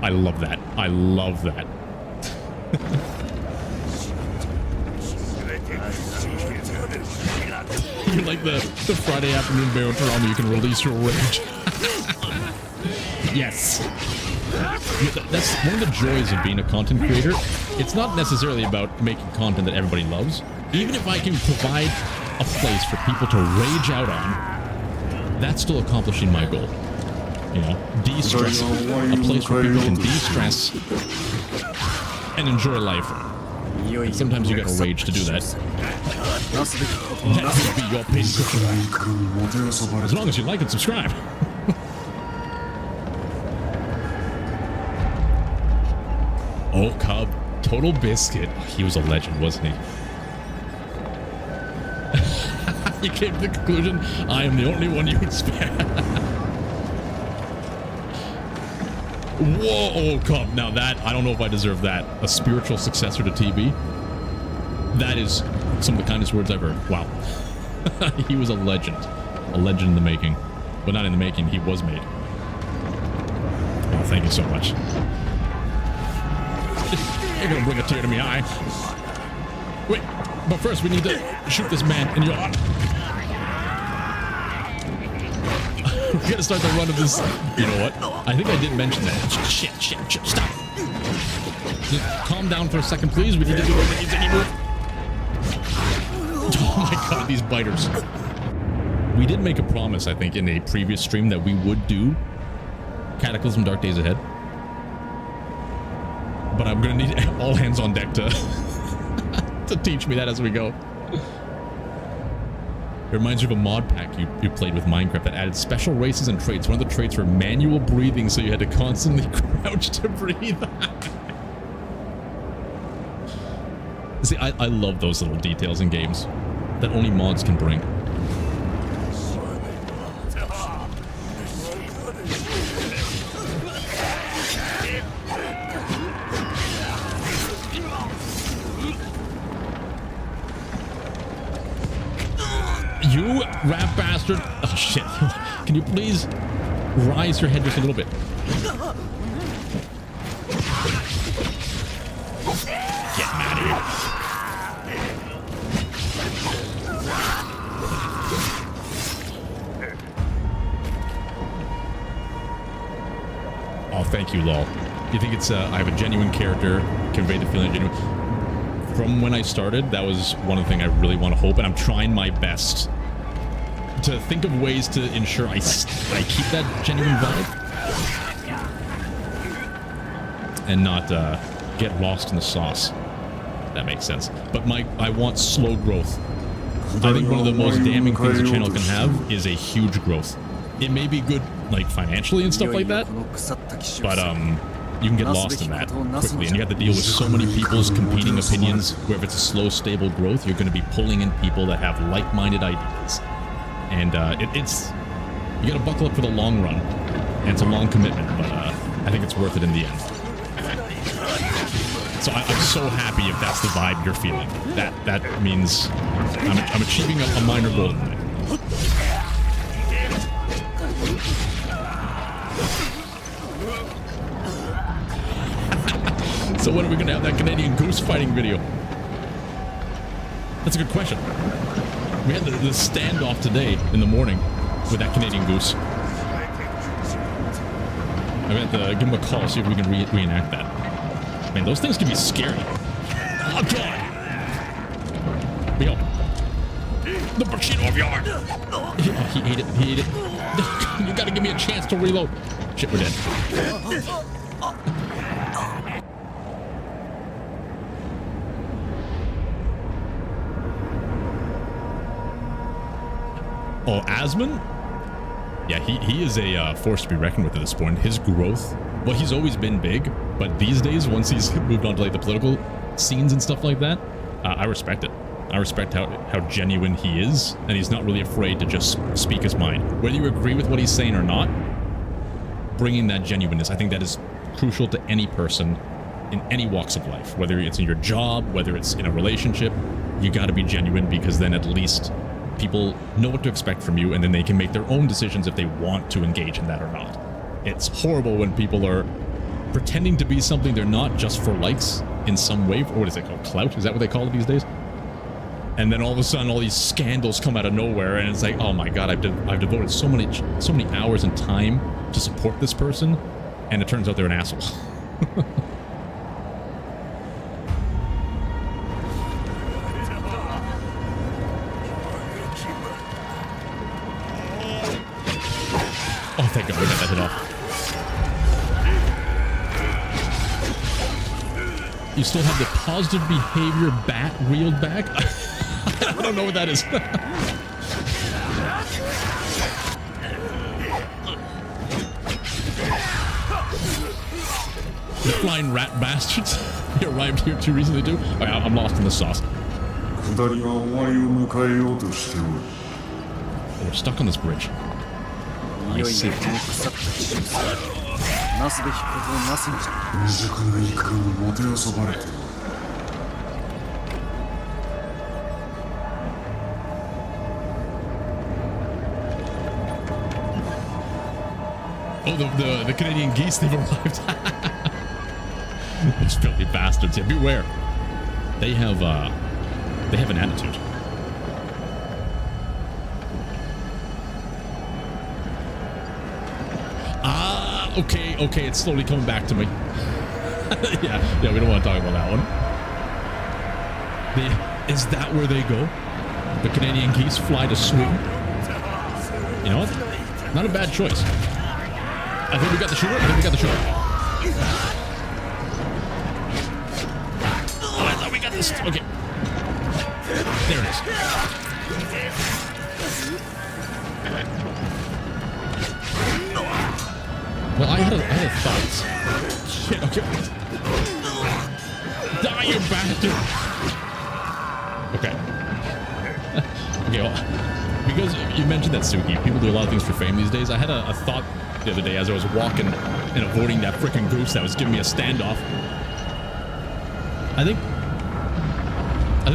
A: I love that. I love that. You're like the Friday afternoon Barrow Trauma, you can release your rage. Yes. That's one of the joys of being a content creator. It's not necessarily about making content that everybody loves. Even if I can provide a place for people to rage out on, that's still accomplishing my goal. You know, de-stress. A place where people can de-stress and enjoy life. And sometimes you gotta rage to do that. That will be your pain. As long as you like and subscribe. Oh, Cub. Total Biscuit. He was a legend, wasn't he? You came to the conclusion, I am the only one you would spare. Whoa, oh, come. Now that, I don't know if I deserve that. A spiritual successor to TB. That is some of the kindest words I've heard. Wow. He was a legend. A legend in the making. But not in the making, he was made. Oh, thank you so much. You're gonna bring a tear to my eye. Wait, but first we need to shoot this man in your... We gotta start the run of this. You know what? I think I did mention that. Shit, stop. Just calm down for a second, please. We need to do any move. Oh my god, these biters. We did make a promise, I think, in a previous stream that we would do Cataclysm Dark Days Ahead. But I'm gonna need all hands on deck to to teach me that as we go. It reminds you of a mod pack you played with Minecraft that added special races and traits. One of the traits were manual breathing, so you had to constantly crouch to breathe. See, I love those little details in games that only mods can bring. You rat bastard. Oh shit. Can you please rise your head just a little bit? Get out of here. Oh, thank you, lol. You think it's I have a genuine character, convey the feeling of genuine. From when I started, that was one of the things I really want to hope, and I'm trying my best to think of ways to ensure I keep that genuine vibe and not get lost in the sauce. That makes sense. But I want slow growth. I think one of the most damning things a channel can have is a huge growth. It may be good, like, financially and stuff like that, but you can get lost in that quickly, and you have to deal with so many people's competing opinions, where if it's a slow, stable growth, you're going to be pulling in people that have like-minded ideas. And it's you got to buckle up for the long run, and it's a long commitment, but I think it's worth it in the end. So I'm so happy if that's the vibe you're feeling. That means I'm achieving a minor goal tonight. So when are we going to have that Canadian goose fighting video? That's a good question. We had the standoff today in the morning with that Canadian goose. I'm going to have to give him a call, see if we can reenact that. Man, those things can be scary. Oh, God! Yo. The Bushido of Yard! Oh, he ate it. He ate it. You gotta give me a chance to reload. Shit, we're dead. Oh, Asmon? Yeah, he is a force to be reckoned with at this point. His growth, well, he's always been big, but these days, once he's moved on to like the political scenes and stuff like that, I respect it. I respect how genuine he is, and he's not really afraid to just speak his mind. Whether you agree with what he's saying or not, bringing that genuineness, I think that is crucial to any person in any walks of life. Whether it's in your job, whether it's in a relationship, you got to be genuine, because then at least people know what to expect from you, and then they can make their own decisions if they want to engage in that or not. It's horrible when people are pretending to be something they're not just for likes in some way. Or what is it called? Clout? Is that what they call it these days? And then all of a sudden, all these scandals come out of nowhere, and it's like, oh my god, I've devoted so many hours and time to support this person, and it turns out they're an asshole. Oh, thank god we got that hit off. You still have the positive behavior bat reeled back? I don't know what that is. The flying rat bastards. He arrived here too recently too. Oh, I'm lost in the sauce. Oh, we're stuck on this bridge.
B: いよいよこの腐った地上さなすべきことをなすんじゃ
C: 未熟なイカがもてあそばれてる
A: Oh, the Canadian geese, they've arrived. Those filthy bastards. Yeah, beware. They have an attitude. Ah, okay, it's slowly coming back to me. yeah, we don't want to talk about that one. Is that where they go? The Canadian geese fly to Sweden? You know what? Not a bad choice. I think we got the shooter. Oh, I thought we got this. Okay. There it is. Well, I had a thought. Shit, okay. Die, you bastard! Okay. Okay, well, because you mentioned that, Suki, people do a lot of things for fame these days. I had a thought the other day as I was walking and avoiding that frickin' goose that was giving me a standoff. I think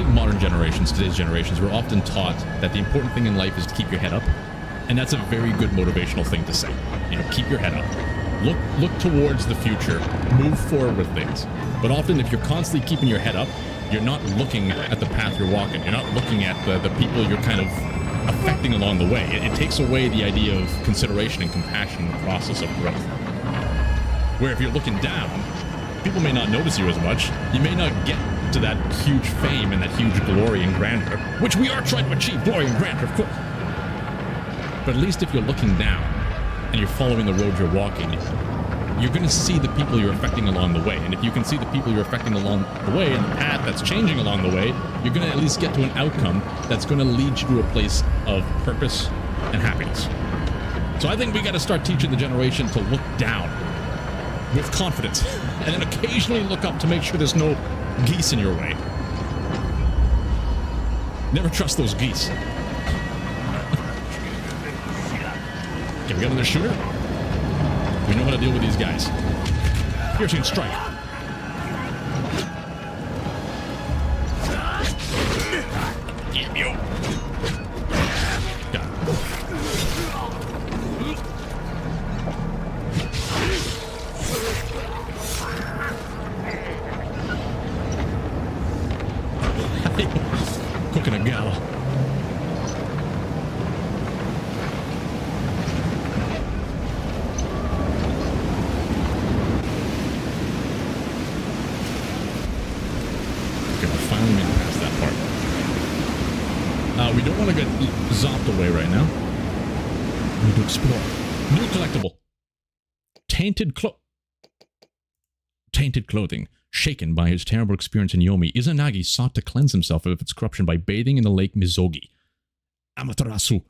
A: modern generations, today's generations, we're often taught that the important thing in life is to keep your head up. And that's a very good motivational thing to say. You know, keep your head up. Look towards the future. Move forward with things. But often if you're constantly keeping your head up, you're not looking at the path you're walking. You're not looking at the people you're kind of affecting along the way. It takes away the idea of consideration and compassion in the process of growth. Where if you're looking down, people may not notice you as much. You may not get to that huge fame and that huge glory and grandeur, which we are trying to achieve, glory and grandeur, of course. But at least if you're looking down and you're following the road you're walking, you're going to see the people you're affecting along the way. And if you can see the people you're affecting along the way and the path that's changing along the way, you're going to at least get to an outcome that's going to lead you to a place of purpose and happiness. So I think we got to start teaching the generation to look down with confidence and then occasionally look up to make sure there's no geese in your way. Never trust those geese. Okay, we got another shooter. We know how to deal with these guys. Piercing strike. Damn you. Got it. Cooking a gala. We don't want to get zopped away right now. We need to explore. New collectible. Tainted clothing. Shaken by his terrible experience in Yomi, Izanagi sought to cleanse himself of its corruption by bathing in the lake Mizogi. Amaterasu.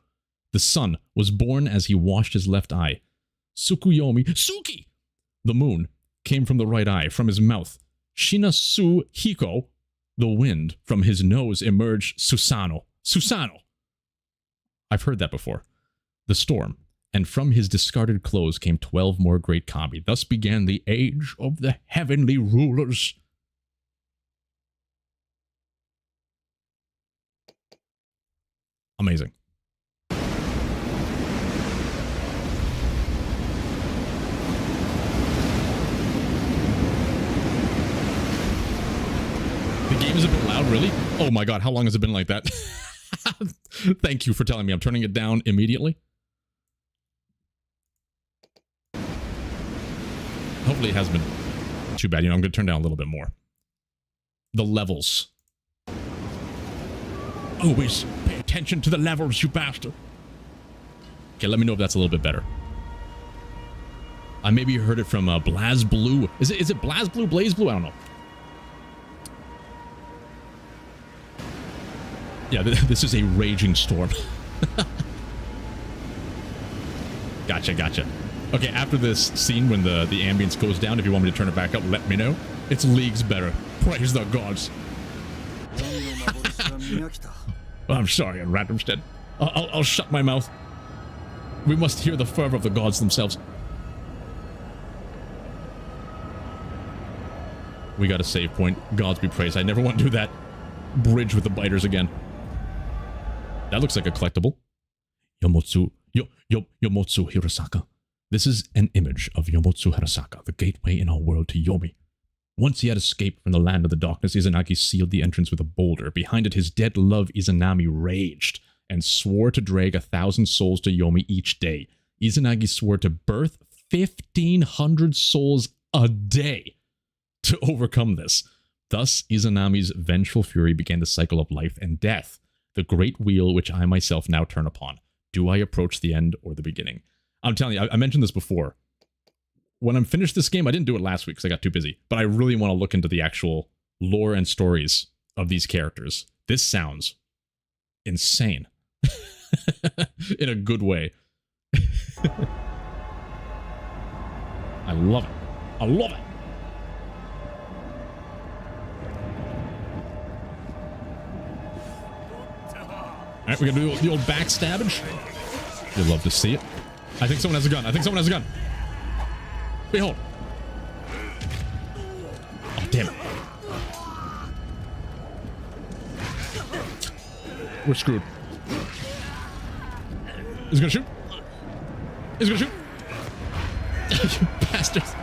A: The sun was born as he washed his left eye. Tsukuyomi. Suki! The moon came from the right eye, from his mouth. Shinasu Hiko. The wind. From his nose emerged Susano. Susano. I've heard that before. The storm. And from his discarded clothes came 12 more great kami. Thus began the age of the heavenly rulers. Amazing. The game is a bit loud, really? Oh my god, how long has it been like that? Thank you for telling me. I'm turning it down immediately. Hopefully it hasn't been too bad. You know, I'm going to turn down a little bit more. The levels. Always pay attention to the levels, you bastard. Okay, let me know if that's a little bit better. I maybe heard it from BlazBlue. Is it BlazBlue? BlazBlue? I don't know. Yeah, this is a raging storm. Gotcha. Okay, after this scene, when the ambience goes down, if you want me to turn it back up, let me know. It's leagues better. Praise the gods. I'm sorry, on Randomstead. I'll shut my mouth. We must hear the fervor of the gods themselves. We got a save point. Gods be praised. I never want to do that bridge with the biters again. That looks like a collectible. Yomotsu Hirosaka. This is an image of Yomotsu Hirosaka, the gateway in our world to Yomi. Once he had escaped from the land of the darkness, Izanagi sealed the entrance with a boulder. Behind it, his dead love Izanami raged and swore to drag 1,000 souls to Yomi each day. Izanagi swore to birth 1,500 souls a day to overcome this. Thus, Izanami's vengeful fury began the cycle of life and death, the great wheel which I myself now turn upon. Do I approach the end or the beginning? I'm telling you, I mentioned this before. When I'm finished this game, I didn't do it last week because I got too busy, but I really want to look into the actual lore and stories of these characters. This sounds insane. In a good way. I love it. I love it. Alright, we're gonna do the old backstabbage. You'd love to see it. I think someone has a gun. I think someone has a gun. Behold. Oh, damn it. We're screwed. He's gonna shoot. He's gonna shoot. You bastards.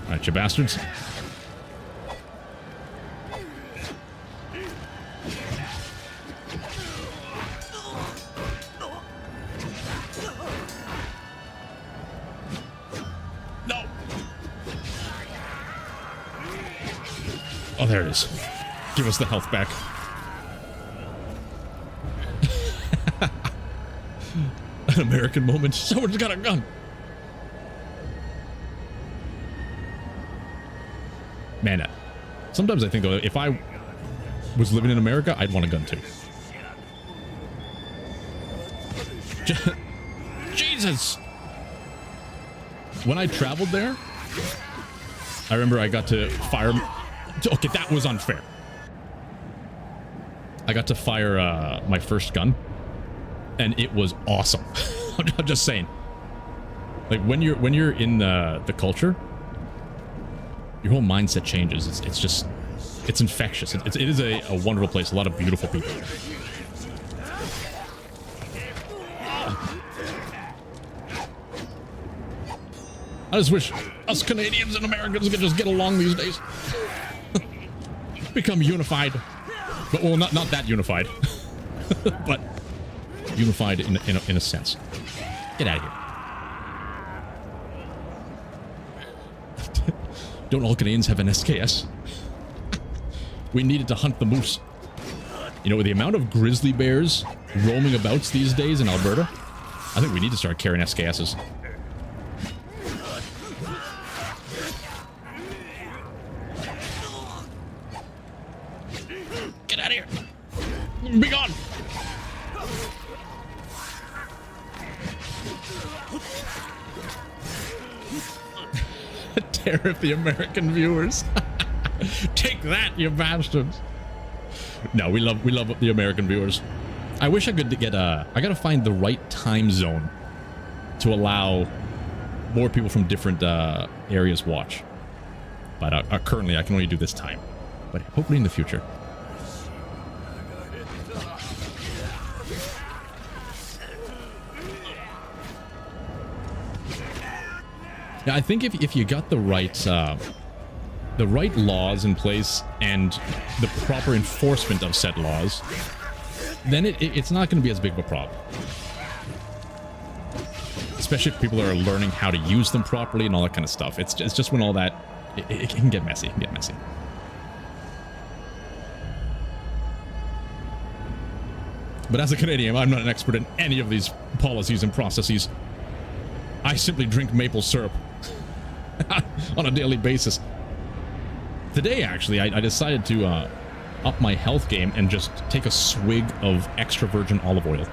A: Alright, you bastards. No! Oh, there it is. Give us the health back. An American moment. Someone's got a gun. Man, sometimes I think, though, if I was living in America, I'd want a gun, too. Jesus! When I traveled there, I remember I got to fire... Okay, that was unfair. I got to fire my first gun, and it was awesome. I'm just saying. Like, when you're in the culture... your whole mindset changes. It's just, it's infectious. It is a wonderful place. A lot of beautiful people. I just wish us Canadians and Americans could just get along these days. Become unified. But, well, not that unified. But unified in a sense. Get out of here. Don't all Canadians have an SKS? We needed to hunt the moose. You know, with the amount of grizzly bears roaming about these days in Alberta, I think we need to start carrying SKSs. Get out of here! Be gone! Tariff the American viewers. Take that, you bastards. No, we love the American viewers. I wish I could get I gotta find the right time zone to allow more people from different areas watch. But currently I can only do this time. But hopefully in the future. Yeah, I think if you got the right laws in place and the proper enforcement of said laws, then it's not going to be as big of a problem. Especially if people are learning how to use them properly and all that kind of stuff. It's just when all that it can get messy. It can get messy. But as a Canadian, I'm not an expert in any of these policies and processes. I simply drink maple syrup. on a daily basis. Today, actually, I decided to up my health game and just take a swig of extra virgin olive oil.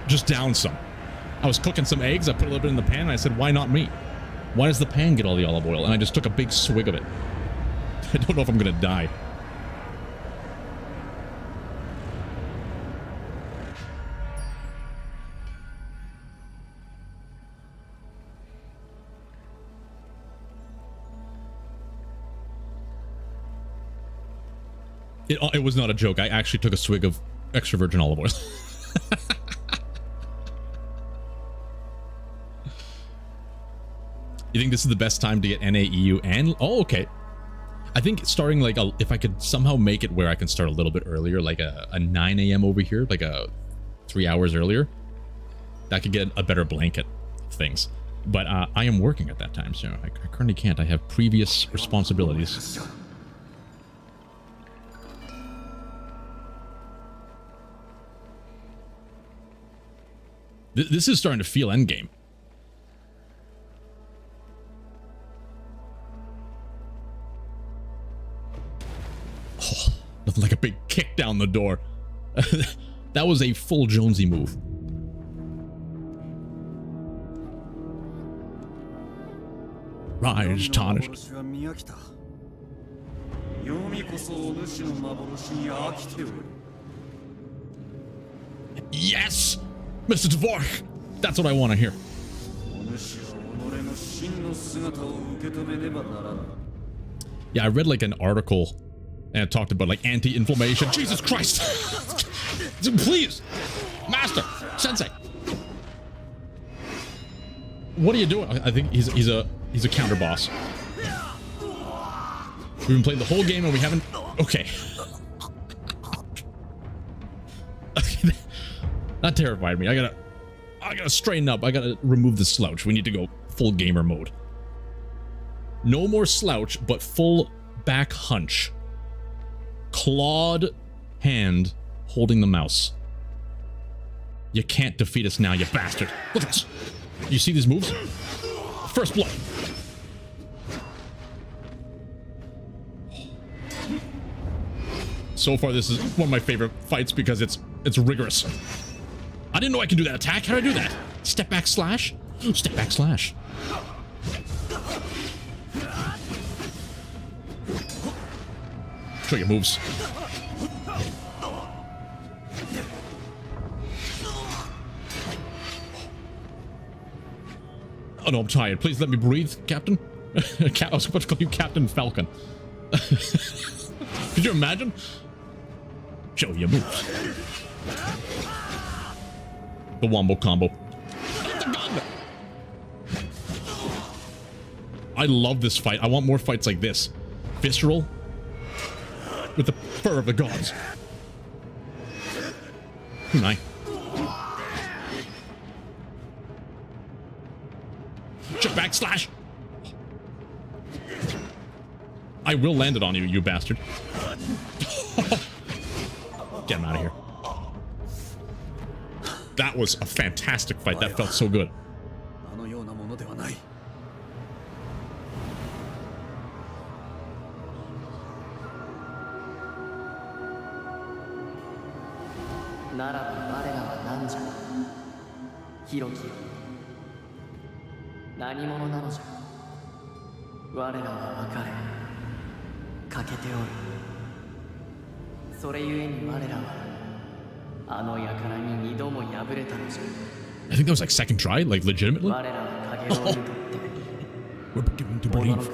A: Just down some. I was cooking some eggs, I put a little bit in the pan, and I said, why not me? Why does the pan get all the olive oil? And I just took a big swig of it. I don't know if I'm gonna die. It was not a joke. I actually took a swig of extra virgin olive oil. You think this is the best time to get NAEU and... Oh, okay. I think starting like... if I could somehow make it where I can start a little bit earlier, like a 9 a.m. over here, like a 3 hours earlier, that could get a better blanket of things. But I am working at that time, so I currently can't. I have previous responsibilities. This is starting to feel endgame. Oh, nothing like a big kick down the door. That was a full Jonesy move. Rise, tarnished. Yes! Mr. Dvorak! That's what I want to hear. Yeah, I read like an article and it talked about like anti-inflammation. Jesus Christ! Please! Master! Sensei! What are you doing? I think he's a counter boss. We've been playing the whole game and we haven't... Okay. That terrified me. I gotta straighten up. I gotta remove the slouch. We need to go full gamer mode. No more slouch, but full back hunch. Clawed hand holding the mouse. You can't defeat us now, you bastard. Look at this. You see these moves? First blood. So far, this is one of my favorite fights because it's rigorous. I didn't know I could do that attack. How did I do that? Step back slash? Step back slash. Show your moves. Oh no, I'm tired. Please let me breathe, Captain. I was about to call you Captain Falcon. Could you imagine? Show your moves. The wombo combo. I love this fight. I want more fights like this. Visceral. With the fur of the gods. Kunai. Jump back slash. I will land it on you, you bastard. Get him out of here. That was a fantastic fight. That felt so good. I think that was like second try, like legitimately. Oh. We're beginning to believe.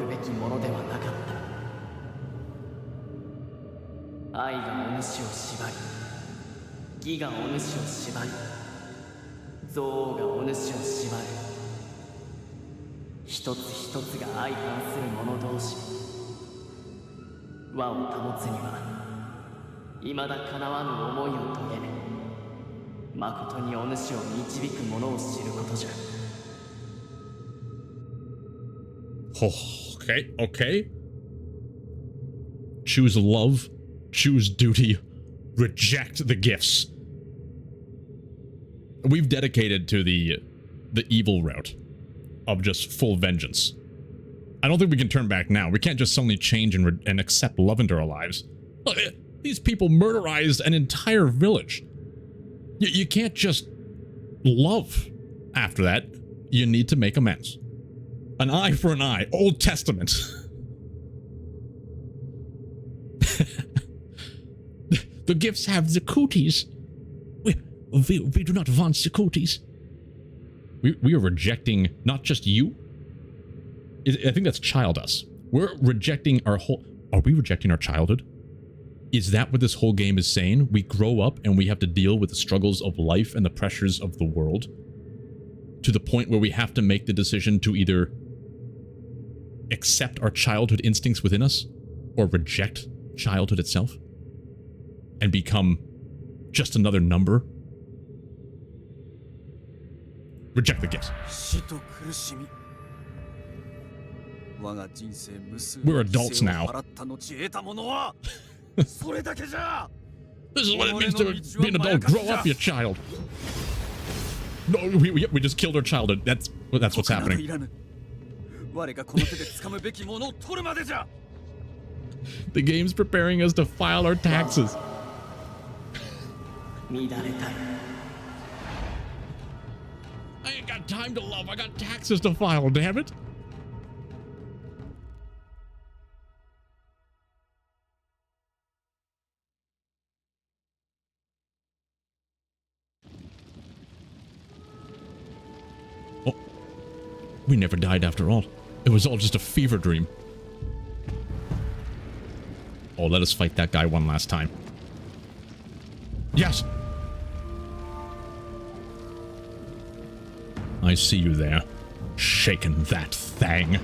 A: Okay, okay. Choose love, choose duty, reject the gifts. We've dedicated to the evil route of just full vengeance. I don't think we can turn back now. We can't just suddenly change and accept love into our lives. Look, these people murderized an entire village. You can't just love after that. You need to make amends. An eye for an eye. Old Testament. The gifts have the cooties. We do not want the cooties. We are rejecting not just you. I think that's child us. We're rejecting our whole... Are we rejecting our childhood? Is that what this whole game is saying? We grow up and we have to deal with the struggles of life and the pressures of the world to the point where we have to make the decision to either accept our childhood instincts within us or reject childhood itself and become just another number. Reject the gifts. We're adults now. This is what it means to be an adult. Grow up, you child. No, we just killed our childhood. That's what's happening. The game's preparing us to file our taxes. I ain't got time to love. I got taxes to file, damn it. Oh, we never died after all. It was all just a fever dream. Oh, let us fight that guy one last time. Yes! I see you there, shaking that thing.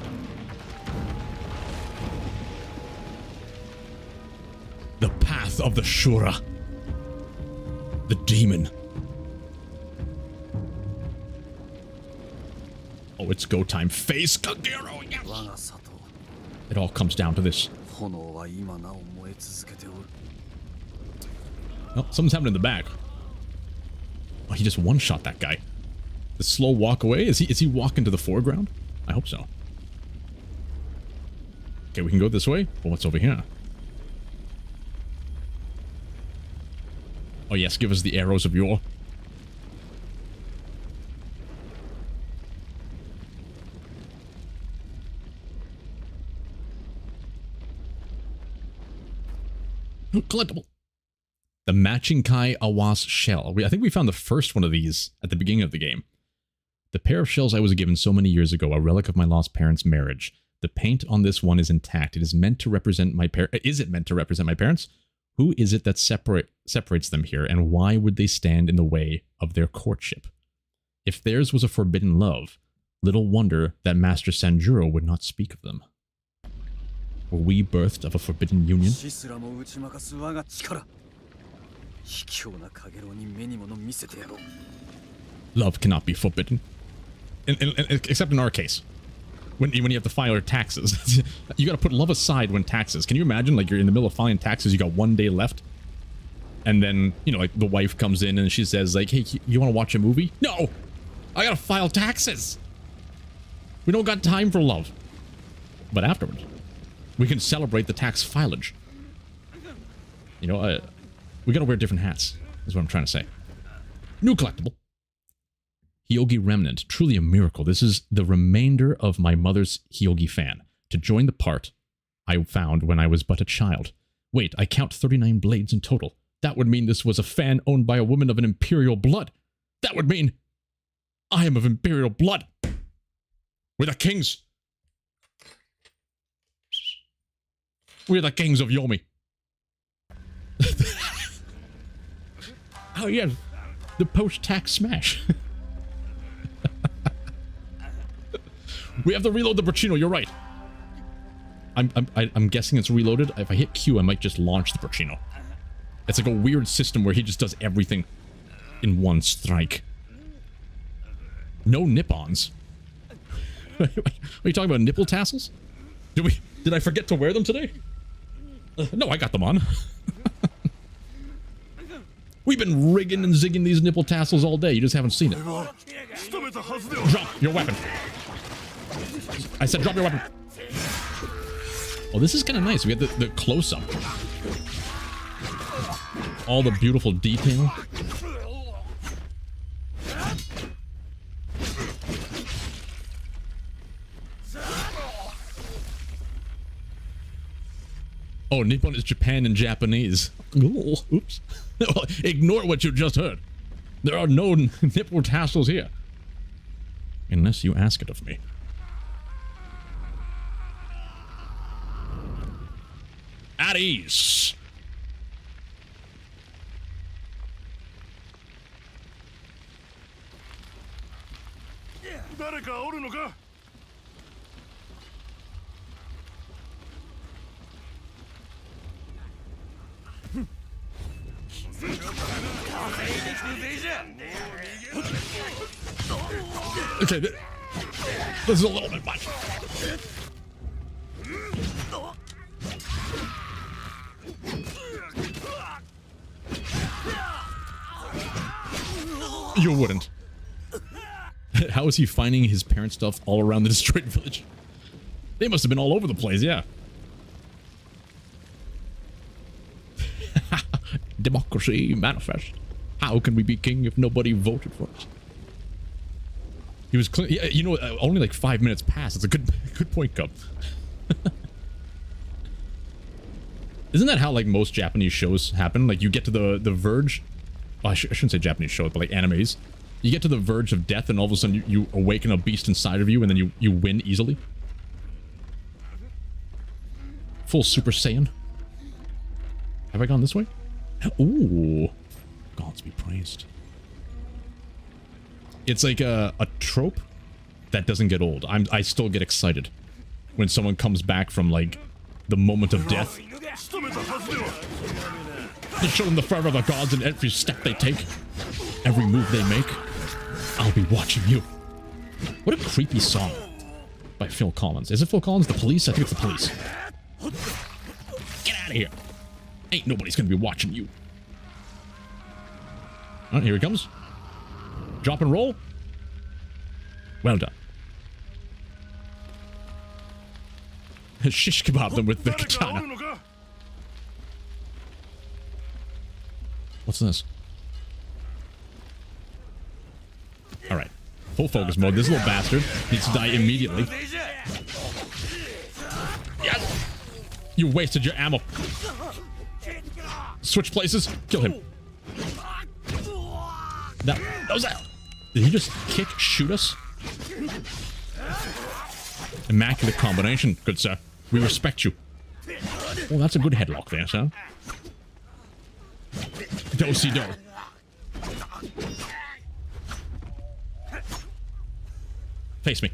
A: The path of the Shura. The demon. Oh, it's go time. Face Kagero, yes! It all comes down to this. Oh, something's happening in the back. Oh, he just one-shot that guy. The slow walk away? Is he walking to the foreground? I hope so. Okay, we can go this way. Well, what's over here? Oh yes, give us the arrows of yore. Collectible. The matching Kai Awas shell. I think we found the first one of these at the beginning of the game. The pair of shells I was given so many years ago, a relic of my lost parents' marriage. The paint on this one is intact. It is meant to represent my parents. Is it meant to represent my parents? Who is it that separates them here, and why would they stand in the way of their courtship? If theirs was a forbidden love, little wonder that Master Sanjuro would not speak of them. Were we birthed of a forbidden union? Love cannot be forbidden. Except in our case. When you have to file your taxes. You gotta put love aside when taxes. Can you imagine, like, you're in the middle of filing taxes, you got 1 day left, and then, you know, like, the wife comes in and she says, like, hey, you wanna watch a movie? No! I gotta file taxes! We don't got time for love. But afterwards, we can celebrate the tax filage. You know, we gotta wear different hats, is what I'm trying to say. New collectible. Hyogi Remnant. Truly a miracle. This is the remainder of my mother's Hyogi fan. To join the part I found when I was but a child. Wait, I count 39 blades in total. That would mean this was a fan owned by a woman of an imperial blood. That would mean I am of imperial blood. We're the kings. We're the kings of Yomi. Oh yes, the post-tax smash. We have to reload the Braccino, you're right. I'm guessing it's reloaded. If I hit Q, I might just launch the Braccino. It's like a weird system where he just does everything in one strike. No nip-ons. Are you talking about nipple tassels? Did I forget to wear them today? No, I got them on. We've been rigging and zigging these nipple tassels all day. You just haven't seen it. Drop your weapon. I said drop your weapon. Oh, this is kind of nice. We got the close-up. All the beautiful detail. Oh, Nippon is Japan in Japanese. Oh, oops. Ignore what you just heard. There are no nipple tassels here. Unless you ask it of me. At ease. Okay, this is a little bit much. You wouldn't. How is he finding his parents' stuff all around the destroyed village? They must have been all over the place, yeah. Democracy manifest. How can we be king if nobody voted for us? He was, you know, only like 5 minutes passed. It's a good point, Cub. Isn't that how like most Japanese shows happen? Like you get to the verge. Well, I shouldn't say Japanese shows, but like animes. You get to the verge of death, and all of a sudden you awaken a beast inside of you, and then you win easily. Full Super Saiyan. Have I gone this way? Ooh, gods be praised. It's like a trope that doesn't get old. I still get excited when someone comes back from like the moment of death. To show them the fervor of the gods in every step they take, every move they make. I'll be watching you. What a creepy song by Phil Collins. Is it Phil Collins? The Police? I think it's the Police. Get out of here. Ain't nobody's gonna be watching you. Oh, here he comes. Drop and roll. Well done. Shish kebab them with the katana. What's this? Alright. Full focus mode. This little bastard needs to die immediately. Yes! You wasted your ammo. Switch places. Kill him. That was that. Did he just shoot us? Immaculate combination, good sir. We respect you. Well, that's a good headlock there, sir. Do-si-do. Face me.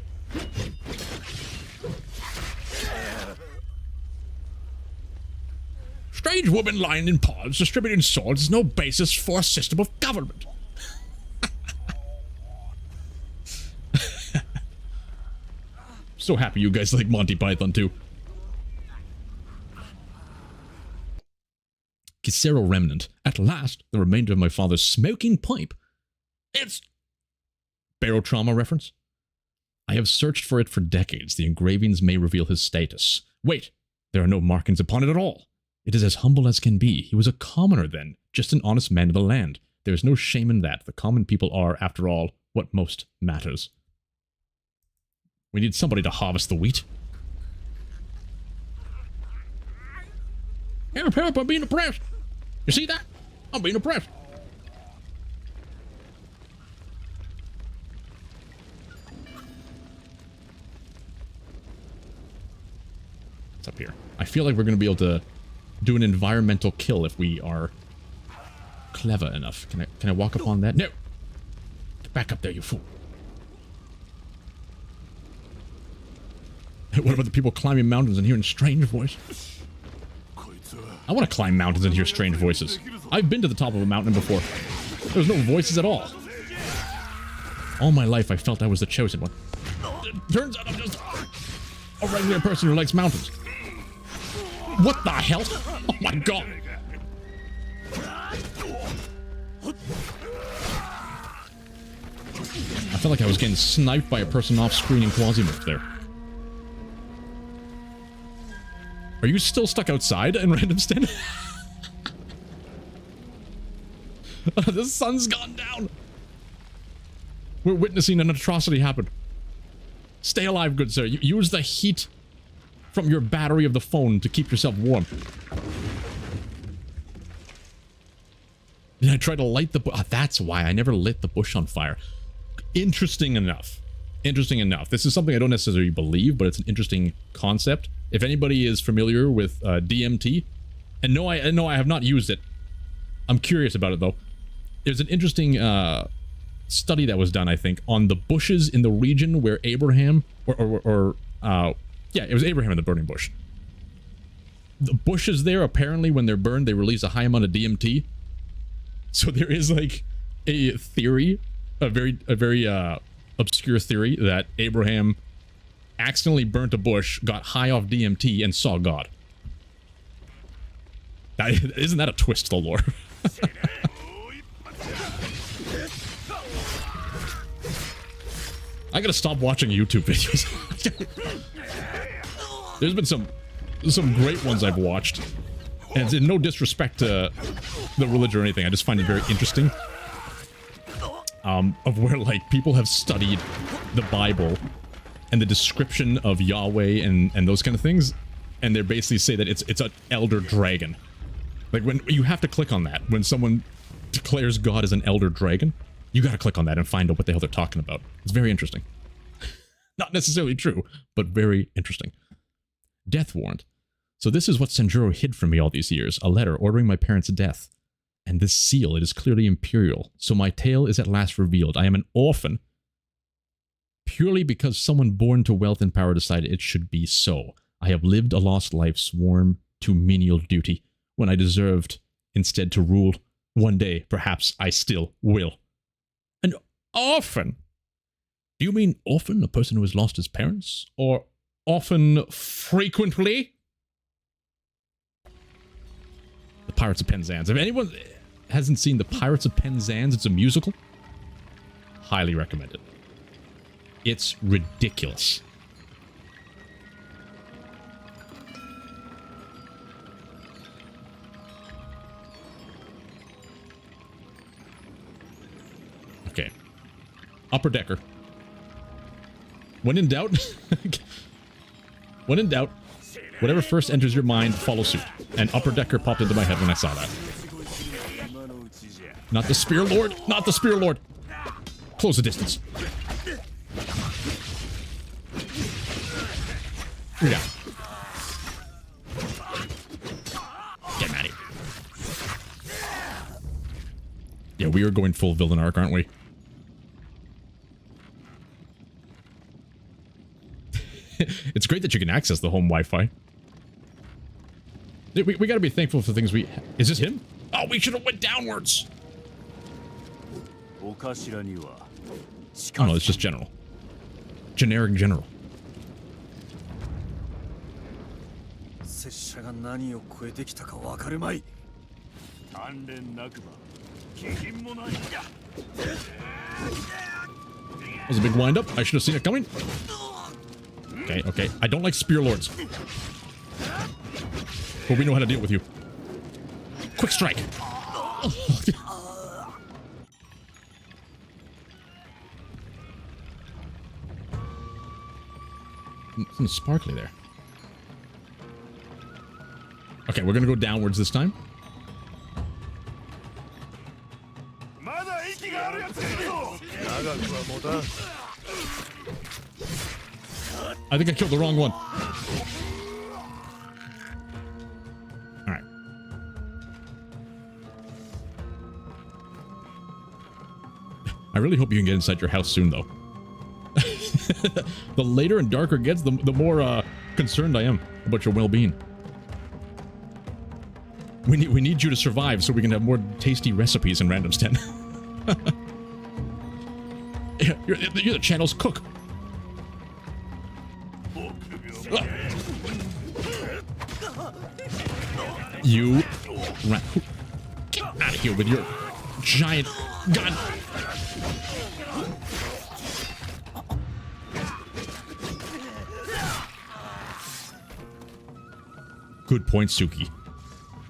A: Strange woman lying in pods, distributing swords is no basis for a system of government. So happy you guys like Monty Python too. Kisero remnant. At last, the remainder of my father's smoking pipe. It's barotrauma reference. I have searched for it for decades. The engravings may reveal his status. Wait, there are no markings upon it at all. It is as humble as can be. He was a commoner then, just an honest man of the land. There is no shame in that. The common people are, after all, what most matters. We need somebody to harvest the wheat. Help, help, I'm being oppressed. You see that? I'm being oppressed. What's up here? I feel like we're going to be able to do an environmental kill if we are clever enough. Can I walk up on that? No! Get back up there, you fool. What about the people climbing mountains and hearing strange voices? I want to climb mountains and hear strange voices. I've been to the top of a mountain before. There was no voices at all. All my life I felt I was the chosen one. Turns out I'm just a regular person who likes mountains. What the hell? Oh my god. I felt like I was getting sniped by a person off screen in Quasimodo there. Are you still stuck outside in Random's Den? The sun's gone down. We're witnessing an atrocity happen. Stay alive, good sir. Use the heat from your battery of the phone to keep yourself warm. Did I try to light the bush? Oh, that's why I never lit the bush on fire. Interesting enough. Interesting enough. This is something I don't necessarily believe, but it's an interesting concept. If anybody is familiar with DMT, and no, I have not used it. I'm curious about it though. There's an interesting study that was done, I think, on the bushes in the region where Abraham, yeah, it was Abraham in the burning bush. The bushes there, apparently, when they're burned, they release a high amount of DMT. So there is like a theory, a very obscure theory that Abraham accidentally burnt a bush, got high off DMT, and saw God. Isn't that a twist to the lore? I gotta stop watching YouTube videos. There's been some great ones I've watched, and it's in no disrespect to the religion or anything. I just find it very interesting. Of where like people have studied the Bible and the description of Yahweh and those kind of things, and they basically say that it's an elder dragon. Like when you have to click on that when someone declares God as an elder dragon, you got to click on that and find out what the hell they're talking about. It's very interesting. Not necessarily true, but very interesting. Death warrant. So this is what Sanjuro hid from me all these years, a letter ordering my parents' death. And this seal, it is clearly imperial, so my tale is at last revealed. I am an orphan, purely because someone born to wealth and power decided it should be so. I have lived a lost life, sworn to menial duty, when I deserved instead to rule. One day, perhaps I still will. An orphan? Do you mean orphan, a person who has lost his parents? Or often frequently? The Pirates of Penzance. If anyone hasn't seen The Pirates of Penzance, it's a musical. Highly recommend it. It's ridiculous. Okay. Upper decker. When in doubt, whatever first enters your mind, follow suit. And upper decker popped into my head when I saw that. Not the Spear Lord! Not the Spear Lord! Close the distance. Yeah. Get at it. Yeah, we are going full villain arc, aren't we? It's great that you can access the home Wi-Fi. We gotta be thankful for things we... Is this him? Oh, we should have went downwards! Oh no, it's just general. Generic general. That was a big wind-up. I should have seen it coming. Okay, okay. I don't like Spear Lords. But we know how to deal with you. Quick strike! Something sparkly there. Okay, we're gonna go downwards this time. I think I killed the wrong one. Alright. I really hope you can get inside your house soon, though. The later and darker it gets, the more concerned I am about your well-being. We need you to survive so we can have more tasty recipes in Random's Den. You're the channel's cook. You get out of here with your giant gun. Good point, Suki.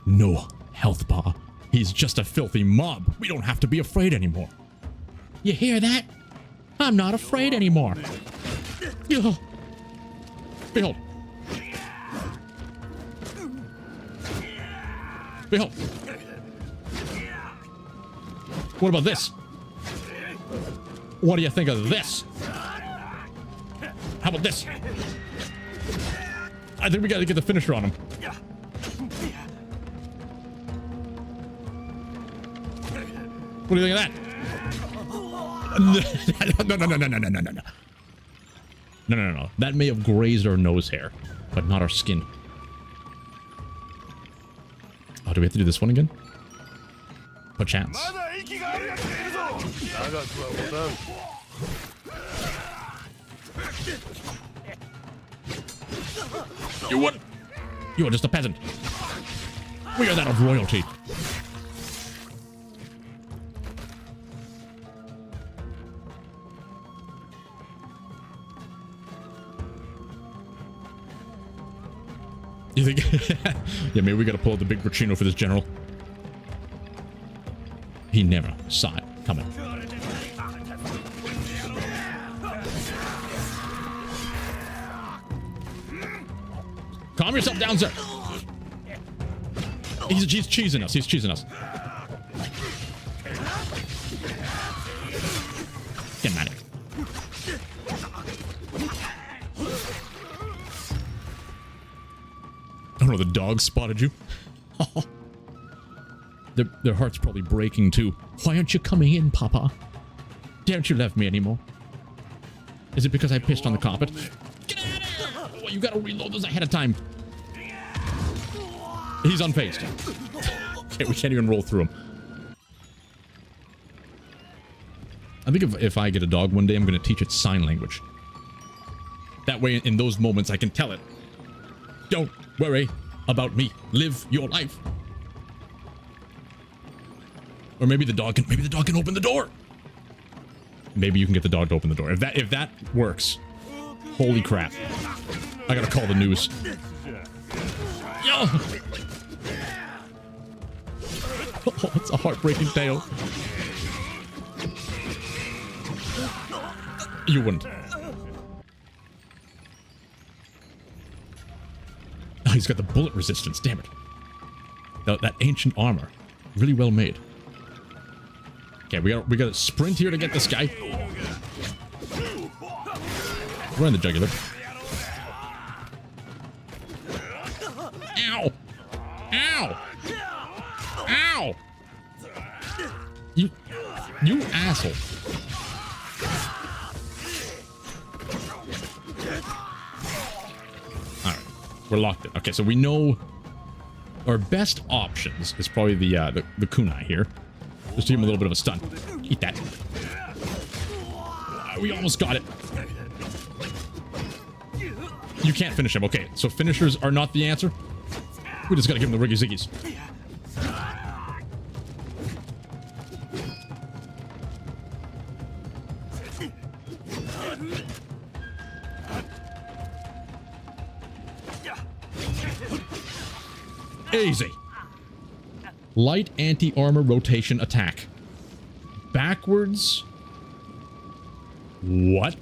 A: No health bar. He's just a filthy mob. We don't have to be afraid anymore. You hear that? I'm not afraid anymore. Ugh. Behold. Behold. What about this? What do you think of this? How about this? I think we gotta get the finisher on him. What do you think of that? No. That may have grazed our nose hair, but not our skin. Oh, do we have to do this one again? Perchance. You what? You are just a peasant. We are that of royalty. You think? Yeah, maybe we gotta pull out the big Brachino for this general. He never saw it coming. Calm yourself down, sir. He's cheesing us. He's cheesing us. Get mad at him. Oh no, the dog spotted you. Oh. Their heart's probably breaking too. Why aren't you coming in, Papa? Don't you love me anymore? Is it because I pissed on the carpet? Get out of here! Oh, you gotta reload those ahead of time. He's unfazed. Okay, we can't even roll through him. I think if I get a dog one day, I'm gonna teach it sign language. That way, in those moments, I can tell it, don't worry about me. Live your life. Or maybe the dog can open the door. Maybe you can get the dog to open the door. If that works, holy crap! I gotta call the news. Yo! Oh, it's a heartbreaking tale. You wouldn't. Oh, he's got the bullet resistance. Damn it! That ancient armor, really well made. Okay, we gotta sprint here to get this guy. We're in the jugular. Ow! Ow! Ow! You asshole. Alright. We're locked in. Okay, so we know our best options is probably the kunai here. Just to give him a little bit of a stun. Eat that. We almost got it. You can't finish him. Okay, so finishers are not the answer. We just gotta give him the Riggy Ziggies. Easy. Light anti-armor rotation attack. Backwards. What?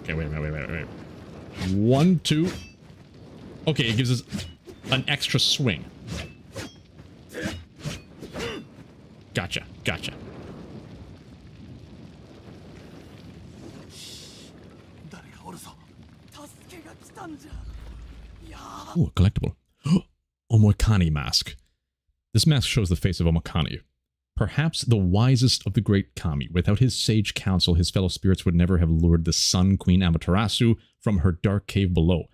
A: Okay, wait. 1, 2. Okay, it gives us an extra swing. Gotcha. Ooh, a collectible. Omoikani mask. This mask shows the face of Omoikani. Perhaps the wisest of the great kami. Without his sage counsel, his fellow spirits would never have lured the Sun Queen Amaterasu from her dark cave below.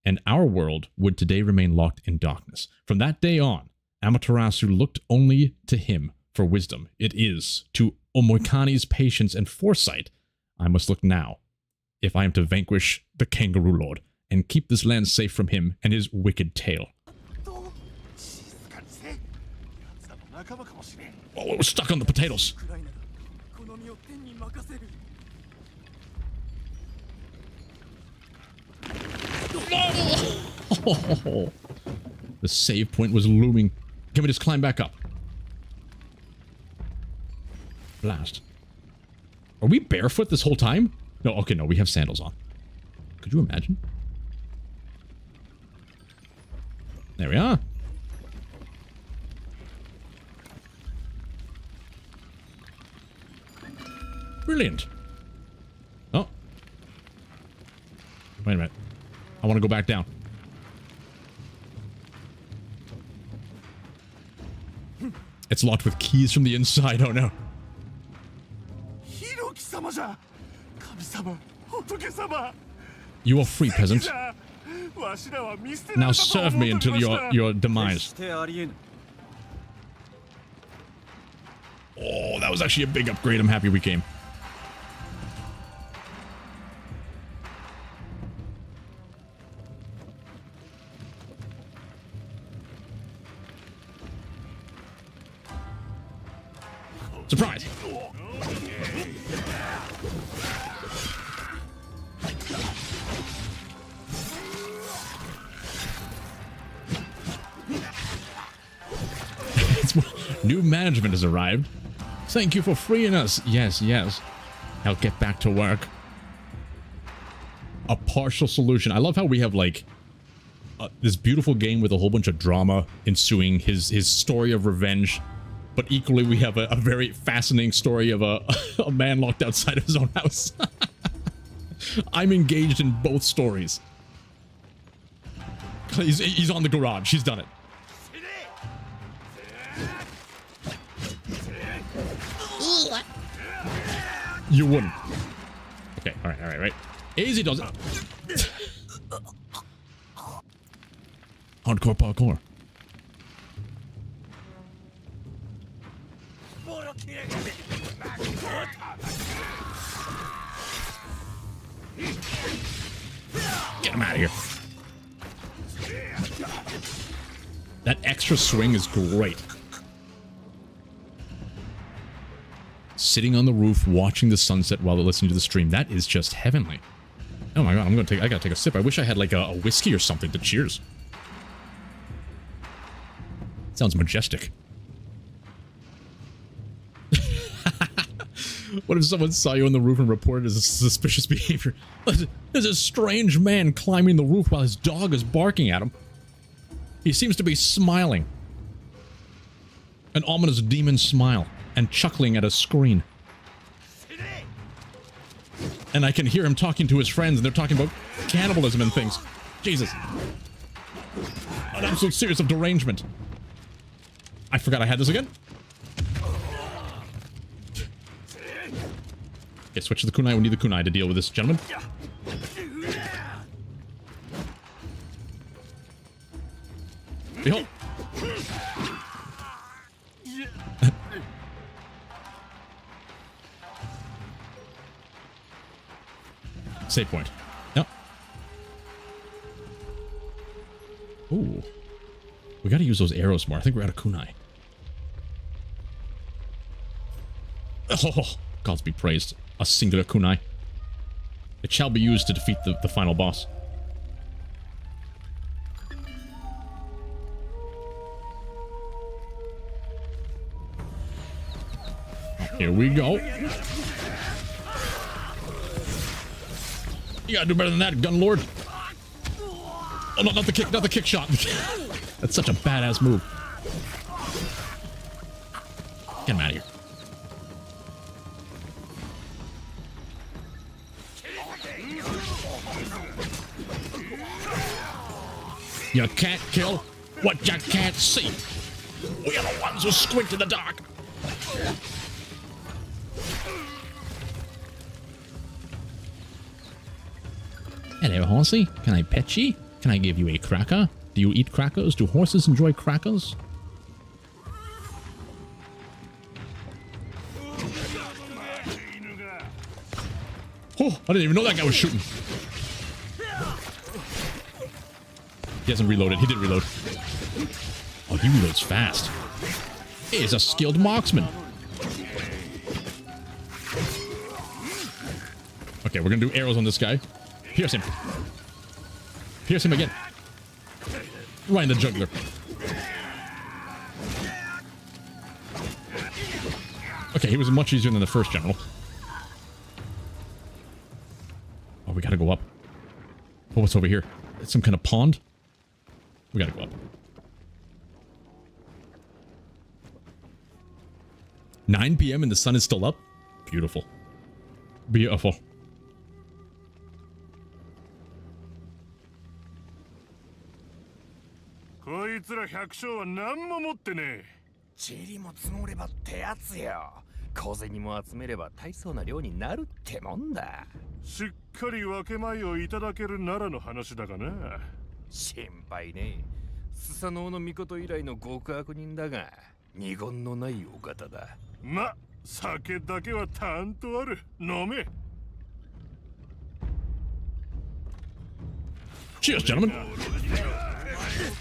A: And our world would today remain locked in darkness. From that day on, Amaterasu looked only to him for wisdom. It is to Omoikani's patience and foresight I must look now, if I am to vanquish the Kangaroo Lord and keep this land safe from him and his wicked tail. Oh, we're stuck on the potatoes. Oh, the save point was looming. Can we just climb back up? Blast. Are we barefoot this whole time? No, okay, no, we have sandals on. Could you imagine? There we are. Brilliant. Oh. Wait a minute. I want to go back down. It's locked with keys from the inside. Oh no. You are free, peasant. Now serve me until your demise. Oh, that was actually a big upgrade. I'm happy we came. Surprise! New management has arrived. Thank you for freeing us. Yes, yes. I'll get back to work. A partial solution. I love how we have like this beautiful game with a whole bunch of drama ensuing, his story of revenge. But equally, we have a very fascinating story of a man locked outside of his own house. I'm engaged in both stories. He's on the garage. He's done it. You wouldn't. Okay, alright. Easy does it. Hardcore parkour. Get him out of here. That extra swing is great. Sitting on the roof, watching the sunset while listening to the stream. That is just heavenly. Oh my god, I gotta take a sip. I wish I had like a whiskey or something to cheers. Sounds majestic. What if someone saw you on the roof and reported as suspicious behavior? There's a strange man climbing the roof while his dog is barking at him. He seems to be smiling. An ominous demon smile. And chuckling at a screen. And I can hear him talking to his friends, and they're talking about cannibalism and things. Jesus. An absolute serious of derangement. I forgot I had this again. Okay, switch to the kunai. We need the kunai to deal with this gentleman. Behold. Save point. Yep. Ooh. We gotta use those arrows more. I think we're out of kunai. Oh, gods be praised. A singular kunai. It shall be used to defeat the final boss. Here we go. You gotta do better than that, gun lord. Oh no, not the kick shot. That's such a badass move. Get him out of here. You can't kill what you can't see. We are the ones who squint in the dark. Hello, horsey. Can I pet you? Can I give you a cracker? Do you eat crackers? Do horses enjoy crackers? Oh, I didn't even know that guy was shooting. He hasn't reloaded. He did reload. Oh, he reloads fast. He's a skilled marksman. Okay, we're gonna do arrows on this guy. Pierce him. Pierce him again. Right in the jugular. Okay, he was much easier than the first general. Oh, we gotta go up. Oh, what's over here? It's some kind of pond? We gotta go up. 9 p.m. and the sun is still up? Beautiful. Beautiful.
D: こいつら百姓は何も持ってねえ。
E: 塵も積もればってやつよ。小銭も集めれば大層な量になるってもんだ。
D: しっかり分け前をいただけるならの話だがな。
E: 心配ねえ。スサノオの御以来の極悪人だが、二言のないお方だ。
D: ま、酒だけはたんとある。飲め。
A: Cheers, gentlemen.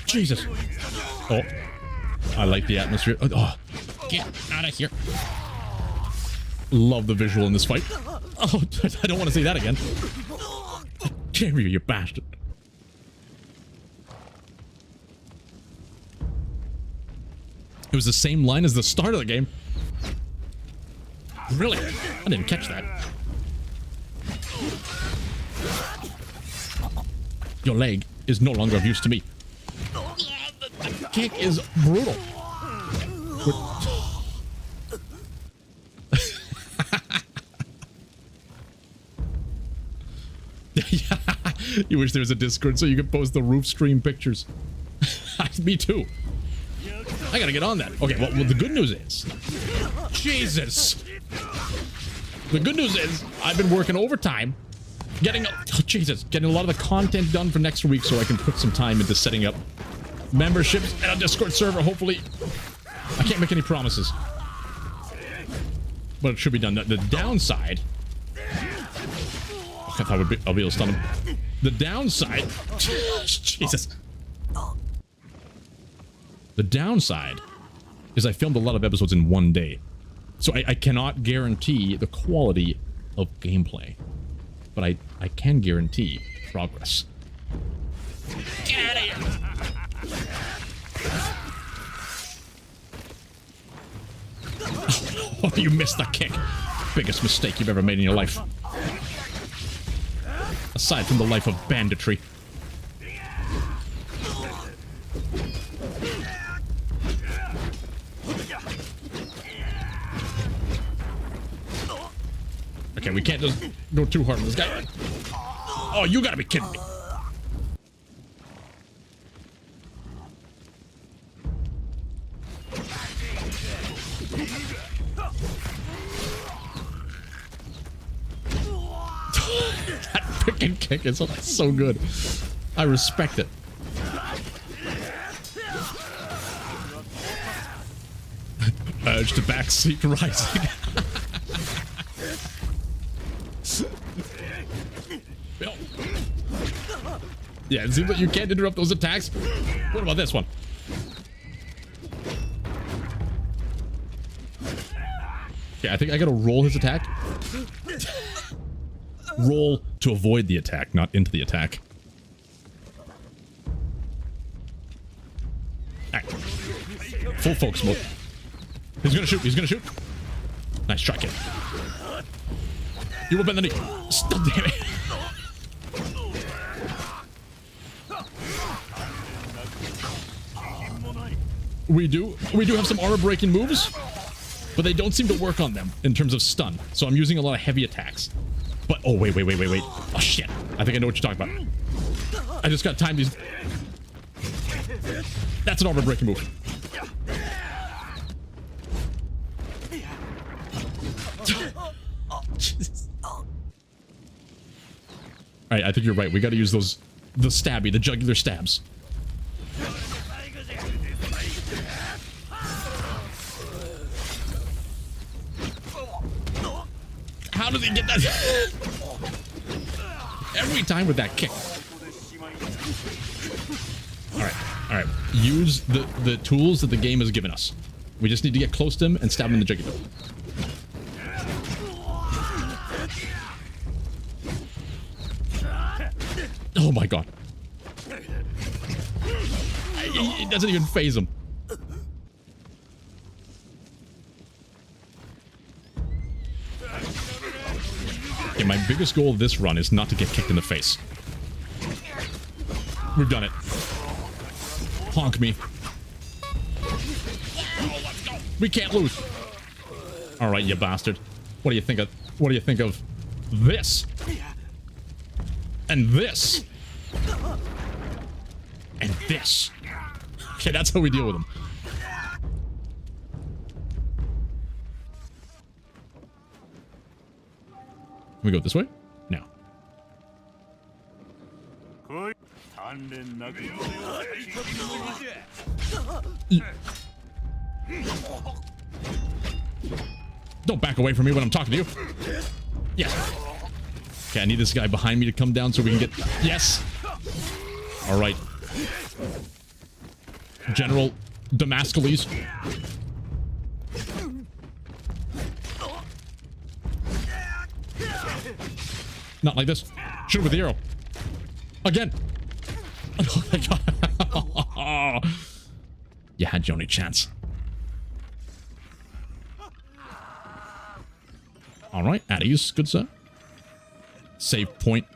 A: Jesus. Oh, I like the atmosphere. Oh, get out of here. Love the visual in this fight. Oh, I don't want to see that again. Damn you, you bastard. It was the same line as the start of the game. Really? I didn't catch that. Your leg is no longer of use to me. The kick is brutal. Yeah, you wish there was a Discord so you could post the roof stream pictures. Me too. I gotta get on that. Okay, well, the good news is... Jesus! The good news is, I've been working overtime, getting a lot of the content done for next week so I can put some time into setting up memberships and a Discord server, hopefully. I can't make any promises. But it should be done. The downside... I thought I'll be able to stun him. The downside... Jesus. The downside is I filmed a lot of episodes in one day. So I cannot guarantee the quality of gameplay. But I can guarantee progress. Get out of here! Oh, you missed the kick. Biggest mistake you've ever made in your life. Aside from the life of banditry. Okay, we can't just go too hard on this guy. Oh, you gotta be kidding me. That freaking kick is so good. I respect it. Urge to backseat rising. Yeah, it seems like you can't interrupt those attacks. What about this one? Okay, I think I gotta roll his attack. Roll to avoid the attack, not into the attack. Alright. Full focus mode. He's gonna shoot, he's gonna shoot. Nice try, kid. You will bend the knee. Stop, damn it. We do have some armor breaking moves, but they don't seem to work on them in terms of stun. So I'm using a lot of heavy attacks. But oh wait. Oh shit. I think I know what you're talking about. I just got time these. That's an armor breaking move. Alright, I think you're right. We gotta use those the jugular stabs. How does he get that? Every time with that kick. Alright. Use the tools that the game has given us. We just need to get close to him and stab him in the jugular. Oh my god. It doesn't even phase him. Yeah, my biggest goal of this run is not to get kicked in the face. We've done it. Honk me. We can't lose. All right, you bastard. What do you think of? What do you think of this? And this? And this? Okay, that's how we deal with them. Can we go this way? No. Don't back away from me when I'm talking to you. Yes. Okay, I need this guy behind me to come down so we can get... Yes. All right. General Damascus. Not like this. Shoot him with the arrow. Again. Oh my god. You had your only chance. Alright, at ease, good sir. Save point.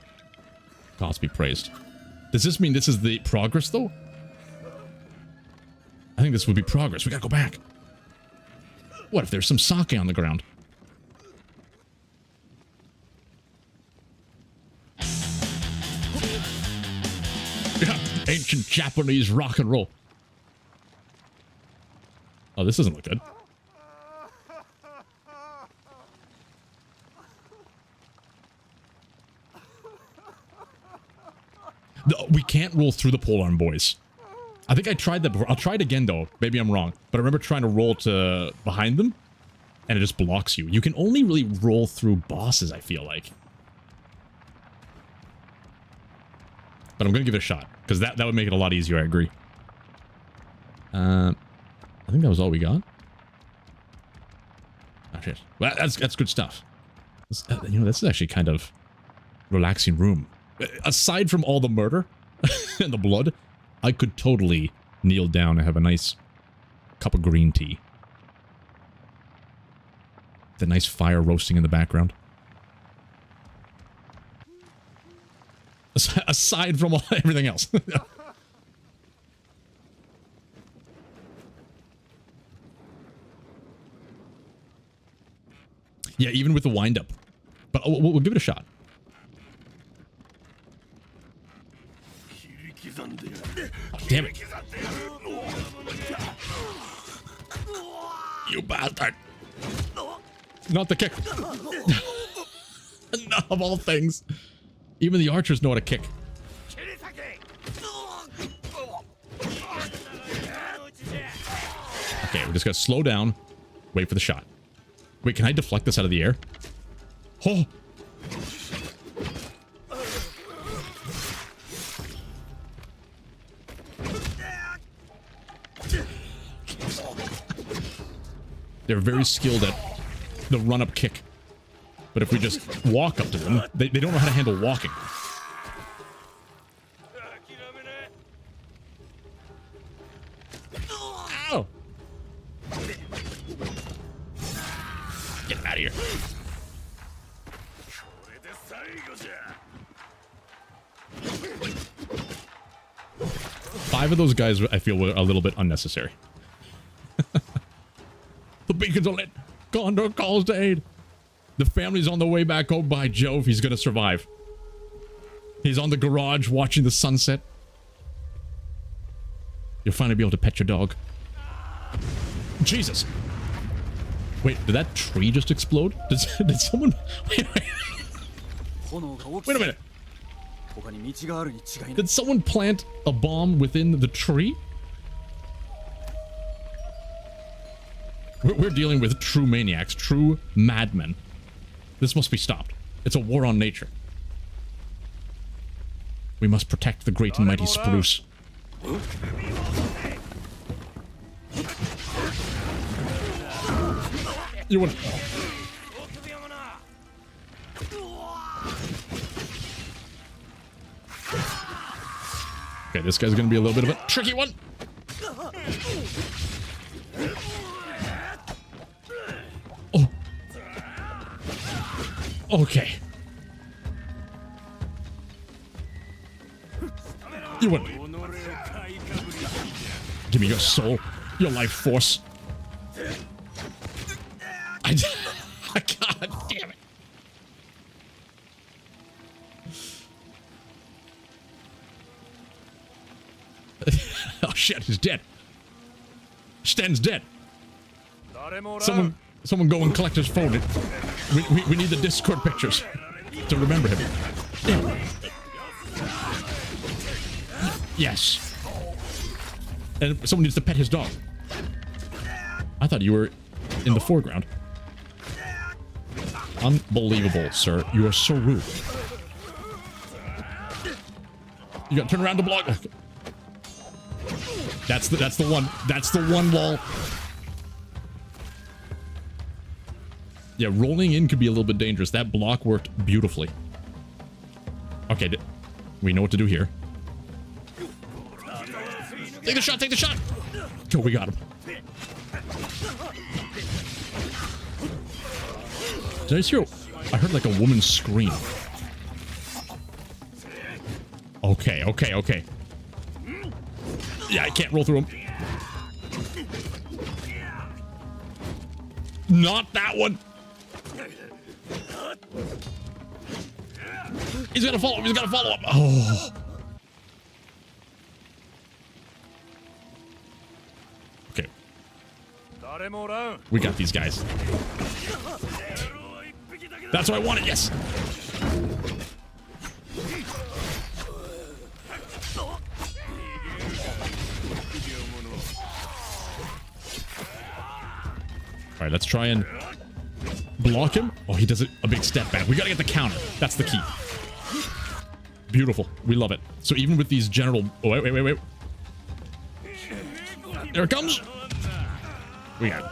A: Gods be praised. Does this mean this is the progress, though? I think this would be progress. We gotta go back. What if there's some sake on the ground? Yeah, ancient Japanese rock and roll. Oh, this doesn't look good. We can't roll through the polearm, boys. I think I tried that before. I'll try it again, though. Maybe I'm wrong. But I remember trying to roll to behind them, and it just blocks you. You can only really roll through bosses, I feel like. But I'm going to give it a shot, because that would make it a lot easier, I agree. I think that was all we got. Oh, shit. Well, that's good stuff. You know, this is actually kind of relaxing room. Aside from all the murder and the blood, I could totally kneel down and have a nice cup of green tea. The nice fire roasting in the background. Aside from everything else. Yeah, even with the wind-up. But we'll give it a shot. Oh, damn it. You bastard. Not the kick. Of all things. Even the archers know how to kick. Okay, we're just gonna slow down. Wait for the shot. Wait, can I deflect this out of the air? Oh! They're very skilled at the run-up kick. But if we just walk up to them, they don't know how to handle walking. Ow! Get him out of here. Five of those guys, I feel, were a little bit unnecessary. The beacons are lit. Condor calls to aid. The family's on the way back home. By Jove, he's gonna survive. He's on the garage watching the sunset. You'll finally be able to pet your dog. Jesus. Wait, did that tree just explode? Did someone... Wait a minute. Did someone plant a bomb within the tree? We're dealing with true maniacs, true madmen. This must be stopped. It's a war on nature. We must protect the great and mighty spruce. You want... Okay, this guy's gonna be a little bit of a tricky one. Oh. Okay. You win. Give me your soul, your life force. God damn it. Oh shit, he's dead. Sten's dead. Someone go and collect his phone. We need the Discord pictures to remember him. Yes. And someone needs to pet his dog. I thought you were in the foreground. Unbelievable, sir. You are so rude. You gotta turn around to block. Okay. That's the one. That's the one wall. Yeah, rolling in could be a little bit dangerous. That block worked beautifully. Okay, we know what to do here. Take the shot, take the shot! Oh, we got him. Did I hear? I heard like a woman scream. Okay, okay, okay. Yeah, I can't roll through him. Not that one! He's gonna follow him, he's gonna follow him! Oh. Okay. We got these guys. That's what I wanted, yes! Alright, let's try and block him. Oh, he does a big step back. We gotta get the counter. That's the key. Beautiful. We love it. So even with these general... Oh, wait. There it comes. We got it.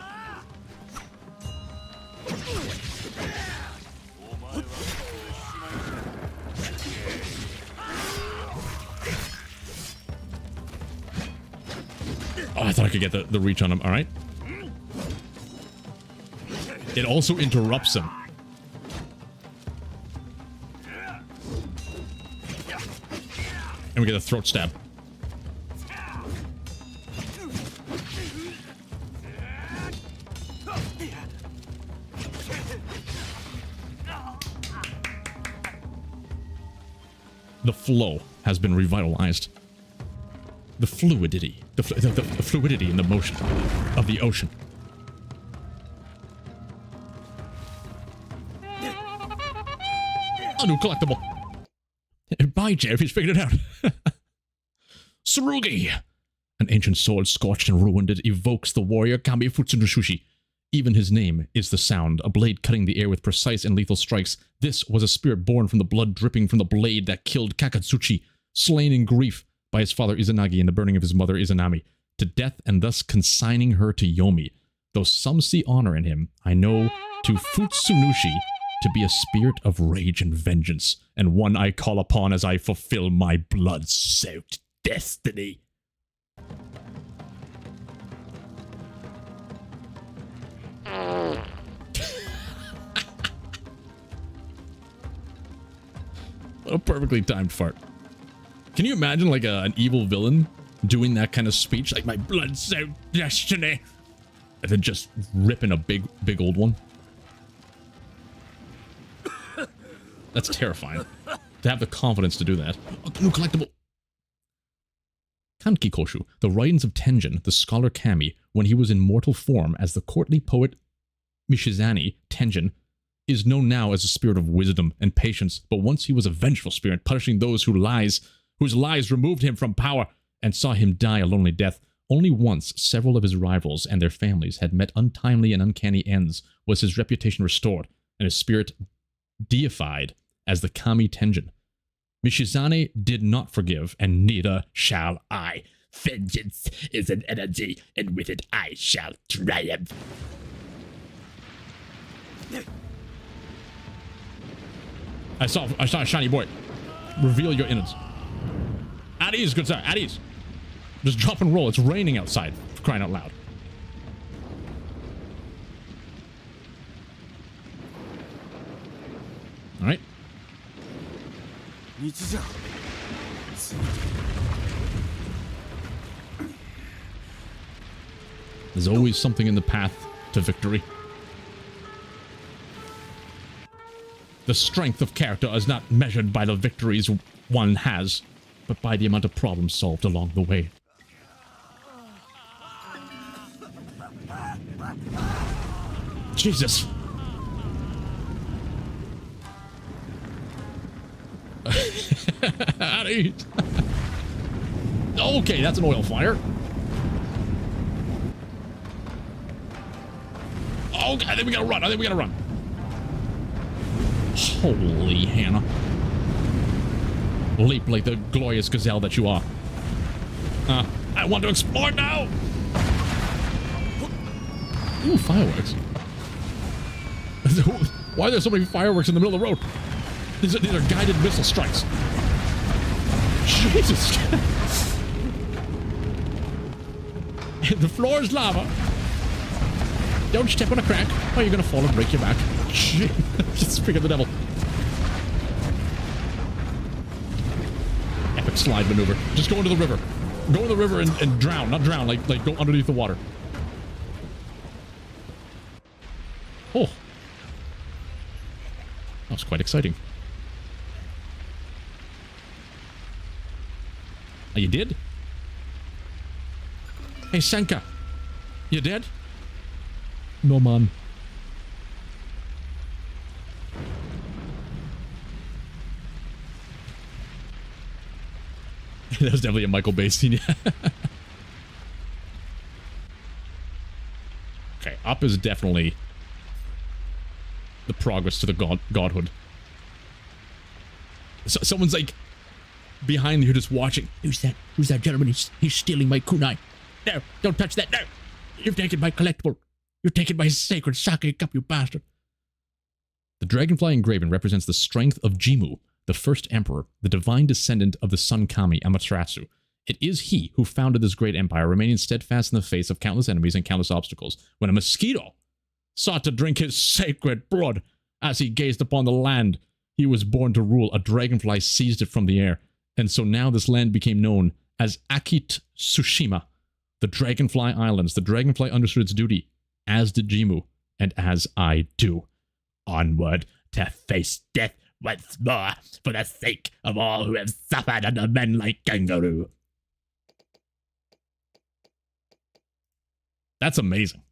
A: Oh, I thought I could get the reach on him. All right. It also interrupts him. And we get a throat stab. The flow has been revitalized. The fluidity. The fluidity in the motion of the ocean. A new collectible. By Jeff, he's figured it out. Tsurugi! An ancient sword scorched and ruined, it evokes the warrior Kami Futsunushushi. Even his name is the sound, a blade cutting the air with precise and lethal strikes. This was a spirit born from the blood dripping from the blade that killed Kakatsuchi, slain in grief by his father Izanagi and the burning of his mother Izanami, to death and thus consigning her to Yomi. Though some see honor in him, I know to Futsunushi to be a spirit of rage and vengeance, and one I call upon as I fulfill my blood-soaked destiny. What a perfectly timed fart. Can you imagine like an evil villain doing that kind of speech, like my blood-soaked destiny, and then just ripping a big old one? That's terrifying. To have the confidence to do that. A new collectible. Kanki Koshu, the writings of Tenjin, the scholar Kami, when he was in mortal form as the courtly poet Mishizani, Tenjin, is known now as a spirit of wisdom and patience, but once he was a vengeful spirit, punishing those whose lies removed him from power and saw him die a lonely death. Only once several of his rivals and their families had met untimely and uncanny ends was his reputation restored, and his spirit deified as the Kami Tenjin. Mishizane did not forgive, and neither shall I. Vengeance is an energy, and with it I shall triumph. I saw a shiny boy. Reveal your innards. At ease, good sir, at ease. Just drop and roll. It's raining outside, for crying out loud. All right.
B: 道じゃ
A: There's always something in the path to victory. The strength of character is not measured by the victories one has, but by the amount of problems solved along the way. Jesus. Okay, that's an oil fire. Oh, I think we gotta run. I think we gotta run. Holy Hannah. Leap like the glorious gazelle that you are. I want to explore now! Ooh, fireworks. Why are there so many fireworks in the middle of the road? These are guided missile strikes. Jesus! The floor is lava. Don't step on a crack, or you're gonna fall and break your back. Just speak of the devil. Epic slide maneuver. Just go into the river. Go in the river and drown. Not drown, like go underneath the water. Oh. That was quite exciting. Oh, you did? Hey, Senka. You dead? No, man. That was definitely a Michael Bay scene. Okay, up is definitely the progress to the godhood. So, someone's like behind you just watching. Who's that? Who's that gentleman? He's stealing my kunai. No, don't touch that. No, you've taken my collectible. You've taken my sacred sake cup, you bastard. The dragonfly engraving represents the strength of Jimmu, the first emperor, the divine descendant of the sun kami Amaterasu. It is he who founded this great empire, remaining steadfast in the face of countless enemies and countless obstacles. When a mosquito sought to drink his sacred blood as he gazed upon the land he was born to rule, a dragonfly seized it from the air. And so now this land became known as Akit Tsushima, the Dragonfly Islands. The dragonfly understood its duty, as did Jimmu, and as I do. Onward to face death once more, for the sake of all who have suffered under men like Kangaroo. That's amazing.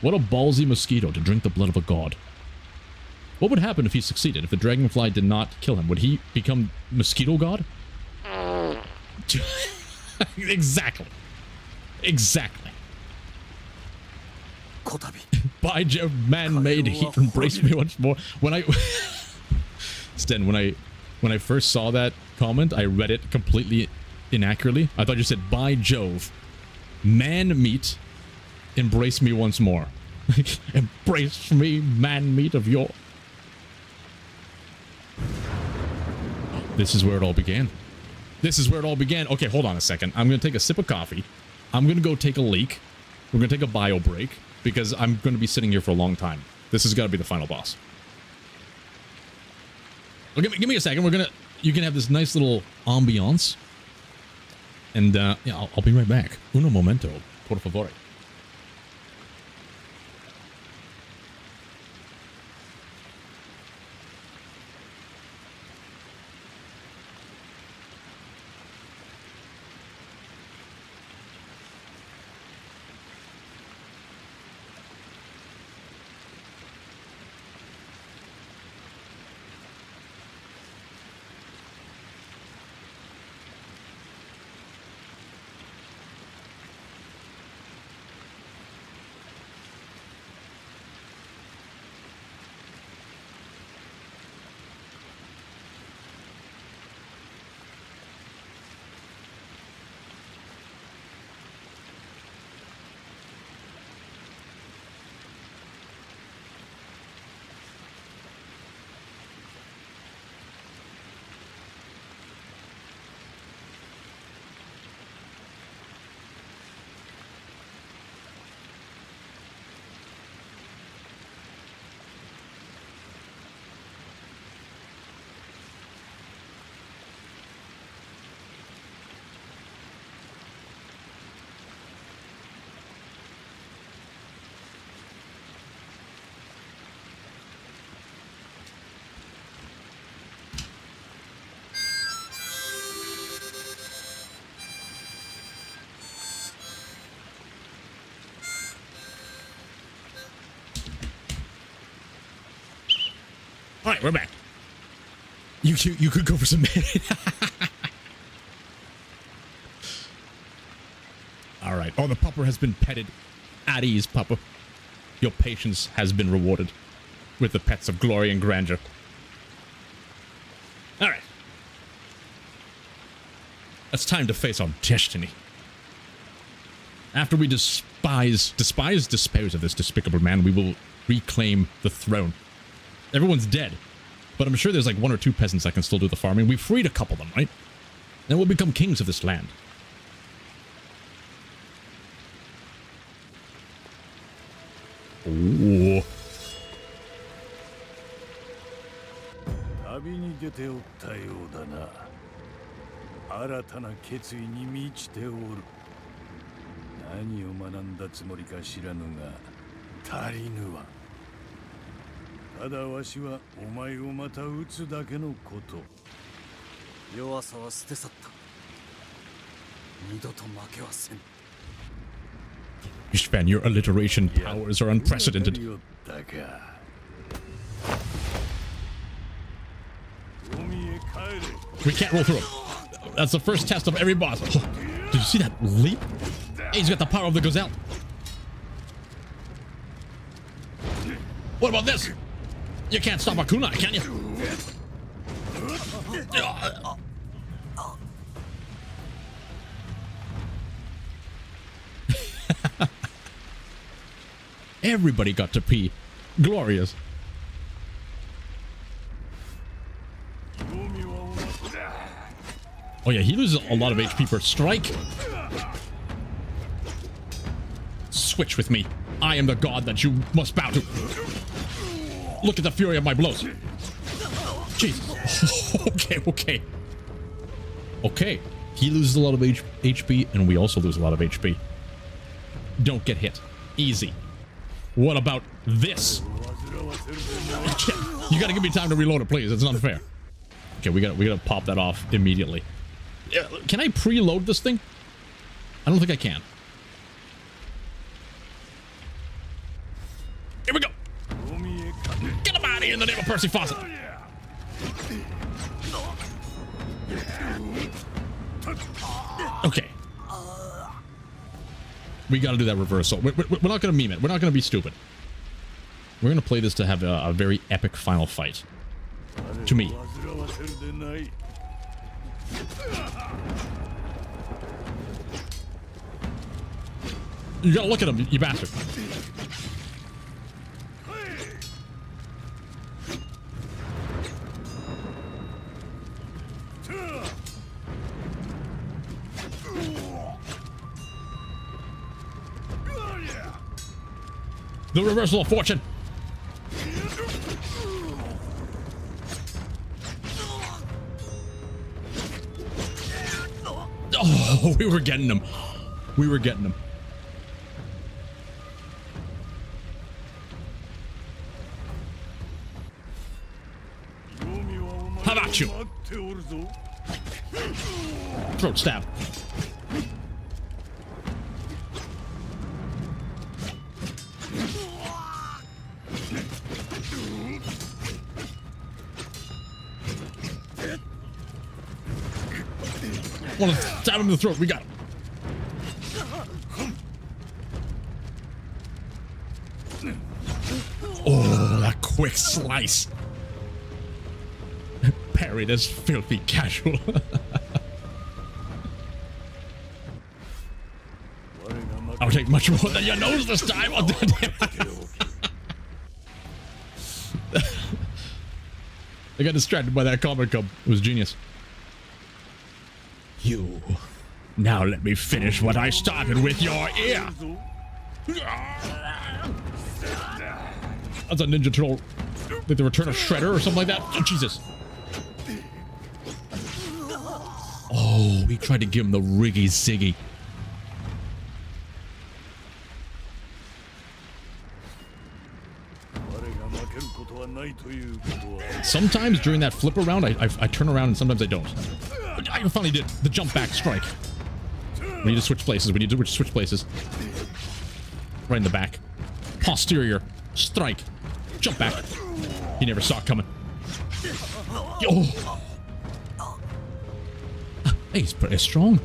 A: What a ballsy mosquito to drink the blood of a god. What would happen if he succeeded? If the dragonfly did not kill him, would he become mosquito god? Exactly. Exactly. By Jove, man-made heat embrace me once more. When I Sten, when I first saw that comment, I read it completely inaccurately. I thought you said, by Jove, man meat, embrace me once more. Embrace me, man meat of your... This is where it all began. This is where it all began. Okay, hold on a second. I'm going to take a sip of coffee. I'm going to go take a leak. We're going to take a bio break because I'm going to be sitting here for a long time. This has got to be the final boss. Well, give me a second. You can have this nice little ambiance. And yeah, I'll be right back. Uno momento, por favor. right, we're back. You could go for some. All right. Oh, the pupper has been petted. At ease, pupper. Your patience has been rewarded with the pets of glory and grandeur. All right. It's time to face our destiny. After we dispose of this despicable man, we will reclaim the throne. Everyone's dead, but I'm sure there's like 1 or 2 peasants that can still do the farming. We freed a couple of them, right? Then we'll become kings of this land. Ooh.
D: 旅に出ておったようだな。新たな決意に満ちておる。何を学んだつもりか知らぬが足りぬわ。ただわしはお前をまた撃つだけのこと。
B: 弱さは捨て去った。二度と負けはせん。
A: Ishvan, your alliteration powers are unprecedented. We can't roll through him. That's the first test of every boss. Oh, did you see that leap? Hey, he's got the power of the gazelle. What about this? You can't stop a kunai, can you? Everybody got to pee. Glorious. Oh yeah, he loses a lot of HP per strike. Switch with me. I am the god that you must bow to. Look at the fury of my blows. Jesus. Okay. Okay. He loses a lot of HP, and we also lose a lot of HP. Don't get hit. Easy. What about this? You gotta give me time to reload it, please. It's unfair. Okay, we gotta pop that off immediately. Can I preload this thing? I don't think I can. Here we go. Get him out of here in the name of Percy Fawcett. Okay. We gotta do that reversal. We're not gonna meme it. We're not gonna be stupid. We're gonna play this to have a very epic final fight. To me. You gotta look at him, you bastard. The reversal of fortune. Oh, we were getting him. We were getting him. How about you? Throat stab. Want to stab him in the throat. We got him. Oh, that quick slice. Parried as filthy casual. I'll take much more than your nose this time. I got distracted by that comic cub. It was genius. You. Now let me finish what I started with your ear. That's a Ninja Turtle. Like the Return of Shredder or something like that. Oh, Jesus. Oh, we tried to give him the Riggy Ziggy. Sometimes during that flip around, I turn around and sometimes I don't. I finally did the jump back strike. We need to switch places. We need to switch places. Right in the back. Posterior strike. Jump back. He never saw it coming. Yo. Hey, he's pretty strong.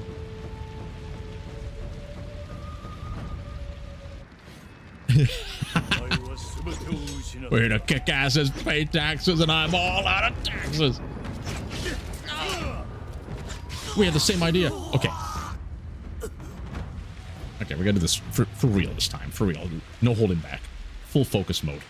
A: We're gonna kick asses, pay taxes, and I'm all out of taxes. We had the same idea. Okay. Okay, we gotta do this for real this time. For real. No holding back. Full focus mode.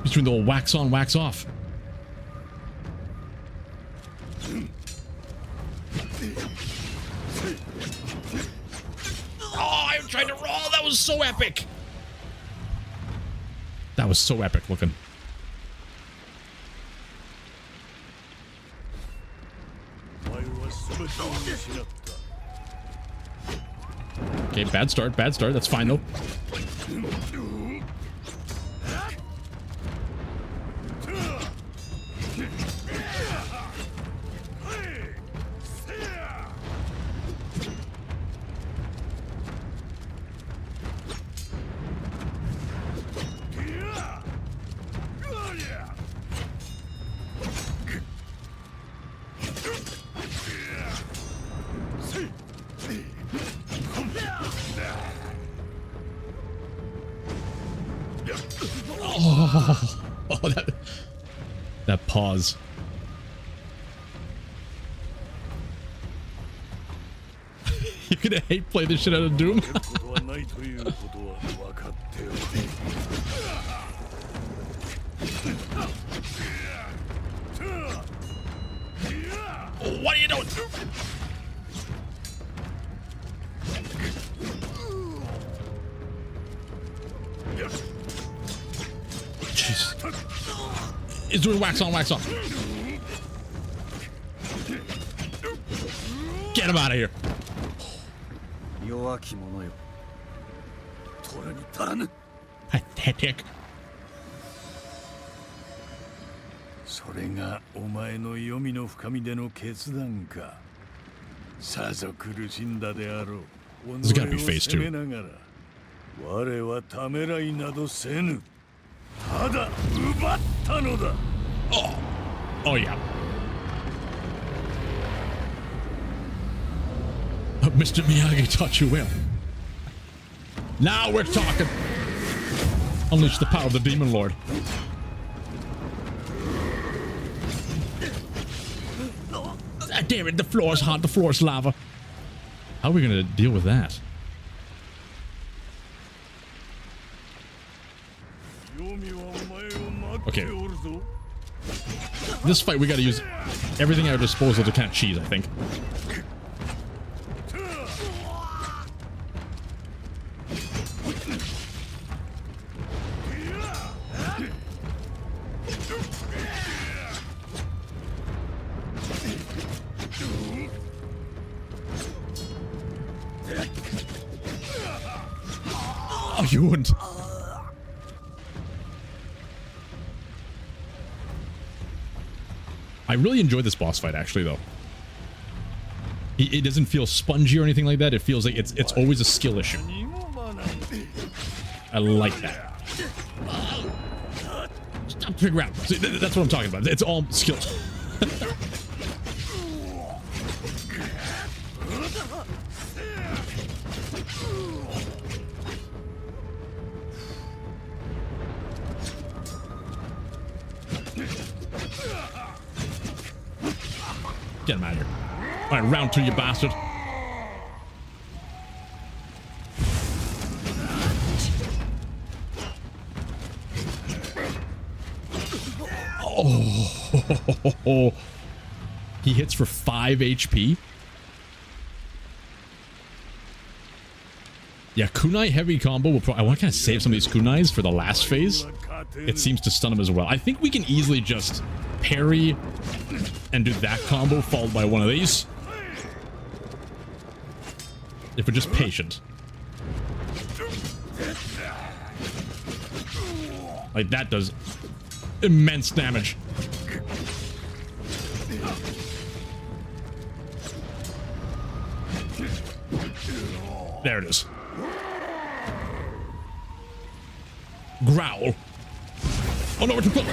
A: Between the old wax on, wax off. Oh, I'm trying to roll. That was so epic. That was so epic looking. Okay, bad start, bad start. That's fine though. Oh, that pause. You're gonna hate play this shit out of Doom. What are you doing? Jeez. He's doing wax on, wax off. Get him out of here. Pathetic.
D: それがお前の読みの深みでの決断か。さぞ苦しんだであろう。己を責めながら、我はためらいなどせぬ。ただ奪ったのだ。
A: Oh yeah. Mr. Miyagi taught you well. Now we're talking. Unleash the power of the Demon Lord. Ah, damn it, the floor's hot, the floor's lava. How are we gonna deal with that? Okay. This fight, we gotta use everything at our disposal to catch cheese, I think. Oh, you wouldn't. I really enjoyed this boss fight, actually, though. It doesn't feel spongy or anything like that. It feels like it's always a skill issue. I like that. Stop figuring out. See, that's what I'm talking about. It's all skills. Get him out of here. All right, round two, you bastard. Oh, he hits for 5 HP. Yeah, kunai heavy combo will probably... I want to kind of save some of these kunais for the last phase. It seems to stun him as well. I think we can easily just parry and do that combo followed by one of these. If we're just patient. Like, that does immense damage. There it is. Growl. Oh no, we're too close.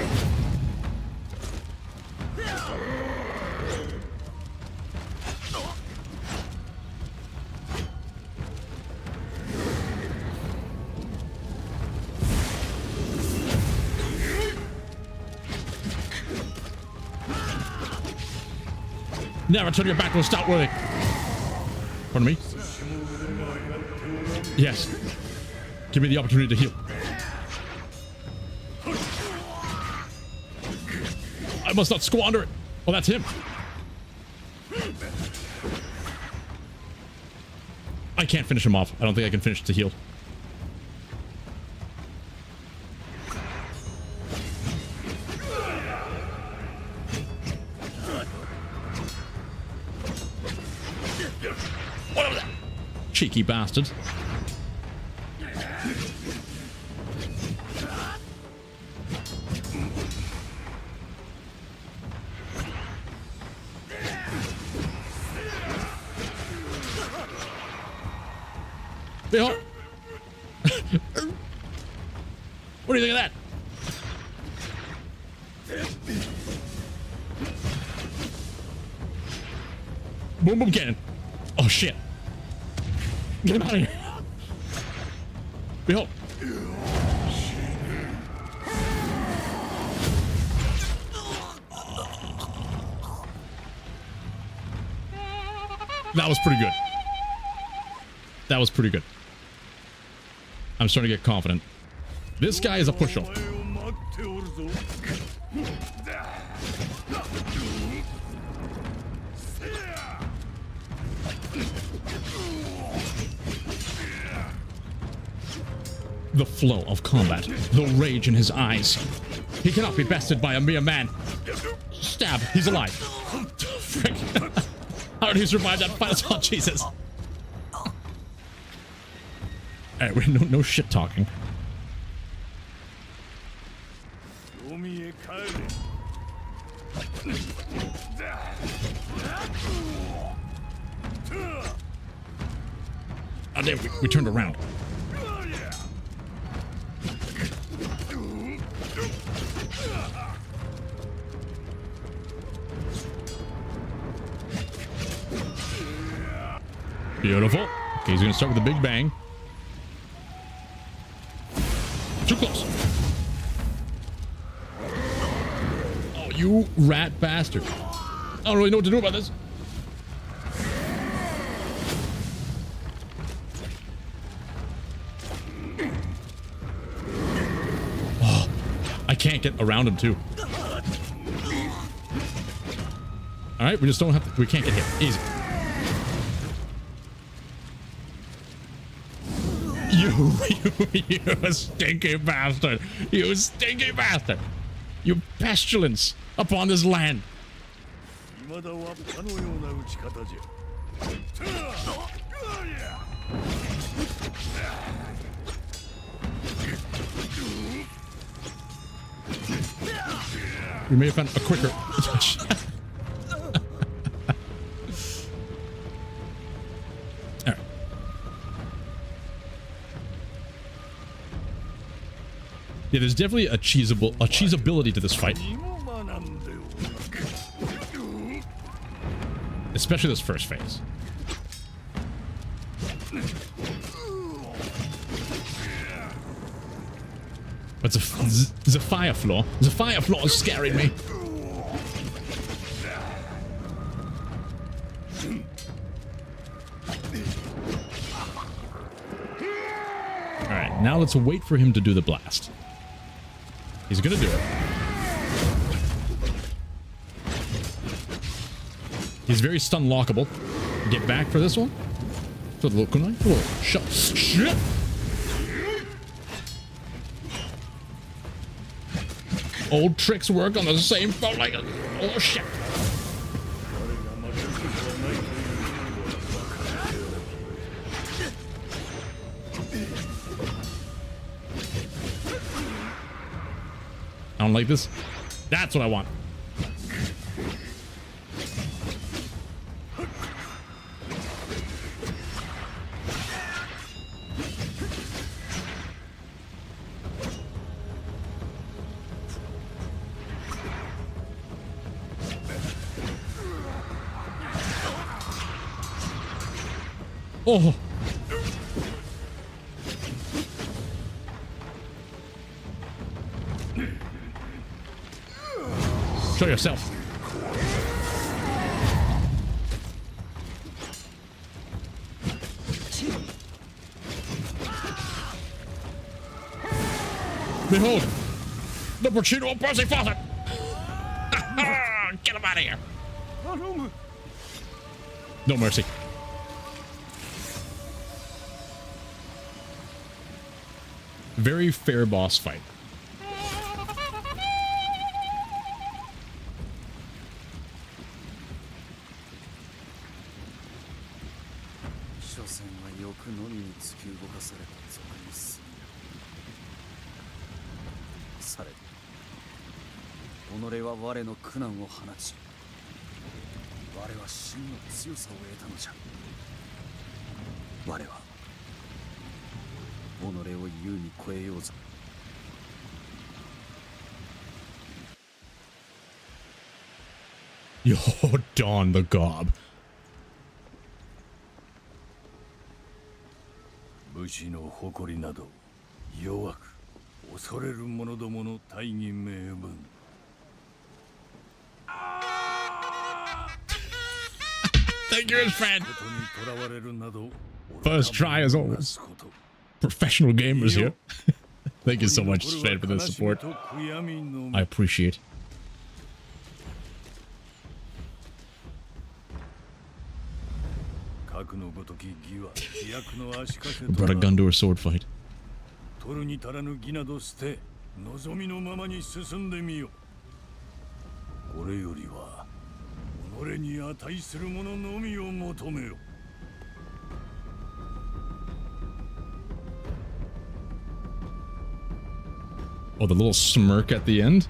A: Never turn your back to a Stoutworthy. Pardon me? Yes. Give me the opportunity to heal. I must not squander it. Oh, that's him. I can't finish him off. I don't think I can finish the heal. Cheeky bastard. What do you think of that? Boom boom cannon. Oh shit. Get him out of here. Behold. That was pretty good. That was pretty good. I'm starting to get confident. This guy is a push-off. The flow of combat, the rage in his eyes. He cannot be bested by a mere man. Stab, he's alive. Frick. How did he survive that fight? Oh, Jesus. Alright, no shit talking. Oh, damn, we turned around. Beautiful. Okay, he's gonna start with a big bang. Too close. Oh, you rat bastard. I don't really know what to do about this. Oh, I can't get around him too. All right, we just don't have to, we can't get hit. Easy. You stinky bastard. You stinky bastard. You pestilence upon this land. We may have found a quicker. Yeah, there's definitely a cheesability to this fight. Especially this first phase. But the fire floor. The fire floor is scaring me. Alright, now let's wait for him to do the blast. He's gonna do it. He's very stun lockable. Get back for this one. Shit. Old tricks work on the same phone like a... Oh shit. I don't like this. That's what I want. Oh. Show yourself. Behold, the Pacino of Percy Fawcett. Get him out of here. No mercy. Very fair boss fight.
B: 所詮は欲のみに突き動かされた賊に過ぎされど己は我の苦難を放ち我は真の強さを得たのじゃ我は己を優に超えようぞ
A: Yo, Dawn the Gob.
D: 武士の誇りなど弱く恐れる者どもの大義名分
A: Thank you, his friend.
D: ことに囚われるなど
A: First try as always. Professional gamers here. Thank you so much, Fred, for the support. I appreciate. Brought a gun to a sword fight.
D: 取るに足らぬ義など捨て望みのままに進んでみよこれよりは己に値するもののみを求めよ
A: Oh, the little smirk at the end.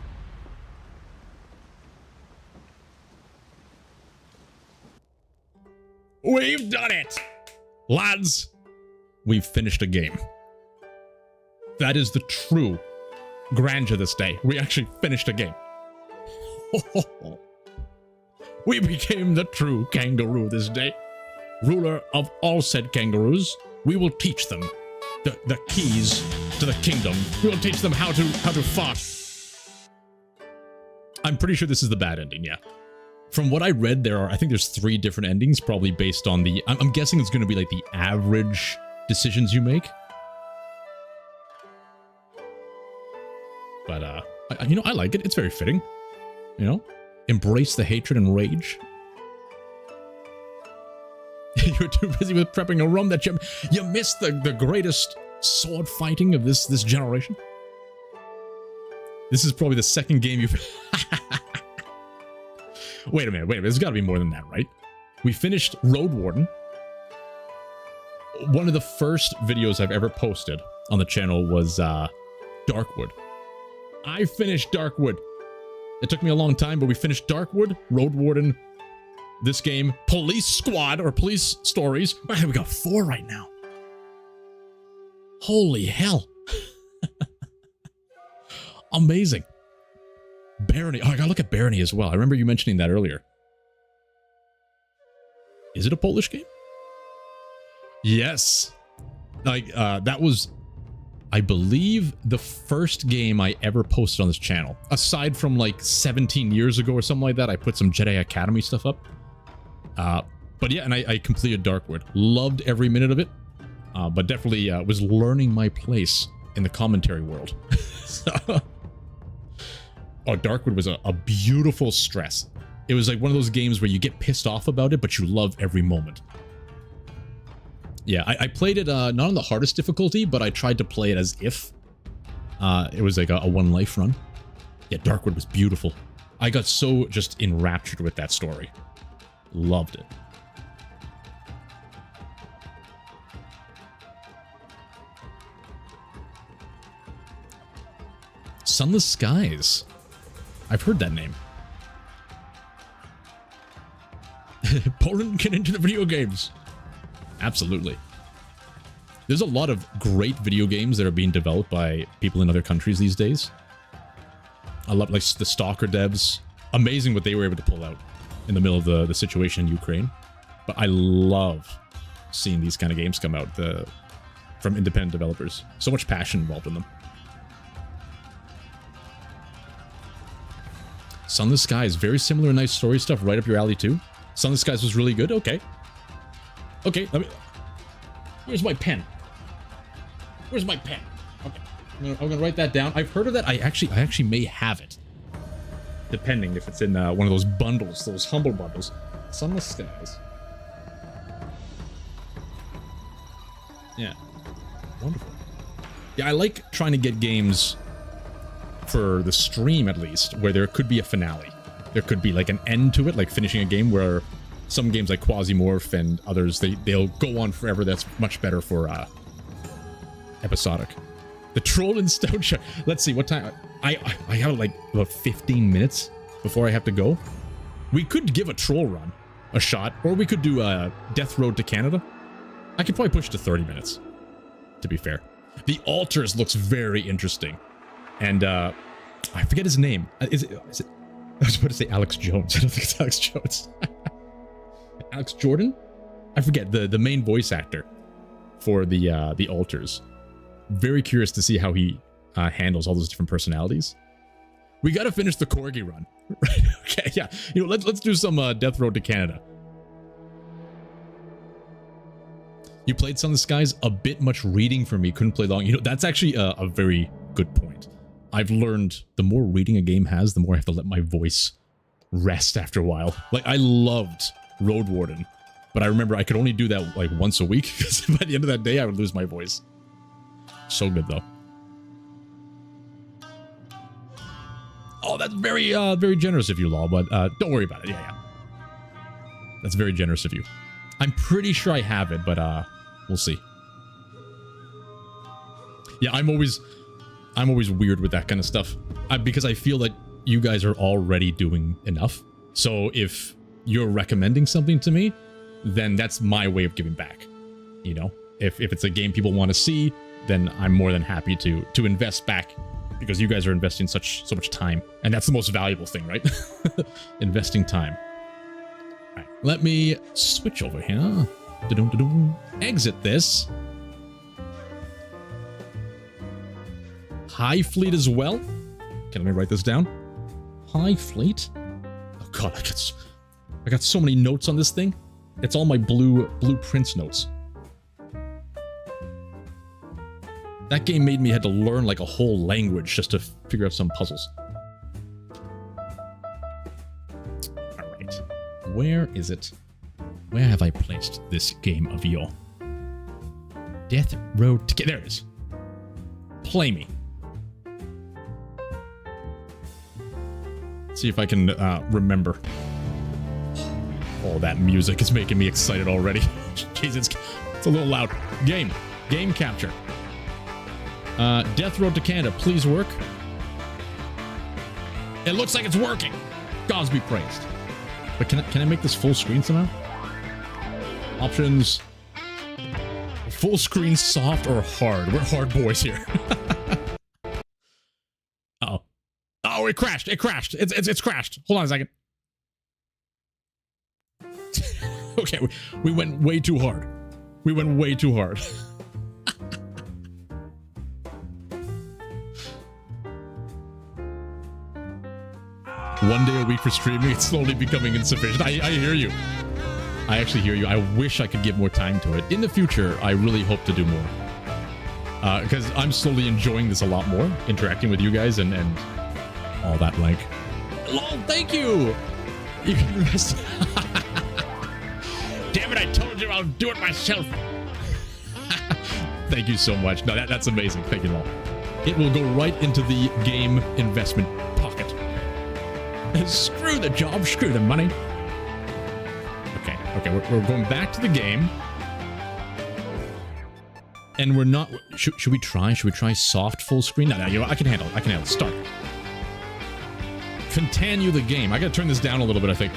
A: We've done it! Lads, we've finished a game. That is the true grandeur this day. We actually finished a game. We became the true kangaroo this day. Ruler of all said kangaroos, we will teach them the keys to the kingdom. We will teach them how to fight. I'm pretty sure this is the bad ending, yeah. From what I read, I think there's 3 different endings, probably based on the... I'm guessing it's going to be like the average decisions you make. But, you know, I like it. It's very fitting. You know? Embrace the hatred and rage. You're too busy with prepping a rum that you missed the greatest sword fighting of this generation. This is probably the second game you've... Wait a minute. There's got to be more than that, right? We finished Road Warden. One of the first videos I've ever posted on the channel was Darkwood. I finished Darkwood. It took me a long time, but we finished Darkwood, Road Warden, this game, Police Squad, or Police Stories. Man, we got 4 right now. Holy hell. Amazing. Barony. Oh, I gotta look at Barony as well. I remember you mentioning that earlier. Is it a Polish game? Yes. Like, that was, I believe, the first game I ever posted on this channel. Aside from like 17 years ago or something like that, I put some Jedi Academy stuff up. But yeah, and I completed Darkwood. Loved every minute of it. But definitely was learning my place in the commentary world. So, oh, Darkwood was a beautiful stress. It was like one of those games where you get pissed off about it, but you love every moment. Yeah, I played it not on the hardest difficulty, but I tried to play it as if it was like a 1 life run. Yeah, Darkwood was beautiful. I got so just enraptured with that story. Loved it. Sunless Skies. I've heard that name. Poland get into the video games. Absolutely. There's a lot of great video games that are being developed by people in other countries these days. I love like the Stalker devs. Amazing what they were able to pull out in the middle of the situation in Ukraine. But I love seeing these kind of games come out from independent developers. So much passion involved in them. Sunless Skies, very similar, nice story stuff, right up your alley too. Sunless Skies was really good. Okay. Okay, let me... Where's my pen? Where's my pen? Okay, I'm gonna write that down. I've heard of that. I actually may have it. Depending if it's in one of those bundles, those humble bundles. Sunless Skies. Yeah. Wonderful. Yeah, I like trying to get games for the stream at least, where there could be a finale. There could be like an end to it, like finishing a game where some games like Quasimorph and others, they'll go on forever. That's much better for episodic. The Troll in Stone Shard. Let's see, what time? I have like about 15 minutes before I have to go. We could give a troll run a shot, or we could do Death Road to Canada. I could probably push to 30 minutes, to be fair. The Altars looks very interesting. And I forget his name. Is it? I was about to say Alex Jones. I don't think it's Alex Jones. Alex Jordan? I forget, the main voice actor for the Altars. Very curious to see how he handles all those different personalities. We gotta finish the Corgi run. Right? Okay, yeah. You know, let's do some Death Road to Canada. You played Sunless Skies, a bit much reading for me, couldn't play long. You know, that's actually a very good point. I've learned the more reading a game has, the more I have to let my voice rest after a while. Like, I loved Road Warden, but I remember I could only do that like once a week, because by the end of that day, I would lose my voice. So good, though. Oh, that's very, very generous of you, Law, but don't worry about it. Yeah. That's very generous of you. I'm pretty sure I have it, but we'll see. Yeah, I'm always weird with that kind of stuff because I feel that you guys are already doing enough. So if you're recommending something to me, then that's my way of giving back. You know, if it's a game people want to see, then I'm more than happy to invest back because you guys are investing so much time, and that's the most valuable thing, right? Investing time. All right, let me switch over here. Exit this. High Fleet as well. Okay, let me write this down. High Fleet. Oh god, I got so many notes on this thing. It's all my blue Prince notes. That game made me had to learn like a whole language just to figure out some puzzles. All right, where is it? Where have I placed this game of yore? Death Road to... There it is. Play me. See if I can remember. Oh, that music is making me excited already. Jeez, it's a little loud. Game capture. Death Road to Canada, please work. It looks like it's working. Gods be praised. But can I make this full screen somehow? Options. Full screen, soft, or hard. We're hard boys here. Uh-oh. Oh, it crashed. It crashed. It's crashed. Hold on a second. Okay, we went way too hard. We went way too hard. One day a week for streaming, it's slowly becoming insufficient. I hear you. I actually hear you. I wish I could give more time to it. In the future, I really hope to do more. Because I'm slowly enjoying this a lot more, interacting with you guys and all that like. LOL, thank you! You can invest. Damn it, I told you I'll do it myself. Thank you so much. No, that's amazing. Thank you, LOL. It will go right into the game investment pocket. Screw the job, screw the money. Okay, we're going back to the game. And we're not... Should we try? Should we try soft full screen? No, you know what? I can handle it. I can handle it. Start. Continue the game. I gotta turn this down a little bit, I think.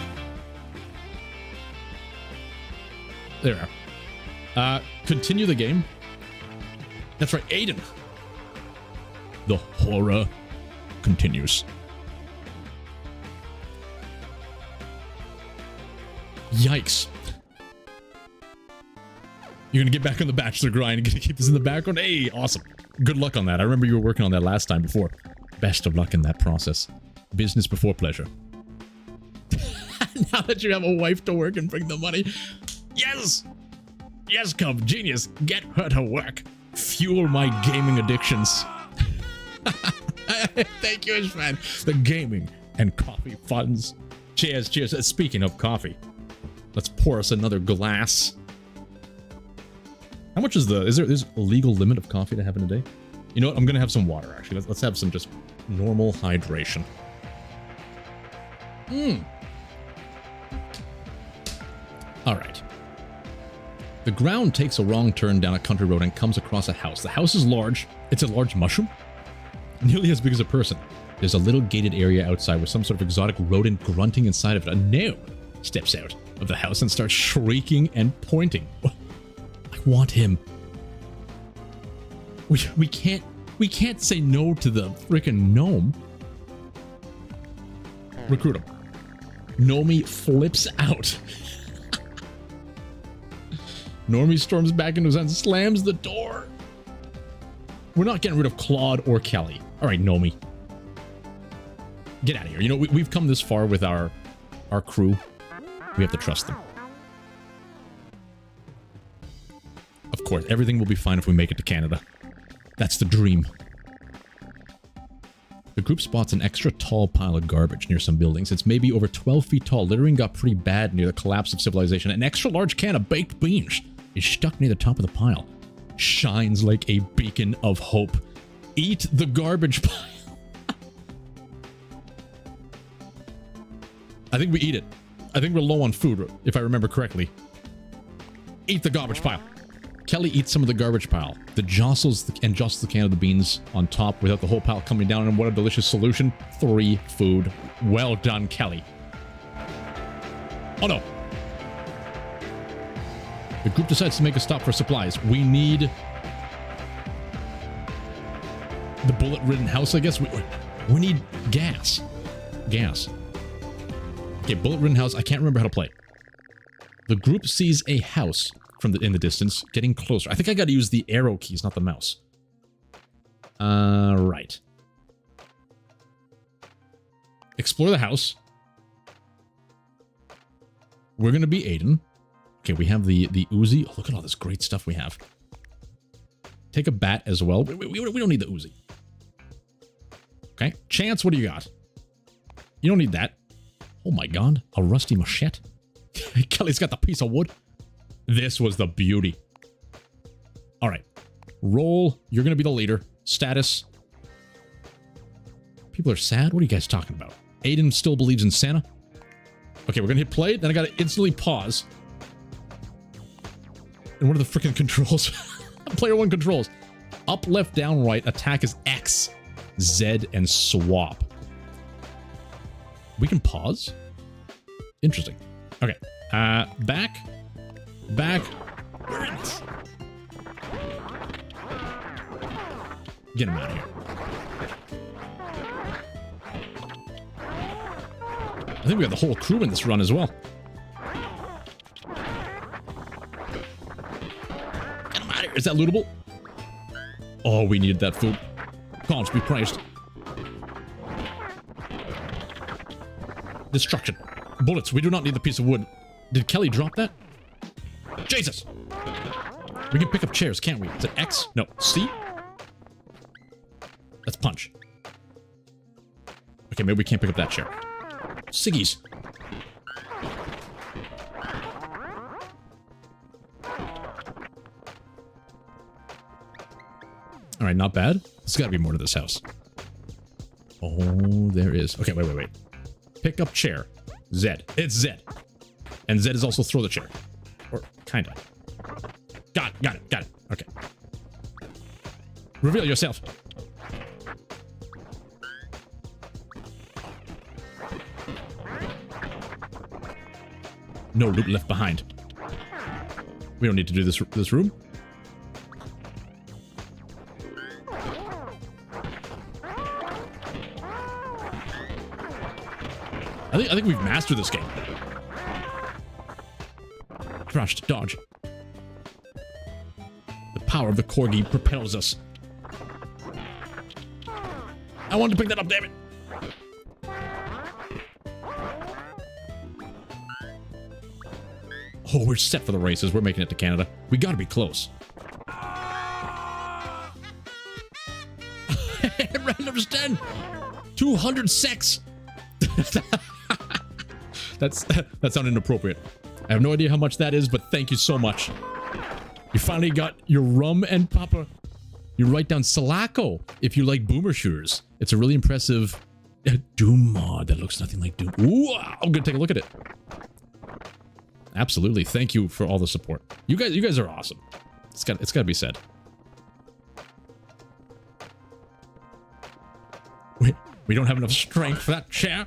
A: There we are. Continue the game. That's right, Aiden. The horror continues. Yikes. You're gonna get back on the Bachelor grind and gonna keep this in the background? Hey, awesome. Good luck on that. I remember you were working on that last time before. Best of luck in that process. Business before pleasure. Now that you have a wife to work and bring the money. Yes! Yes, Cub. Genius. Get her to work. Fuel my gaming addictions. Thank you, Ishman. The gaming and coffee funds. Cheers, cheers. Speaking of coffee, let's pour us another glass. How much is there's a legal limit of coffee to have in a day? You know what? I'm gonna have some water, actually. Let's have some just normal hydration. All right. The ground takes a wrong turn down a country road and comes across a house. The house is large. It's a large mushroom, nearly as big as a person. There's a little gated area outside with some sort of exotic rodent grunting inside of it. A gnome steps out of the house and starts shrieking and pointing. I want him. We can't say no to the freaking gnome. Recruit him. Nomi flips out. Normie storms back into his and slams the door. We're not getting rid of Claude or Kelly. All right, Nomi. Get out of here. You know, we've come this far with our crew. We have to trust them. Of course, everything will be fine if we make it to Canada. That's the dream. The group spots an extra tall pile of garbage near some buildings. It's maybe over 12 feet tall. Littering got pretty bad near the collapse of civilization. An extra large can of baked beans is stuck near the top of the pile. Shines like a beacon of hope. Eat the garbage pile. I think we eat it. I think we're low on food, if I remember correctly. Eat the garbage pile. Kelly eats some of the garbage pile. Jostles the can of the beans on top without the whole pile coming down. And what a delicious solution. 3 food. Well done, Kelly. Oh no. The group decides to make a stop for supplies. We need the bullet-ridden house, I guess. We need gas. Gas. Okay, bullet-ridden house. I can't remember how to play. The group sees a house in the distance, getting closer. I think I got to use the arrow keys, not the mouse. Right. Explore the house. We're going to be Aiden. Okay, we have the Uzi. Oh, look at all this great stuff we have. Take a bat as well. We don't need the Uzi. Okay, Chance, what do you got? You don't need that. Oh my god, a rusty machete. Kelly's got the piece of wood. This was the beauty. All right. Roll. You're going to be the leader. Status. People are sad? What are you guys talking about? Aiden still believes in Santa. Okay, we're going to hit play. Then I got to instantly pause. And what are the freaking controls? Player 1 controls. Up, left, down, right. Attack is X, Z, and swap. We can pause? Interesting. Okay. Back. Back. Get him out of here. I think we got the whole crew in this run as well. Get him out of here. Is that lootable? Oh, we needed that food. Can't be priced. Destruction. Bullets. We do not need the piece of wood. Did Kelly drop that? Jesus! We can pick up chairs, can't we? Is it X? No. C? That's punch. Okay, maybe we can't pick up that chair. Siggies. Alright, not bad. There's gotta be more to this house. Oh, there is. Okay, wait. Pick up chair. Z. It's Z. And Z is also throw the chair. Or kinda. Got it. Okay. Reveal yourself. No loot left behind. We don't need to do this room. I think we've mastered this game. Crushed, dodge. The power of the corgi propels us. I wanted to pick that up, damn it. Oh, we're set for the races. We're making it to Canada. We gotta be close. Random's 10. 200 sex. That sounded inappropriate. I have no idea how much that is, but thank you so much. You finally got your rum and papa. You write down Sulaco if you like boomer shooters. It's a really impressive Doom mod that looks nothing like Doom. Ooh, I'm gonna take a look at it. Absolutely. Thank you for all the support. You guys are awesome. It's got to be said. We don't have enough strength for that chair.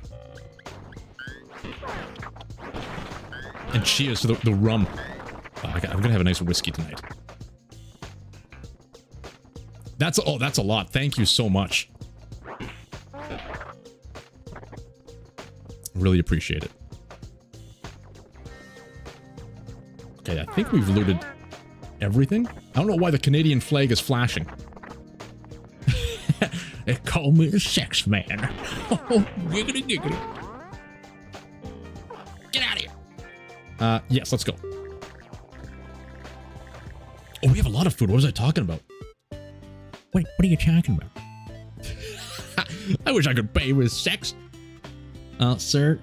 A: And cheers to the rum. Oh, I'm gonna have a nice whiskey tonight. That's a lot. Thank you so much. Really appreciate it. Okay, I think we've looted everything. I don't know why the Canadian flag is flashing. They call me the sex man. Oh, giggity giggity. Get out of here. Yes, let's go. Oh, we have a lot of food. What was I talking about? Wait, what are you talking about? I wish I could pay with sex. Sir,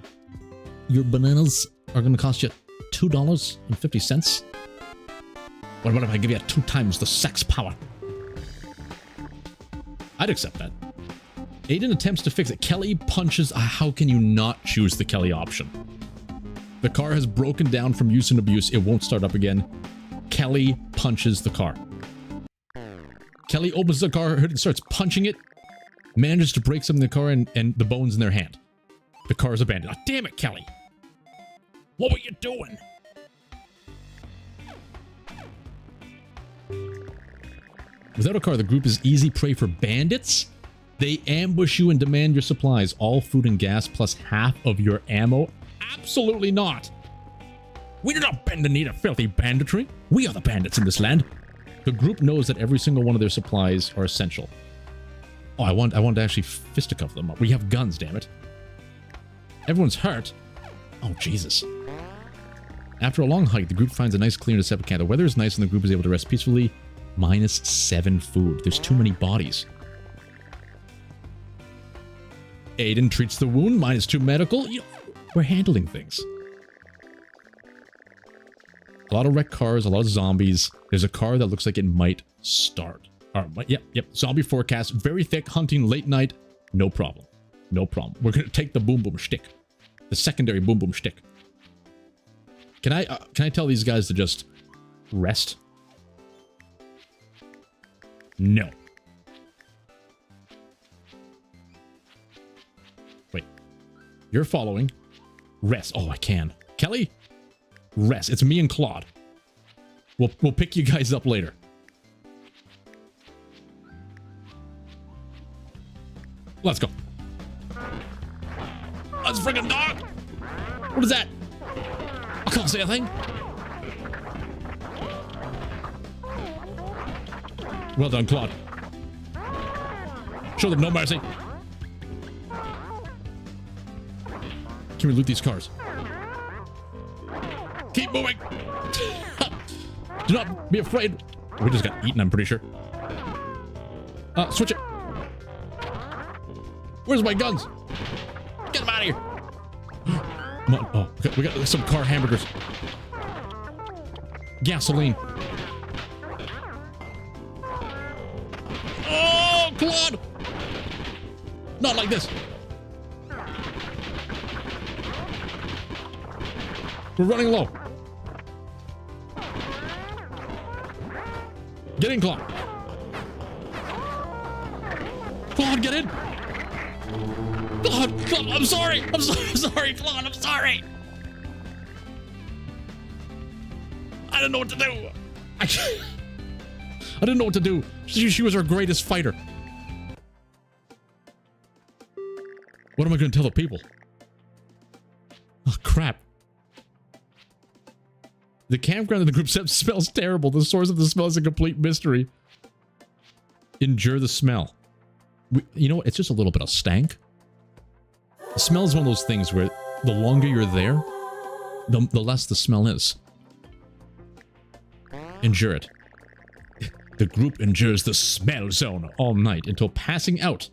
A: your bananas are going to cost you $2.50. What about if I give you 2 times the sex power? I'd accept that. Aiden attempts to fix it. Kelly punches. How can you not choose the Kelly option? The car has broken down from use and abuse. It won't start up again. Kelly punches the car. Kelly opens the car hood and starts punching it. Manages to break something in the car and the bones in their hand. The car is abandoned. Oh, damn it, Kelly. What were you doing? Without a car, the group is easy prey for bandits. They ambush you and demand your supplies. All food and gas plus half of your ammo. Absolutely not. We do not bend the knee to filthy banditry. We are the bandits in this land. The group knows that every single one of their supplies are essential. Oh, I want to actually fisticuff them up. We have guns, damn it. Everyone's hurt. Oh, Jesus. After a long hike, the group finds a nice clear and separate camp. The weather is nice and the group is able to rest peacefully. -7 food. There's too many bodies. Aiden treats the wound. -2 medical. You know, we're handling things. A lot of wrecked cars, a lot of zombies. There's a car that looks like it might start. Yep. Zombie forecast. Very thick. Hunting late night. No problem. No problem. We're going to take the boom boom stick. The secondary boom boom stick. Can I tell these guys to just rest? No. Wait. You're following. Rest. Oh, I can. Kelly? Rest. It's me and Claude. We'll pick you guys up later. Let's go. That's a friggin' dog. What is that? I can't see a thing. Well done, Claude. Show them no mercy. Can we loot these cars? Keep moving. Do not be afraid. We just got eaten, I'm pretty sure. Switch it. Where's my guns? Get them out of here. Oh, we got some car hamburgers. Gasoline. Oh, Claude! Not like this. We're running low. Get in, Claude. Claude, get in! Claude, I'm sorry! I'm sorry, Claude, I'm sorry! I didn't know what to do! I didn't know what to do. She was our greatest fighter. What am I going to tell the people? Oh, crap. The campground in the group smells terrible. The source of the smell is a complete mystery. Endure the smell. You know what? It's just a little bit of stank. The smell is one of those things where the longer you're there, the less the smell is. Endure it. The group endures the smell zone all night until passing out.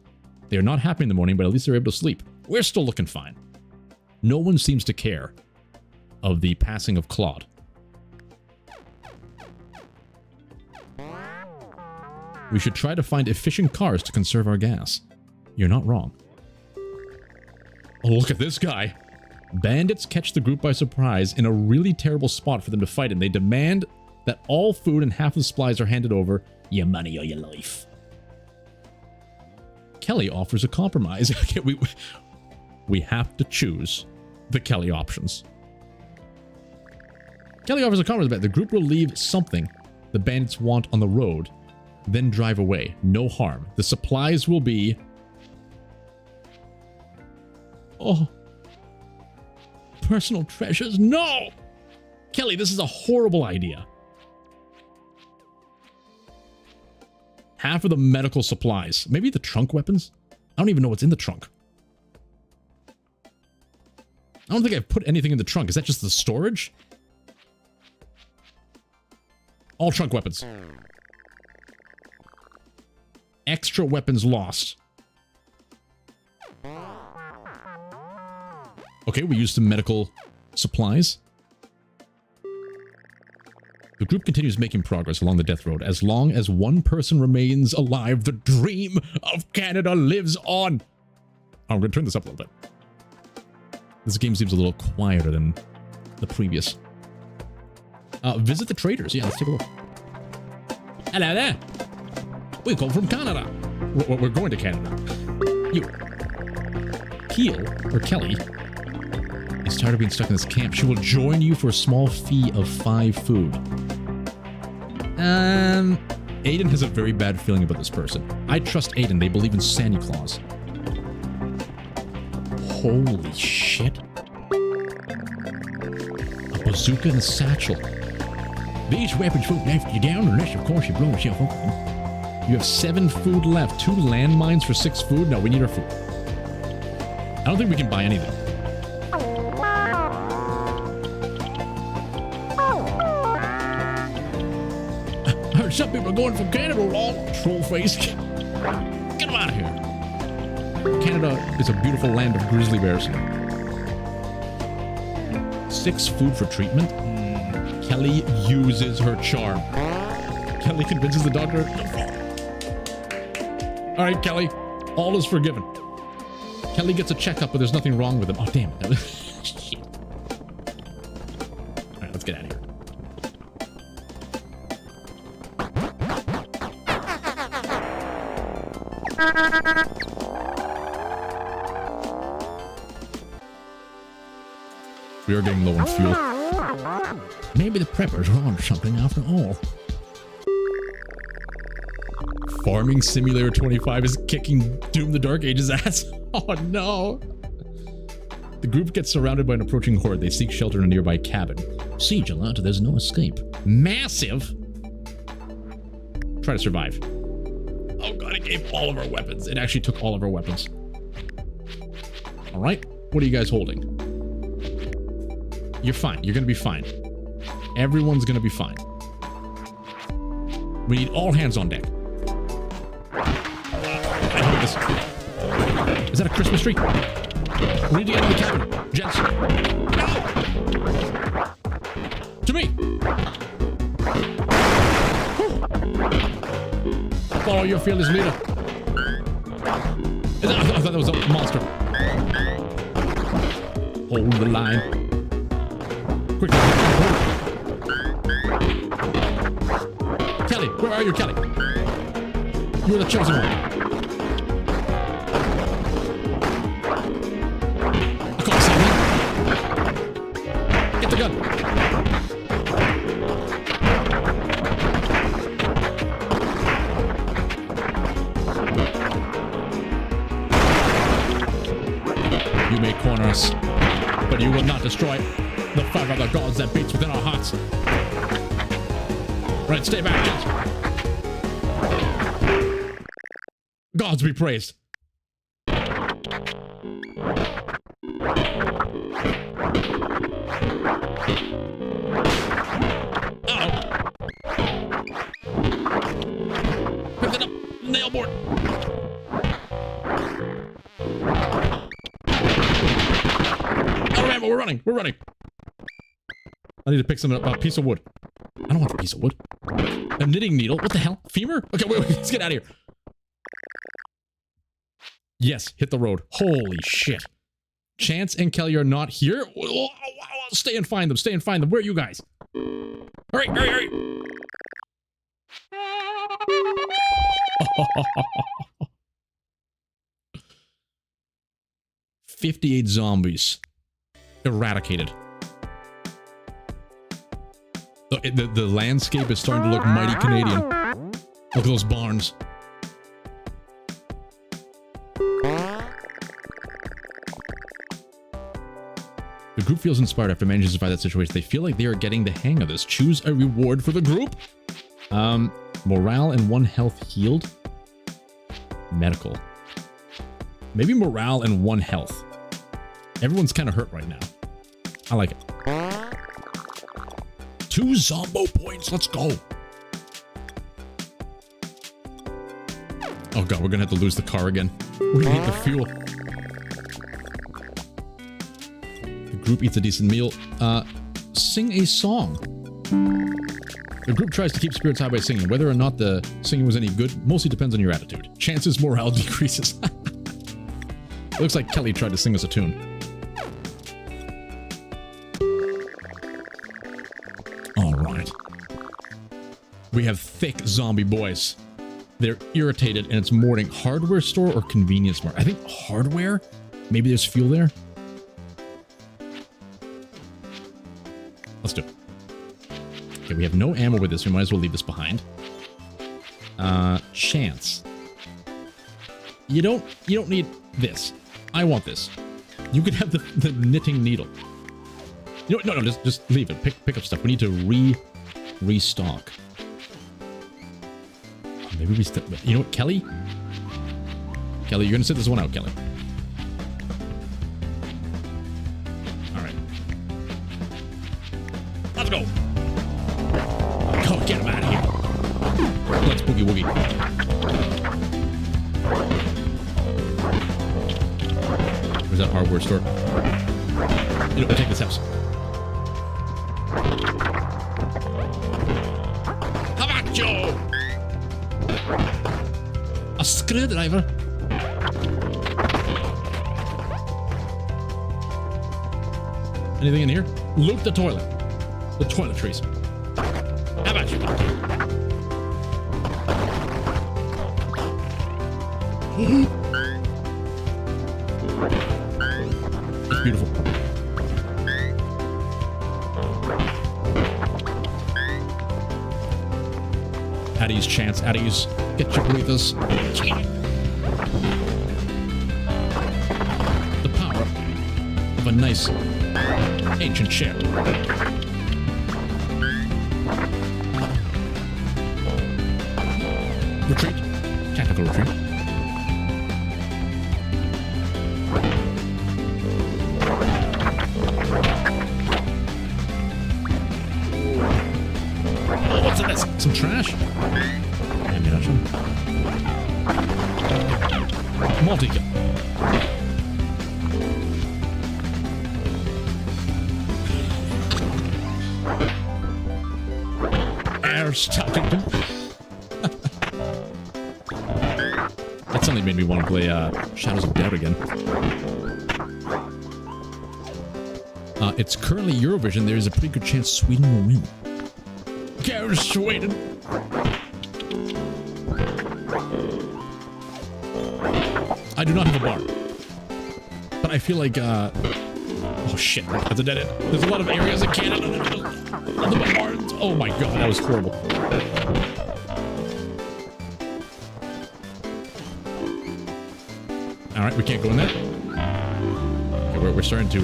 A: They are not happy in the morning, but at least they're able to sleep. We're still looking fine. No one seems to care of the passing of Claude. We should try to find efficient cars to conserve our gas. You're not wrong. Oh, look at this guy. Bandits catch the group by surprise in a really terrible spot for them to fight in. They demand that all food and half the supplies are handed over. Your money or your life. Kelly offers a compromise. Okay, we have to choose the Kelly options. Kelly offers a compromise. The group will leave something the bandits want on the road, then drive away. No harm. The supplies will be... Oh. Personal treasures? No! Kelly, this is a horrible idea. Half of the medical supplies. Maybe the trunk weapons? I don't even know what's in the trunk. I don't think I've put anything in the trunk. Is that just the storage? All trunk weapons. Extra weapons lost. Okay, we used some medical supplies. The group continues making progress along the death road. As long as one person remains alive, the dream of Canada lives on. Oh, I'm going to turn this up a little bit. This game seems a little quieter than the previous. Visit the traders. Yeah, let's take a look. Hello there. We come from Canada. We're going to Canada. You. Keel, or Kelly, is tired of being stuck in this camp. She will join you for a small fee of 5 food. Aiden has a very bad feeling about this person. I trust Aiden. They believe in Santa Claus. Holy shit. A bazooka and a satchel. These weapons won't knife you down unless, of course, you blow yourself up. You have 7 food left. 2 landmines for 6 food? No, we need our food. I don't think we can buy anything. I heard some people are going from Canada, all troll face. Get them out of here. Canada is a beautiful land of grizzly bears. 6 food for treatment? Kelly uses her charm. Kelly convinces the doctor. All right, Kelly. All is forgiven. Kelly gets a checkup, but there's nothing wrong with him. Oh, damn it. Shit. All right, let's get out of here. We are getting low on fuel. Maybe the preppers are on something after all. Farming Simulator 25 is kicking Doom the Dark Ages ass. Oh no! The group gets surrounded by an approaching horde. They seek shelter in a nearby cabin. Siege alert, there's no escape. Massive! Try to survive. Oh god, it gave all of our weapons. It actually took all of our weapons. Alright, what are you guys holding? You're fine. You're gonna be fine. Everyone's gonna be fine. We need all hands on deck. I hate this. Is that a Christmas tree? We need to get in the cabin. Gents. No! To me! Whew. Follow your fearless leader. I thought that was a monster. Hold the line. Quickly. Kelly, where are you, Kelly? You're the chosen one. corner us, but you will not destroy the fire of the gods that beats within our hearts. Right, stay back, gents. Gods be praised. Pick it up, nail board. Alright, we're running. We're running. I need to pick some up. A piece of wood. I don't want a piece of wood. A knitting needle. What the hell? Femur? Okay, wait. Let's get out of here. Yes, hit the road. Holy shit. Chance and Kelly are not here. Stay and find them. Stay and find them. Where are you guys? Hurry, hurry, hurry. 58 zombies. Eradicated. The landscape is starting to look mighty Canadian. Look at those barns. The group feels inspired after managing to survive that situation. They feel like they are getting the hang of this. Choose a reward for the group. Morale and 1 health healed. Medical. Maybe morale and 1 health. Everyone's kind of hurt right now. I like it. 2 Zombo points. Let's go. Oh god, we're gonna have to lose the car again. We need the fuel. The group eats a decent meal. Sing a song. The group tries to keep spirits high by singing. Whether or not the singing was any good mostly depends on your attitude. Chances morale decreases. Looks like Kelly tried to sing us a tune. Alright. We have thick zombie boys. They're irritated and it's morning. Hardware store or convenience mart? I think hardware? Maybe there's fuel there? Let's do it. Okay, we have no ammo with this. We might as well leave this behind. Chance. You don't need this. I want this. You could have the knitting needle. You know, no, just leave it. Pick up stuff. We need to restock. Maybe we still. You know what, Kelly? Kelly, you're gonna sit this one out, Kelly. All right. Let's go. Oh, get him out of here. Let's boogie woogie. Where's that hardware store? You know, we'll take this house. How about Joe? A screwdriver. Anything in here? Loot the toilet. The toiletries. How about you? It's beautiful. Addie's chance. Addie's. Get your breathers. The power of a nice ancient chair. Retreat. Tactical retreat. Oh, what's in this? Some trash? Ammunition. Multi-kill. Air Stoutworthy. That suddenly made me want to play Shadows of Doubt again. It's currently Eurovision. There is a pretty good chance Sweden will win. Go Sweden! I do not have a bar. But I feel like, oh shit, that's a dead end. There's a lot of areas in Canada that are the bombardments. Oh my god, that was horrible. Alright, we can't go in there. Okay, we're starting to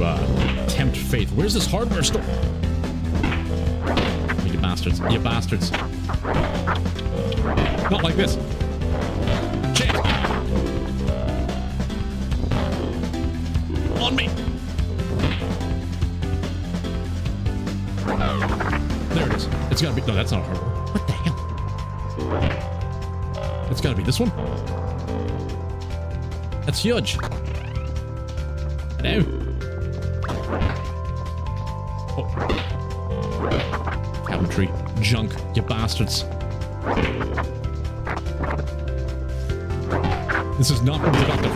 A: tempt fate. Where's this hardware store? You bastards. You bastards. Not like this. Shit. On me. There it is. It's gotta be... No, that's not hardware. What the hell? It's gotta be this one. That's huge. Hello. Oh. Cabinetry. Junk. You bastards. This is not productive.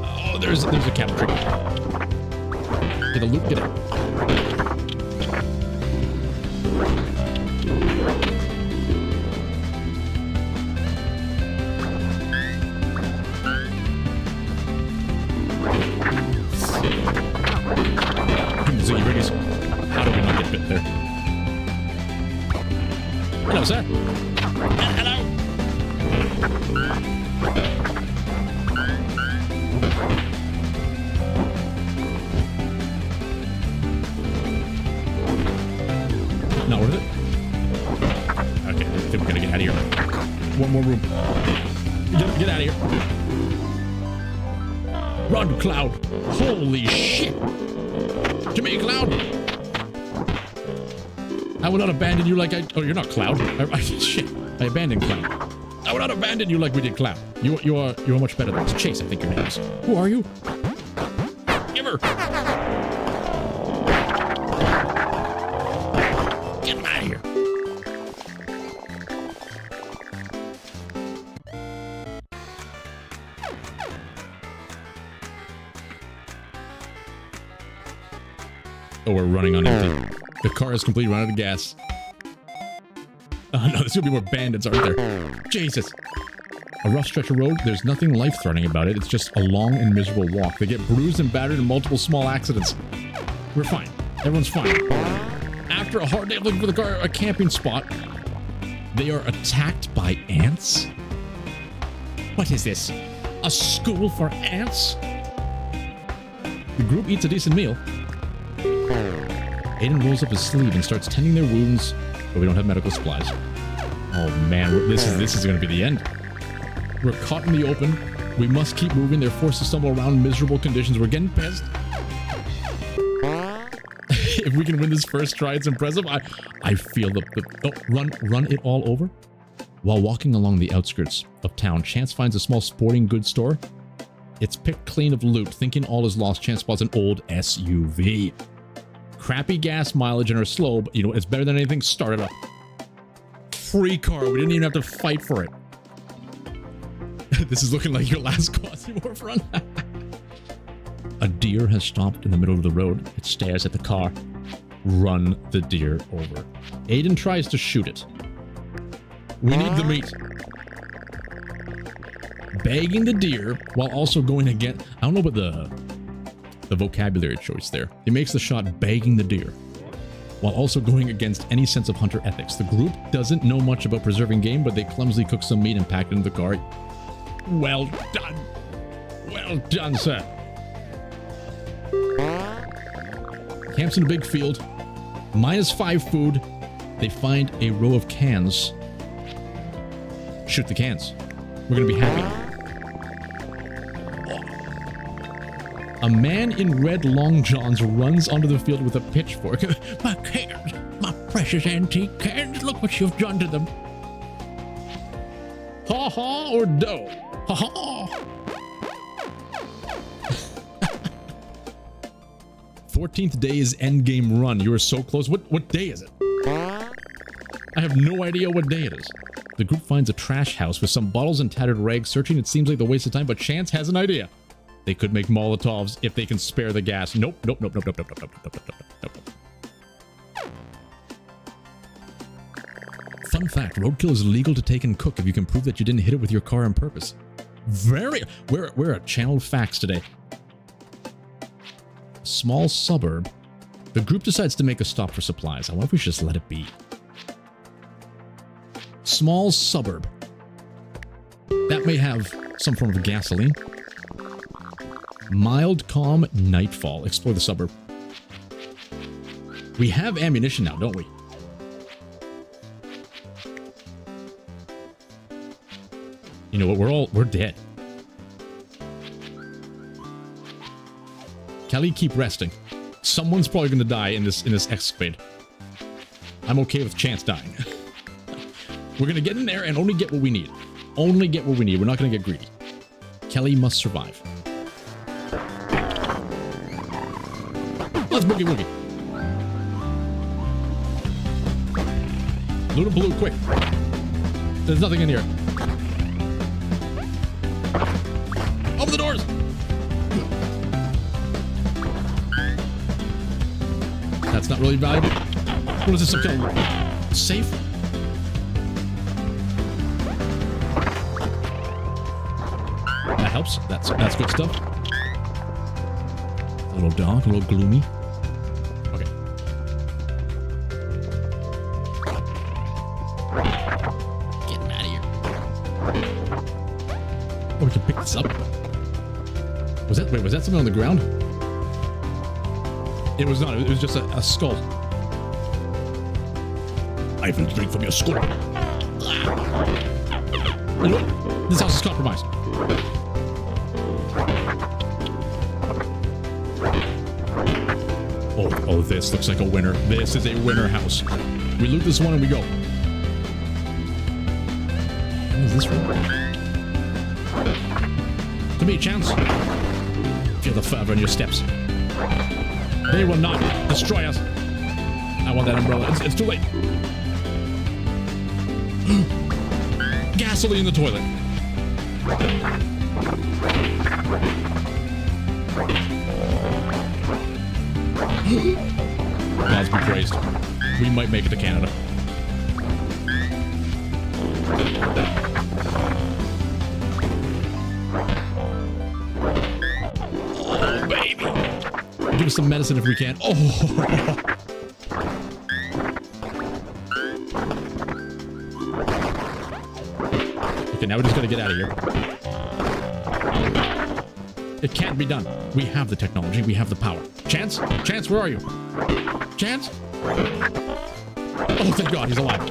A: Oh, there's a cabinetry. Get a loot. Get it. How do we not get bit there? Hello, sir. Hello. Not worth it. Okay, I think we gotta get out of here. One more room. Get out of here. Run, Cloud. Holy shit. Jimmy Cloud. I will not abandon you like I... Oh, you're not Cloud. Shit. I abandoned Cloud. I will not abandon you like we did Cloud. You are much better than us. Chase, I think your name is. Who are you? Giver. Get him out of here. Oh, we're running on empty. The car is completely run out of gas. Oh no, there's gonna be more bandits, aren't there? Jesus. A rough stretch of road, there's nothing life-threatening about it. It's just a long and miserable walk. They get bruised and battered in multiple small accidents. We're fine. Everyone's fine. After a hard day of looking for the car, a camping spot, they are attacked by ants? What is this? A school for ants? The group eats a decent meal. Aiden rolls up his sleeve and starts tending their wounds, but we don't have medical supplies. Oh man, this is going to be the end. We're caught in the open. We must keep moving. They're forced to stumble around miserable conditions. We're getting pissed. If we can win this first try, it's impressive. I feel run it all over. While walking along the outskirts of town, Chance finds a small sporting goods store. It's picked clean of loot. Thinking all is lost, Chance spots an old SUV. Crappy gas mileage and are slow, but you know, it's better than anything. Start it up. Free car. We didn't even have to fight for it. This is looking like your last Quasimorph run. A deer has stopped in the middle of the road. It stares at the car. Run the deer over. Aiden tries to shoot it. We need the meat. Bagging the deer while also going again. I don't know about the vocabulary choice there. He makes the shot bagging the deer while also going against any sense of hunter ethics. The group doesn't know much about preserving game, but they clumsily cook some meat and pack it into the car. Well done. Well done, sir. Camps in a big field. -5 food. They find a row of cans. Shoot the cans. We're gonna be happy. A man in red long johns runs onto the field with a pitchfork. My cans, my precious antique cans, look what you've done to them. Ha ha or dough? Ha ha. 14th day is endgame run. You are so close. What day is it? I have no idea what day it is. The group finds a trash house with some bottles and tattered rags. Searching, it seems like the waste of time, but Chance has an idea. They could make Molotovs if they can spare the gas. Nope. Fun fact, roadkill is illegal to take and cook if you can prove that you didn't hit it with your car on purpose. We're at channeled facts today. Small suburb The group decides to make a stop for supplies. I wonder if we should just let it be. Small suburb. That may have some form of gasoline. Mild, calm nightfall. Explore the suburb. We have ammunition now, don't we? You know what? We're dead. Kelly, keep resting. Someone's probably going to die in this escapade. I'm okay with Chance dying. We're going to get in there and only get what we need. Only get what we need. We're not going to get greedy. Kelly must survive. Let's boogie woogie. Luna Blue, quick. There's nothing in here. Open the doors. That's not really valuable. What is this? Some kind of safe? That helps. That's good stuff. A little dark, a little gloomy. Okay. Getting out of here. Oh, we can pick this up. Was that something on the ground? It was not. It was just a skull. I will drink from your skull. You know what? This house is compromised. Oh, this looks like a winner. This is a winner house. We loot this one and we go. What is this room? To me, Chance. Feel the fervor in your steps. They will not destroy us. I want that umbrella. It's too late. Gasoline in the toilet. God's be praised. We might make it to Canada. Oh, baby. Give us some medicine if we can. Oh. Okay, now we just gotta get out of here. It can't be done. We have the technology. We have the power. Chance? Chance, where are you? Chance? Oh, thank God, he's alive.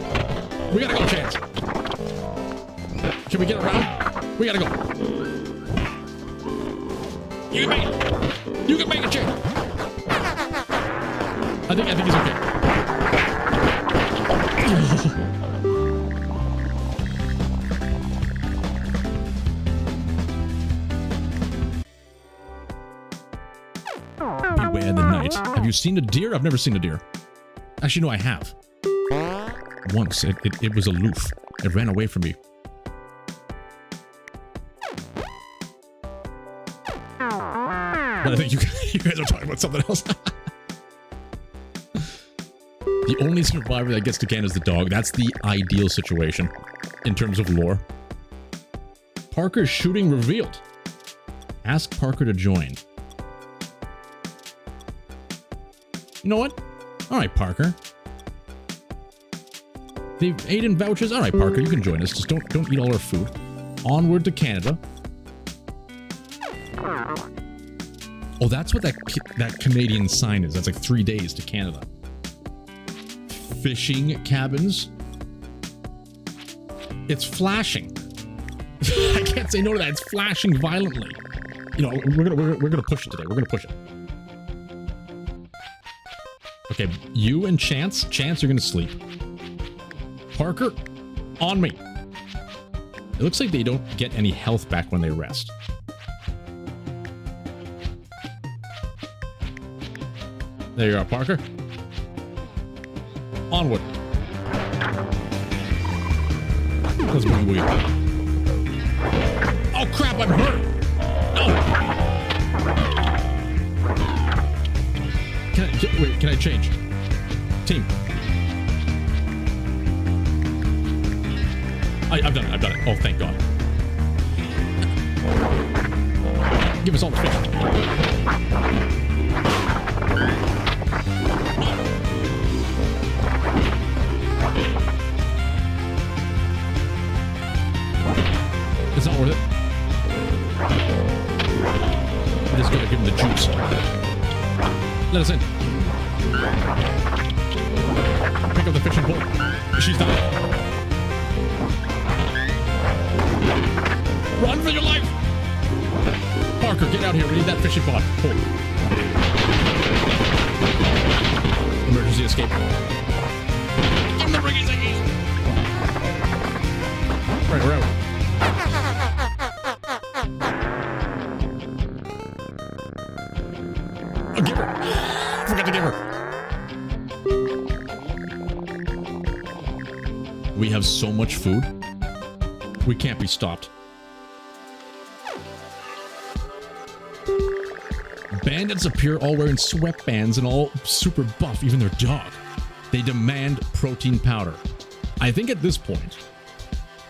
A: We gotta go, Chance. Can we get around? We gotta go. You can make it. You can make it, Chance. I think he's okay. Beware the night. Have you seen a deer? I've never seen a deer. Actually, no, I have. Once, it was aloof. It ran away from me. But I think you guys are talking about something else. The only survivor that gets to Canada is the dog. That's the ideal situation in terms of lore. Parker's shooting revealed. Ask Parker to join. You know what? All right, Parker. They've ate in vouchers. All right, Parker, you can join us. Just don't eat all our food. Onward to Canada. Oh, that's what that Canadian sign is. That's like 3 days to Canada. Fishing cabins. It's flashing. I can't say no to that. It's flashing violently. You know, we're gonna push it today. We're gonna push it. Okay, you and Chance. Chance, you're gonna sleep. Parker, on me. It looks like they don't get any health back when they rest. There you are, Parker. Onward. Let's boogie woogie. Oh crap, I'm hurt! No! Wait, can I change? Team. I've done it. Oh, thank God. Give us all the fish. It's not worth it. We just gotta give him the juice. Let us in. Pick up the fishing pole. She's done. Run for your life! Parker, get out here. We need that fishing pod. Hold. Emergency escape. Give him the ringy zingies. Right, we're out. Oh, give her. Forgot to give her. We have so much food. We can't be stopped. Bandits appear all wearing sweatbands and all super buff, even their dog. They demand protein powder. I think at this point,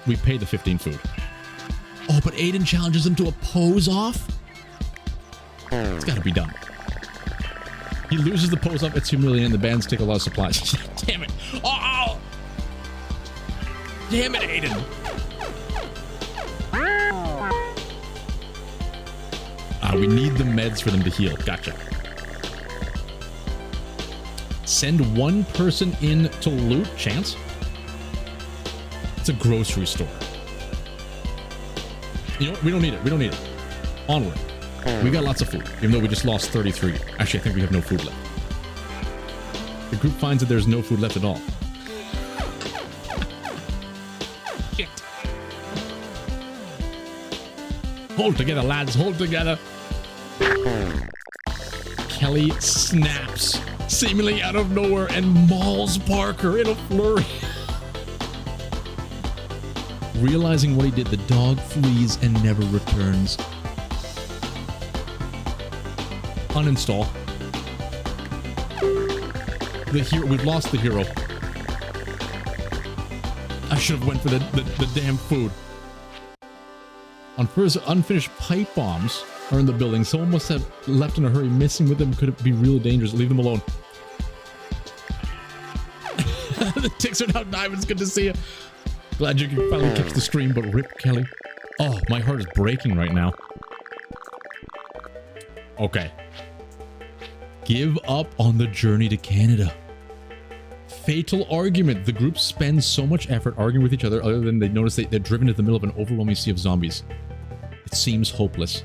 A: we pay the 15 food. Oh, but Aiden challenges them to a pose off? It's gotta be done. He loses the pose off, it's humiliating, the bands take a lot of supplies. Damn it. Oh! Damn it, Aiden. We need the meds for them to heal. Gotcha. Send one person in to loot. Chance? It's a grocery store. You know what? We don't need it. We don't need it. Onward. We got lots of food, even though we just lost 33. Actually, I think we have no food left. The group finds that there's no food left at all. Shit. Hold together, lads. Hold together. Kelly snaps, seemingly out of nowhere, and mauls Parker in a flurry. Realizing what he did, the dog flees and never returns. Uninstall. The hero. We've lost the hero. I should have went for the damn food. On first, unfinished pipe bombs are in the building. Someone must have left in a hurry. Missing with them could be really dangerous. Leave them alone. The ticks are now diamonds. Good to see you. Glad you can finally catch the stream, but rip Kelly. Oh, my heart is breaking right now. Okay. Give up on the journey to Canada. Fatal argument. The group spends so much effort arguing with each other, other than they notice they're driven into the middle of an overwhelming sea of zombies. It seems hopeless.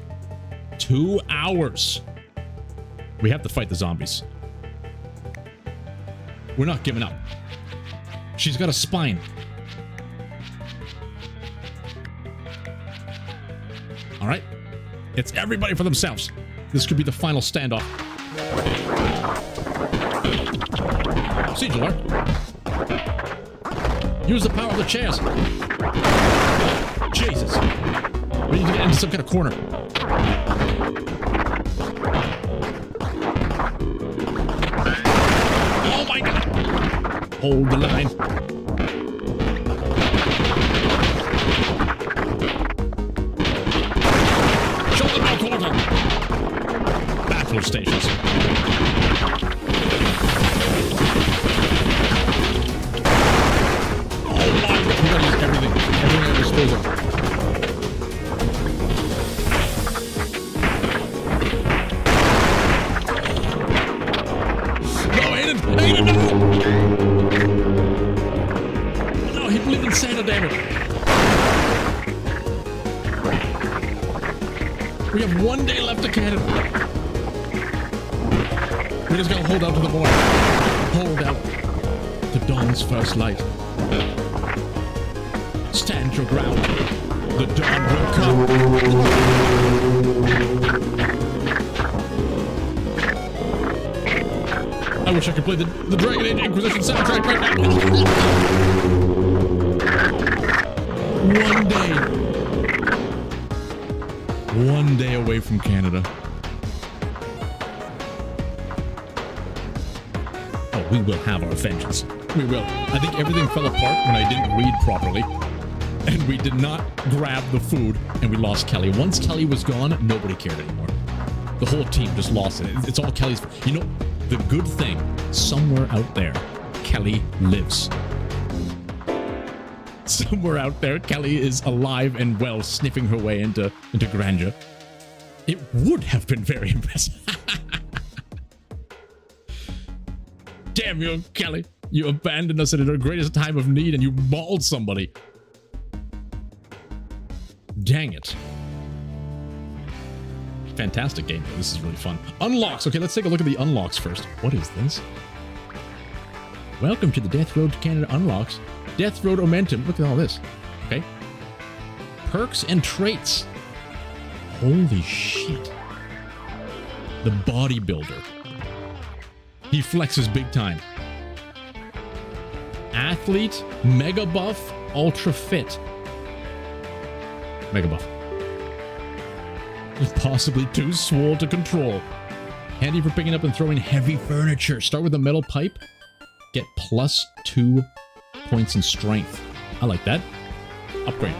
A: 2 hours. We have to fight the zombies. We're not giving up. She's got a spine. All right. It's everybody for themselves. This could be the final standoff. Siege alert. Use the power of the chairs. Jesus. We need to get into some kind of corner. Oh my god. Hold the line. Show them no quarter. Battle stations. Oh my god. We gotta use everything. Everything at our disposal. No! No, he believed in Santa, damn it. We have 1 day left to Canada. We just gotta hold out to the morning. Hold out to dawn's first light. Stand your ground. The dawn will come. I wish I could play the Dragon Age Inquisition soundtrack right now. 1 day. 1 day away from Canada. Oh, we will have our vengeance. We will. I think everything fell apart when I didn't read properly. And we did not grab the food, and we lost Kelly. Once Kelly was gone, nobody cared anymore. The whole team just lost it. It's all Kelly's. You know, the good thing, somewhere out there, Kelly lives. Somewhere out there, Kelly is alive and well, sniffing her way into grandeur. It would have been very impressive. Damn you, Kelly. You abandoned us at our greatest time of need and you mauled somebody. Dang it. Fantastic game. This is really fun. Unlocks. Okay, let's take a look at the unlocks first. What is this? Welcome to the Death Road to Canada unlocks. Death Road Momentum. Look at all this. Okay. Perks and traits. Holy shit. The bodybuilder. He flexes big time. Athlete, mega buff, ultra fit. Mega buff. Possibly too swole to control. Handy for picking up and throwing heavy furniture. Start with a metal pipe. Get +2 points in strength. I like that. Upgrade.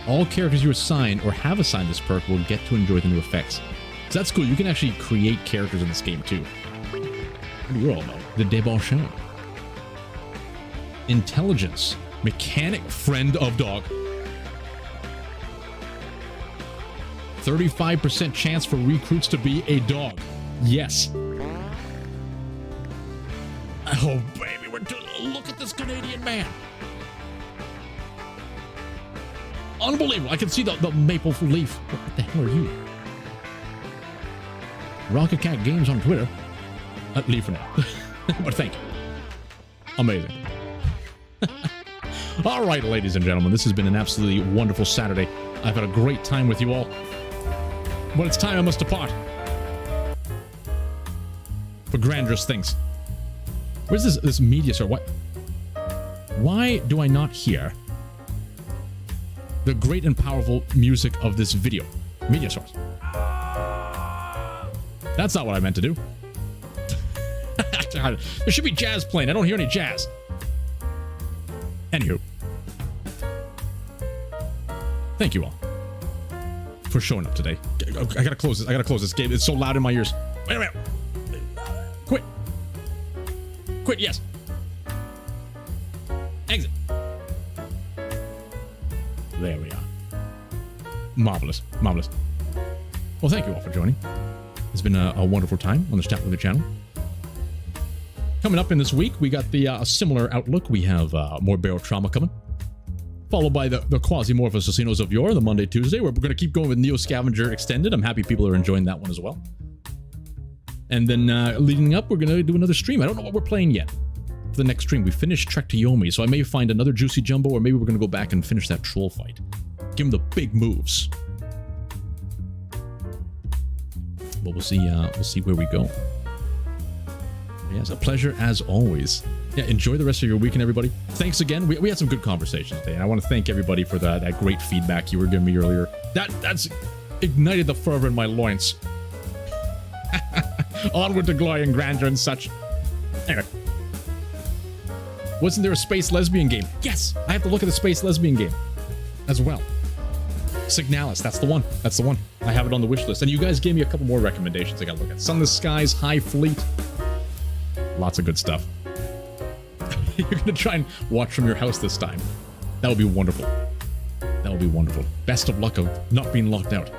A: All characters you assign or have assigned this perk will get to enjoy the new effects. So that's cool. You can actually create characters in this game too. What do you all know? The debauchee. Intelligence. Mechanic, friend of dog. 35% chance for recruits to be a dog. Yes. Oh, baby, look at this Canadian man. Unbelievable. I can see the maple leaf. What the hell are you? Rocket Cat Games on Twitter. Leave for now. But thank you. Amazing. All right, ladies and gentlemen, this has been an absolutely wonderful Saturday. I've had a great time with you all. When it's time, I must depart. For grandiose things. Where's this media star? What? Why do I not hear the great and powerful music of this video? Media source. That's not what I meant to do. There should be jazz playing. I don't hear any jazz. Anywho. Thank you all for showing up today. I gotta close this. I gotta close this game. It's so loud in my ears. Wait a minute. Quit. Quit, yes. Exit. There we are. Marvelous. Marvelous. Well, thank you all for joining. It's been a wonderful time on the Stoutworthy channel. Coming up in this week, we got the similar outlook. We have more Barrow Trauma coming. Followed by the Quasimorphous Assassinos of Yore, the Monday, Tuesday, where we're going to keep going with Neo Scavenger Extended. I'm happy people are enjoying that one as well. And then leading up, we're going to do another stream. I don't know what we're playing yet. For the next stream, we finished Trektoyomi, so I may find another Juicy Jumbo, or maybe we're going to go back and finish that troll fight. Give him the big moves. But we'll see where we go. Yeah, it's a pleasure as always. Yeah, enjoy the rest of your weekend, everybody. Thanks again. We had some good conversations today, and I want to thank everybody for that great feedback you were giving me earlier. That's ignited the fervor in my loins. Onward to glory and grandeur and such. Anyway. Wasn't there a space lesbian game? Yes! I have to look at the space lesbian game as well. Signalis, that's the one. That's the one. I have it on the wish list. And you guys gave me a couple more recommendations I gotta look at. Sunless Skies, High Fleet. Lots of good stuff. You're gonna try and watch from your house this time. That would be wonderful. That would be wonderful. Best of luck of not being locked out.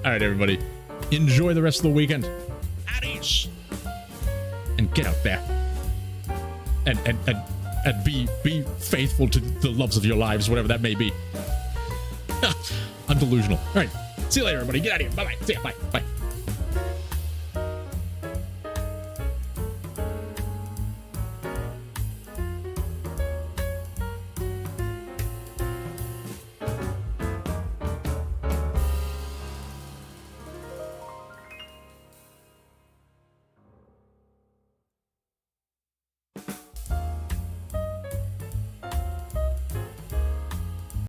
A: All right, everybody. Enjoy the rest of the weekend. At ease. And get out there. And be faithful to the loves of your lives, whatever that may be. I'm delusional. All right. See you later, everybody. Get out of here. Bye-bye. See ya. Bye. Bye.